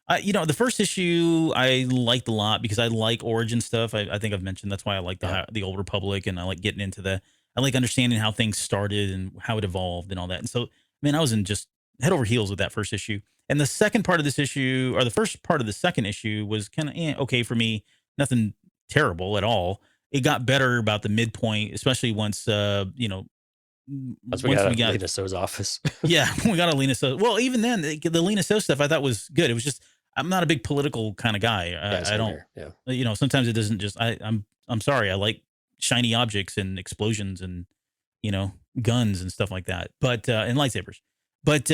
The first issue I liked a lot because I like origin stuff. I think I've mentioned that's why I like the Old Republic, and I like getting into I like understanding how things started and how it evolved and all that. And so, man, I was in just head over heels with that first issue. And the second part of this issue, or the first part of the second issue, was kind of okay for me. Nothing terrible at all. It got better about the midpoint, especially once Once we got Lena So's office. Yeah, we got Lena So. Well, even then, the Lena So stuff I thought was good. It was just I'm not a big political kind of guy. I don't. Yeah. Sometimes it doesn't just. I'm sorry. I like shiny objects and explosions and guns and stuff like that. But and lightsabers. But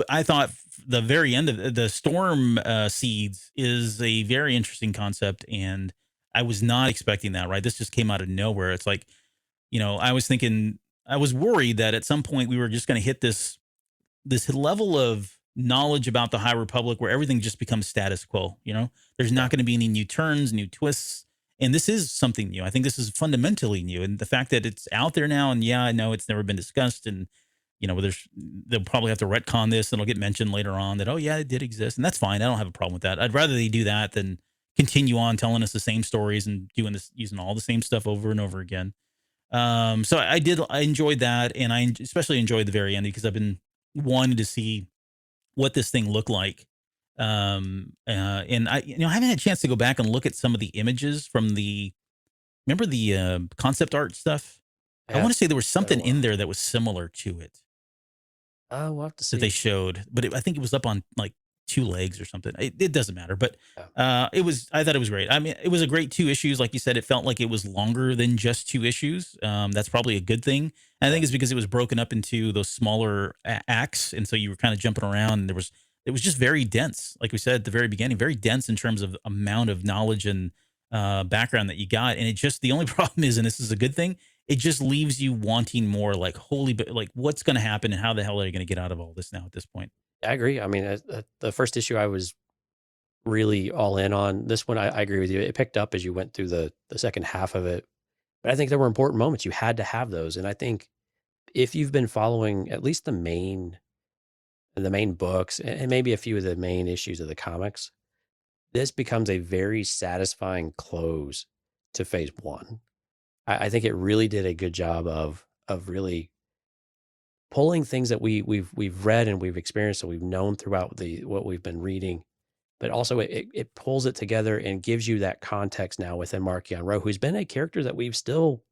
I thought the very end of the storm seeds is a very interesting concept, and I was not expecting that, right? This just came out of nowhere. It's like, I was worried that at some point we were just going to hit this level of knowledge about the High Republic where everything just becomes status quo. There's not going to be any new turns, new twists. And this is something new. I think this is fundamentally new. And the fact that it's out there now, and yeah, I know it's never been discussed, and they'll probably have to retcon this, and it'll get mentioned later on that, oh yeah, it did exist. And that's fine. I don't have a problem with that. I'd rather they do that than continue on telling us the same stories and using all the same stuff over and over again. So I enjoyed that. And I especially enjoyed the very end because I've been wanting to see what this thing looked like. And I haven't had a chance to go back and look at some of the images from remember the concept art stuff? I want to say there was something in there that was similar to it. We'll have to see. That they showed, but I think it was up on like 2 legs or something. It doesn't matter, but I thought it was great. I mean, it was a great 2 issues. Like you said, it felt like it was longer than just 2 issues. That's probably a good thing. And I think it's because it was broken up into those smaller acts. And so you were kind of jumping around, and it was just very dense. Like we said at the very beginning, very dense in terms of amount of knowledge and background that you got. And the only problem is, and this is a good thing, it just leaves you wanting more, like, like what's going to happen and how the hell are you going to get out of all this now at this point? I agree. I mean, the first issue I was really all in on. This one, I agree with you. It picked up as you went through the second half of it. But I think there were important moments. You had to have those. And I think if you've been following at least the main books and maybe a few of the main issues of the comics, this becomes a very satisfying close to phase 1. I think it really did a good job of really pulling things that we've read and we've experienced and we've known throughout what we've been reading, but also it pulls it together and gives you that context now within Marchion Ro, who's been a character that we've still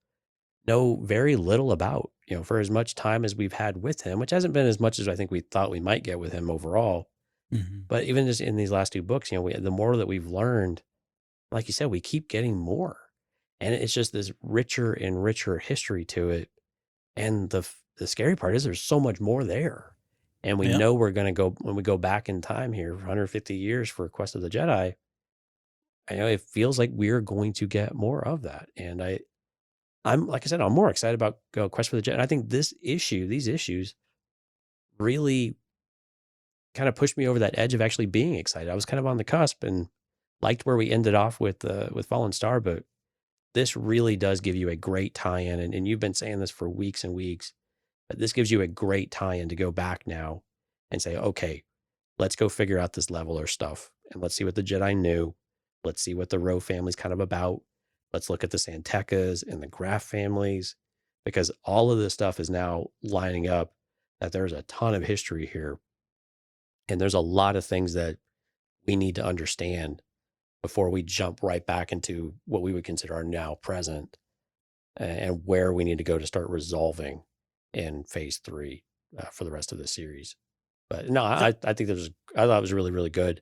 know very little about, for as much time as we've had with him, which hasn't been as much as I think we thought we might get with him overall. Mm-hmm. But even just in these last 2 books, the more that we've learned, like you said, we keep getting more. And it's just this richer and richer history to it. And the scary part is there's so much more there. And we know we're going to go, when we go back in time here, 150 years for Quest of the Jedi, I know it feels like we're going to get more of that. And I'm like I said, I'm more excited about Quest for the Jedi. And I think these issues really kind of pushed me over that edge of actually being excited. I was kind of on the cusp and liked where we ended off with Fallen Star, but this really does give you a great tie-in. And you've been saying this for weeks and weeks, but this gives you a great tie-in to go back now and say, okay, let's go figure out this Leveler stuff. And let's see what the Jedi knew. Let's see what the Ro family's kind of about. Let's look at the Santekas and the Graf families, because all of this stuff is now lining up that there's a ton of history here. And there's a lot of things that we need to understand before we jump right back into what we would consider our now present and where we need to go to start resolving in phase 3 for the rest of the series. But no, I think I thought it was really, really good.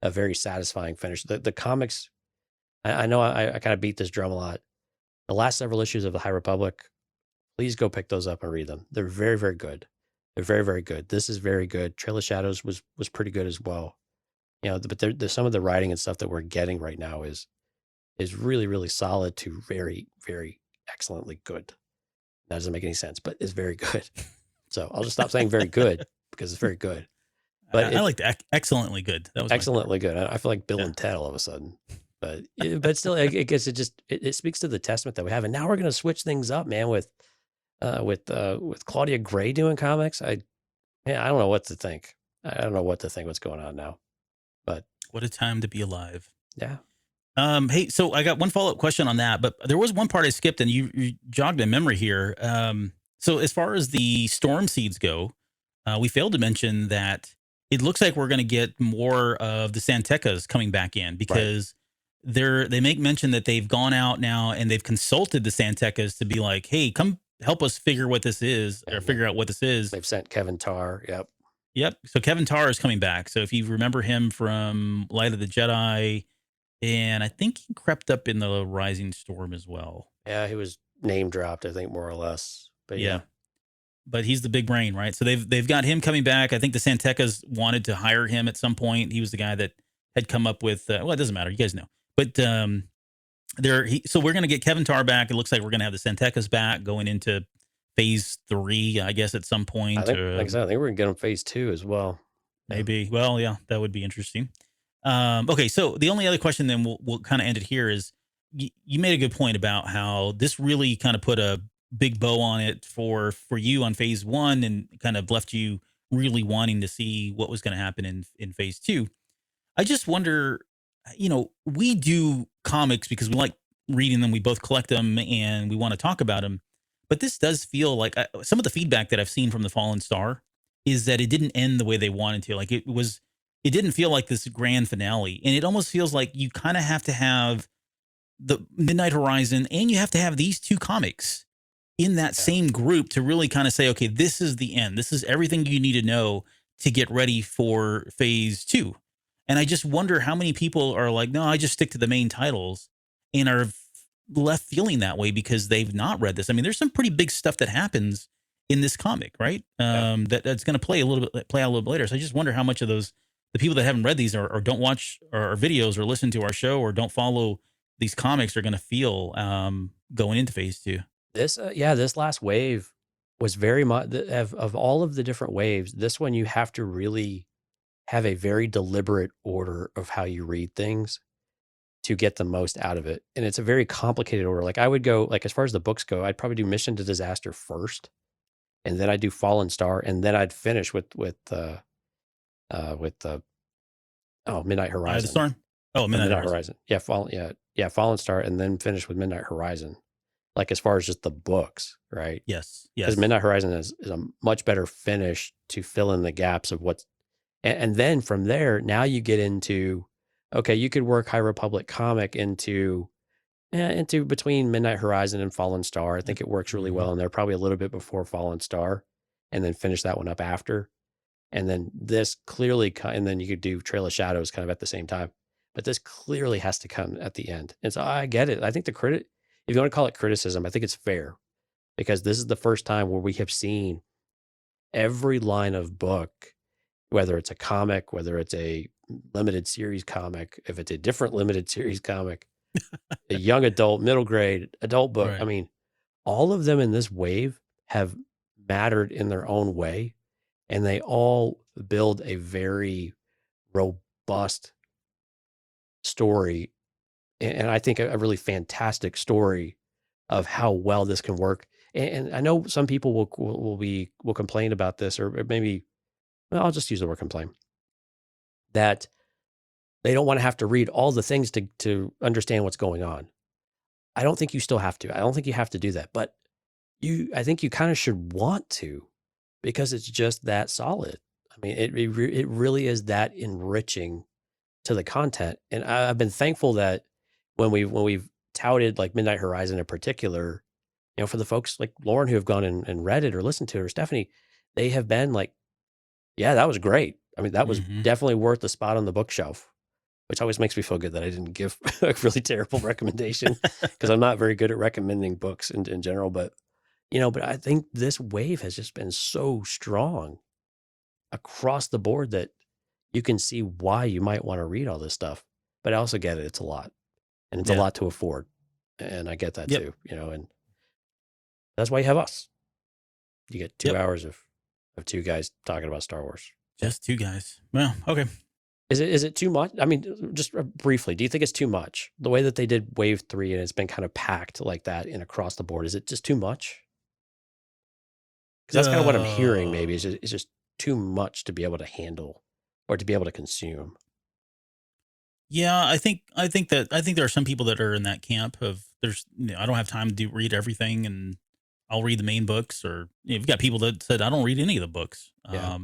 A very satisfying finish. The comics, I know I kind of beat this drum a lot. The last several issues of the High Republic, please go pick those up and read them. They're very, very good. They're very, very good. This is very good. Trail of Shadows was pretty good as well. But there's some of the writing and stuff that we're getting right now is really, really solid to very, very excellently good. That doesn't make any sense, but it's very good. So I'll just stop saying very good because it's very good. But I like excellently good. That was excellently good. I feel like Bill and Ted all of a sudden. But still, I guess it speaks to the testament that we have. And now we're going to switch things up, man, with Claudia Gray doing comics. I don't know what to think. I don't know what to think what's going on now. But what a time to be alive. Yeah. Hey, so I got one follow-up question on that, but there was one part I skipped and you jogged my memory here. So as far as the storm seeds go, we failed to mention that it looks like we're going to get more of the Santekas coming back in because they make mention that they've gone out now and they've consulted the Santekas to be like, hey, come help us figure what this is or figure out what this is. They've sent Kevin Tarr. Yep. So Kevin Tarr is coming back. So if you remember him from Light of the Jedi, and I think he crept up in the Rising Storm as well. Yeah, he was name dropped, I think, more or less. But yeah. But he's the big brain, right? So they've got him coming back. I think the Santekas wanted to hire him at some point. He was the guy that had come up with, well, it doesn't matter. You guys know. But So we're going to get Kevin Tarr back. It looks like we're going to have the Santecas back going into phase 3, I guess, at some point. I think, like I said, I think we're gonna get them phase 2 as well. Maybe. Well, yeah, that would be interesting. Okay, so the only other question then we'll kind of end it here is you made a good point about how this really kind of put a big bow on it for you on phase 1 and kind of left you really wanting to see what was going to happen in phase 2. I just wonder, we do comics because we like reading them. We both collect them and we want to talk about them. But this does feel like some of the feedback that I've seen from the Fallen Star is that it didn't end the way they wanted to. Like it didn't feel like this grand finale. And it almost feels like you kind of have to have the Midnight Horizon and you have to have these 2 comics in that same group to really kind of say, okay, this is the end. This is everything you need to know to get ready for phase 2. And I just wonder how many people are like, no, I just stick to the main titles and are left feeling that way because they've not read this. I mean, there's some pretty big stuff that happens in this comic, right? That's going to play out a little bit later. So I just wonder how much of the people that haven't read these or don't watch our videos or listen to our show or don't follow these comics are going to feel going into phase 2. This last wave was very much of all of the different waves. This one, you have to really have a very deliberate order of how you read things to get the most out of it. And it's a very complicated order. Like I would go, like as far as the books go, I'd probably do Mission to Disaster first, and then I'd do Fallen Star, and then I'd finish with Midnight Horizon. The Storm? Oh, Midnight Horizon. Yeah, Fallen Star, and then finish with Midnight Horizon. Like as far as just the books, right? Yes. Because Midnight Horizon is a much better finish to fill in the gaps of what's, and then from there, now you get into, okay, you could work High Republic comic into between Midnight Horizon and Fallen Star. I think it works really well in there, probably a little bit before Fallen Star, and then finish that one up after. And then this clearly, and then you could do Trail of Shadows kind of at the same time. But this clearly has to come at the end. And so I get it. I think if you want to call it criticism, I think it's fair because this is the first time where we have seen every line of book, whether it's a comic, whether it's a limited series comic, if it's a different limited series comic, a young adult, middle grade, adult book. Right. I mean, all of them in this wave have mattered in their own way, and they all build a very robust story. And I think a really fantastic story of how well this can work. And I know some people will complain about this, or maybe, well, I'll just use the word complain, that they don't want to have to read all the things to understand what's going on. I don't think you still have to. I don't think you have to do that. But I think you kind of should want to, because it's just that solid. I mean, it really is that enriching to the content. And I've been thankful that when we've touted like Midnight Horizon in particular, for the folks like Lauren who have gone and read it or listened to it, or Stephanie, they have been like, yeah, that was great. I mean, that was definitely worth the spot on the bookshelf, which always makes me feel good that I didn't give a really terrible recommendation because I'm not very good at recommending books in general. But, but I think this wave has just been so strong across the board that you can see why you might want to read all this stuff. But I also get it. It's a lot, and it's a lot to afford. And I get that too, and that's why you have us. You get 2 hours of 2 guys talking about Star Wars. Just 2 guys. Well, okay. Is it too much? I mean, just briefly, do you think it's too much? The way that they did Wave 3 and it's been kind of packed like that and across the board, is it just too much? Because that's kind of what I'm hearing. Maybe it's just too much to be able to handle or to be able to consume. Yeah, I think there are some people that are in that camp of I don't have time to read everything, and I'll read the main books, or you've got people that said I don't read any of the books. Yeah.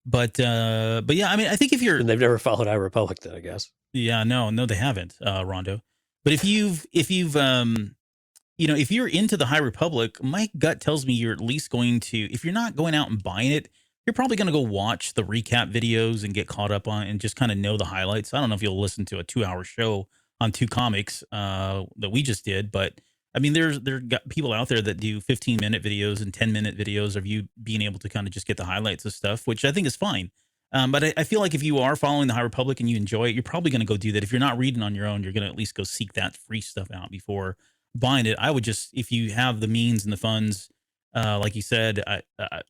But yeah, I mean, I think if you're, and they've never followed High Republic, then I guess. Yeah, no, they haven't, Rondo. But if you've if you're into the High Republic, my gut tells me you're at least going to, if you're not going out and buying it, you're probably going to go watch the recap videos and get caught up on and just kind of know the highlights. I don't know if you'll listen to a 2-hour show on 2 comics that we just did, but I mean, there got people out there that do 15-minute videos and 10-minute videos of you being able to kind of just get the highlights of stuff, which I think is fine. But I feel like if you are following the High Republic and you enjoy it, you're probably going to go do that. If you're not reading on your own, you're going to at least go seek that free stuff out before buying it. I would just, if you have the means and the funds, like you said, I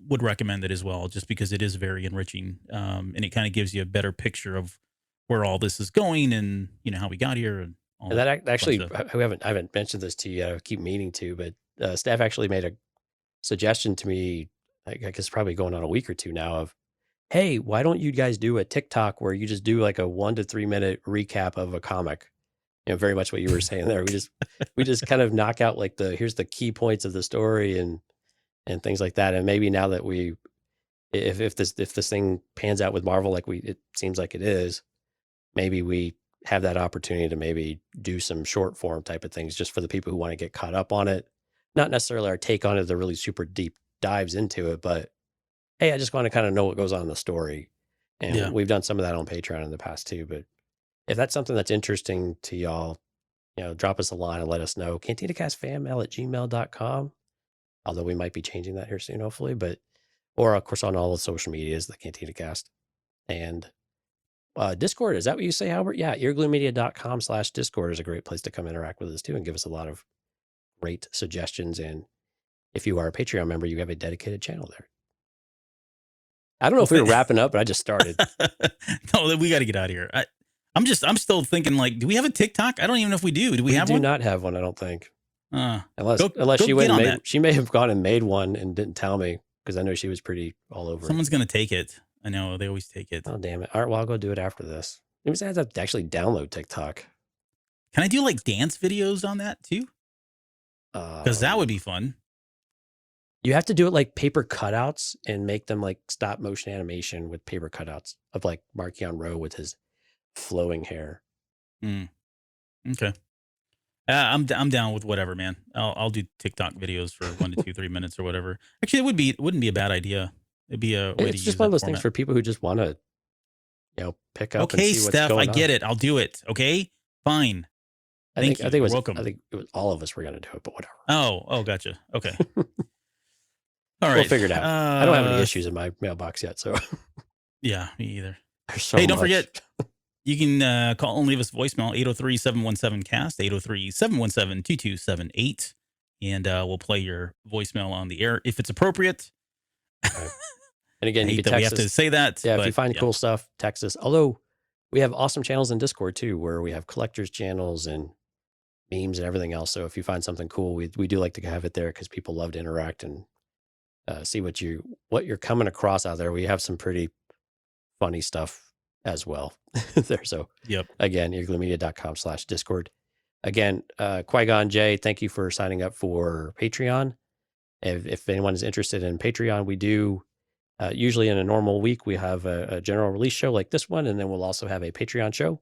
would recommend it as well, just because it is very enriching, and it kind of gives you a better picture of where all this is going and how we got here and all And that actually, stuff. I haven't mentioned this to you yet. I keep meaning to, but staff actually made a suggestion to me, I guess probably going on a week or two now, of, hey, why don't you guys do a TikTok where you just do like a 1 to 3 minute recap of a comic? Very much what you were saying there. We just kind of knock out like here's the key points of the story and things like that. And maybe now that if this thing pans out with Marvel like it seems like it is, maybe we have that opportunity to maybe do some short form type of things just for the people who want to get caught up on it. Not necessarily our take on it, the really super deep dives into it, but hey, I just want to kind of know what goes on in the story. And we've done some of that on Patreon in the past too. But if that's something that's interesting to y'all, drop us a line and let us know. CantinaCastFanMail@gmail.com. Although we might be changing that here soon, hopefully. Or of course on all the social medias, the CantinaCast. And Discord, is that what you say, Albert? Yeah, eargluemedia.com/Discord is a great place to come interact with us too and give us a lot of great suggestions. And if you are a Patreon member, you have a dedicated channel there. I don't know if we were wrapping up, but I just started. No, we got to get out of here. I'm still thinking, like, do we have a TikTok? I don't even know if we do. Do we have one? We do not have one, I don't think. Unless go she went and made, she may have gone and made one and didn't tell me, because I know she was pretty all over. Someone's going to take it. I know, they always take it. Oh, damn it. All right, well, I'll go do it after this. It was I have to actually download TikTok. Can I do like dance videos on that too? Because that would be fun. You have to do it like paper cutouts and make them like stop motion animation with paper cutouts of like Marchion Ro with his flowing hair. Okay. I'm down with whatever, man. I'll do TikTok videos for 1 to 2, 3 minutes or whatever. Actually, it wouldn't be a bad idea. It'd be a way to use. It's just one of those things for people who just want to, pick up. Okay, and see Steph, what's I going get on. it. I'll do it. Okay, fine. I think it was welcome. I think it was all of us were going to do it, but whatever. Oh, gotcha. Okay. All right. We'll figure it out. I don't have any issues in my mailbox yet, so. Yeah, me either. Hey, don't forget, you can call and leave us a voicemail, 803-717-CAST, 803-717-2278, and we'll play your voicemail on the air if it's appropriate. Right. And again, you can we text have us. to say that. Yeah, if you find cool stuff, text us. Although we have awesome channels in Discord too, where we have collectors channels and memes and everything else. So if you find something cool, we do like to have it there because people love to interact and see what you're coming across out there. We have some pretty funny stuff as well there. So again, eargluemedia.com/Discord. Again, Qui-Gon Jay, thank you for signing up for Patreon. If anyone is interested in Patreon, we do usually in a normal week, we have a general release show like this one, and then we'll also have a Patreon show.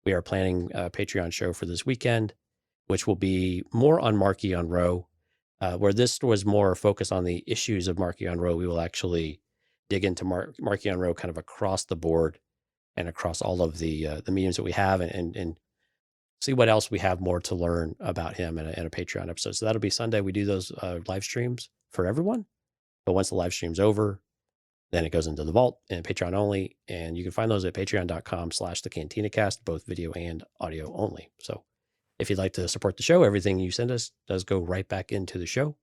We are planning a Patreon show for this weekend, which will be more on Marchion Ro. Where this was more focused on the issues of Marchion Ro, we will actually dig into Marchion Ro kind of across the board and across all of the mediums that we have and see what else we have more to learn about him in a Patreon episode. So that'll be Sunday. We do those live streams for everyone. But once the live stream's over, then it goes into the vault and Patreon only. And you can find those at patreon.com/thecantinacast, both video and audio only. So if you'd like to support the show, everything you send us does go right back into the show.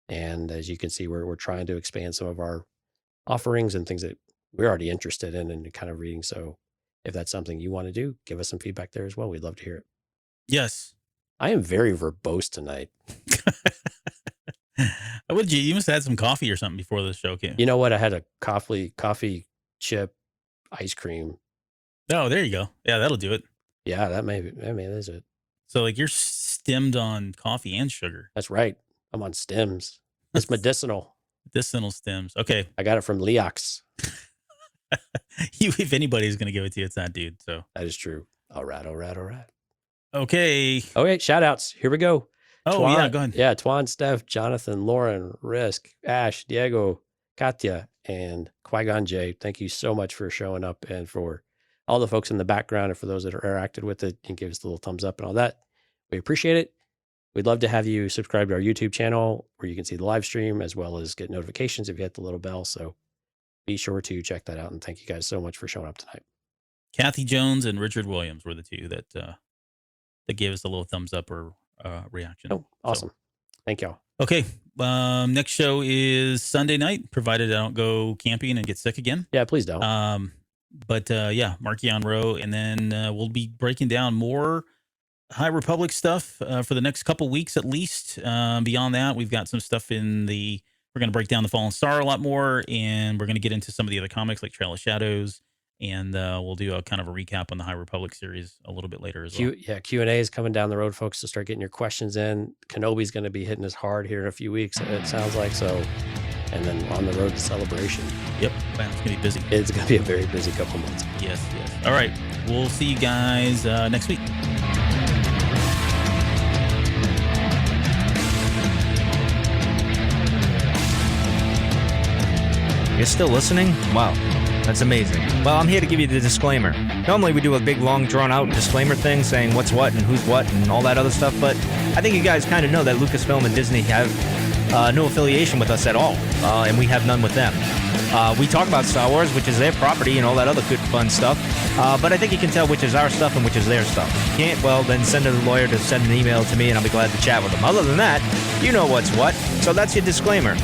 And as you can see, we're trying to expand some of our offerings and things that we're already interested in and kind of reading. So if that's something you want to do, give us some feedback there as well. We'd love to hear it. Yes. I am very verbose tonight. You must have had some coffee or something before the show came. You know what? I had a coffee chip ice cream. Oh, there you go. Yeah, that'll do it. Yeah, that is it. So like you're stemmed on coffee and sugar. That's right. I'm on stems. It's medicinal. Medicinal stems. Okay. I got it from Leox. If anybody's going to give it to you, it's that dude. So that is true. All right. Okay. Okay. Shout outs. Here we go. Oh, Twan, yeah. Go ahead. Yeah. Twan, Steph, Jonathan, Lauren, Risk, Ash, Diego, Katya, and Qui-Gon Jay. Thank you so much for showing up and for all the folks in the background and for those that are interacted with it and gave us a little thumbs up and all that. We appreciate it. We'd love to have you subscribe to our YouTube channel where you can see the live stream as well as get notifications if you hit the little bell. So be sure to check that out. And thank you guys so much for showing up tonight. Kathy Jones and Richard Williams were the two that gave us a little thumbs up or reaction. Oh, awesome. So, thank y'all. Okay. Next show is Sunday night, provided I don't go camping and get sick again. Yeah, please don't. But yeah, Marchion Ro. And then we'll be breaking down more High Republic stuff for the next couple weeks at least. Beyond that, we've got some stuff we're going to break down the Fallen Star a lot more, and we're going to get into some of the other comics like Trail of Shadows, and we'll do a kind of a recap on the High Republic series a little bit later as well. Yeah, Q&A is coming down the road, folks, to start getting your questions in. Kenobi's going to be hitting us hard here in a few weeks, it sounds like, so. And then on the road to Celebration. Yep, wow, it's going to be busy. It's going to be a very busy couple months. Yes. All right, we'll see you guys next week. You're still listening? Wow, that's amazing. Well, I'm here to give you the disclaimer. Normally we do a big, long, drawn-out disclaimer thing saying what's what and who's what and all that other stuff, but I think you guys kind of know that Lucasfilm and Disney have no affiliation with us at all, and we have none with them. We talk about Star Wars, which is their property and all that other good, fun stuff, but I think you can tell which is our stuff and which is their stuff. If you can't, well, then send a lawyer to send an email to me, and I'll be glad to chat with them. Other than that, you know what's what, so that's your disclaimer.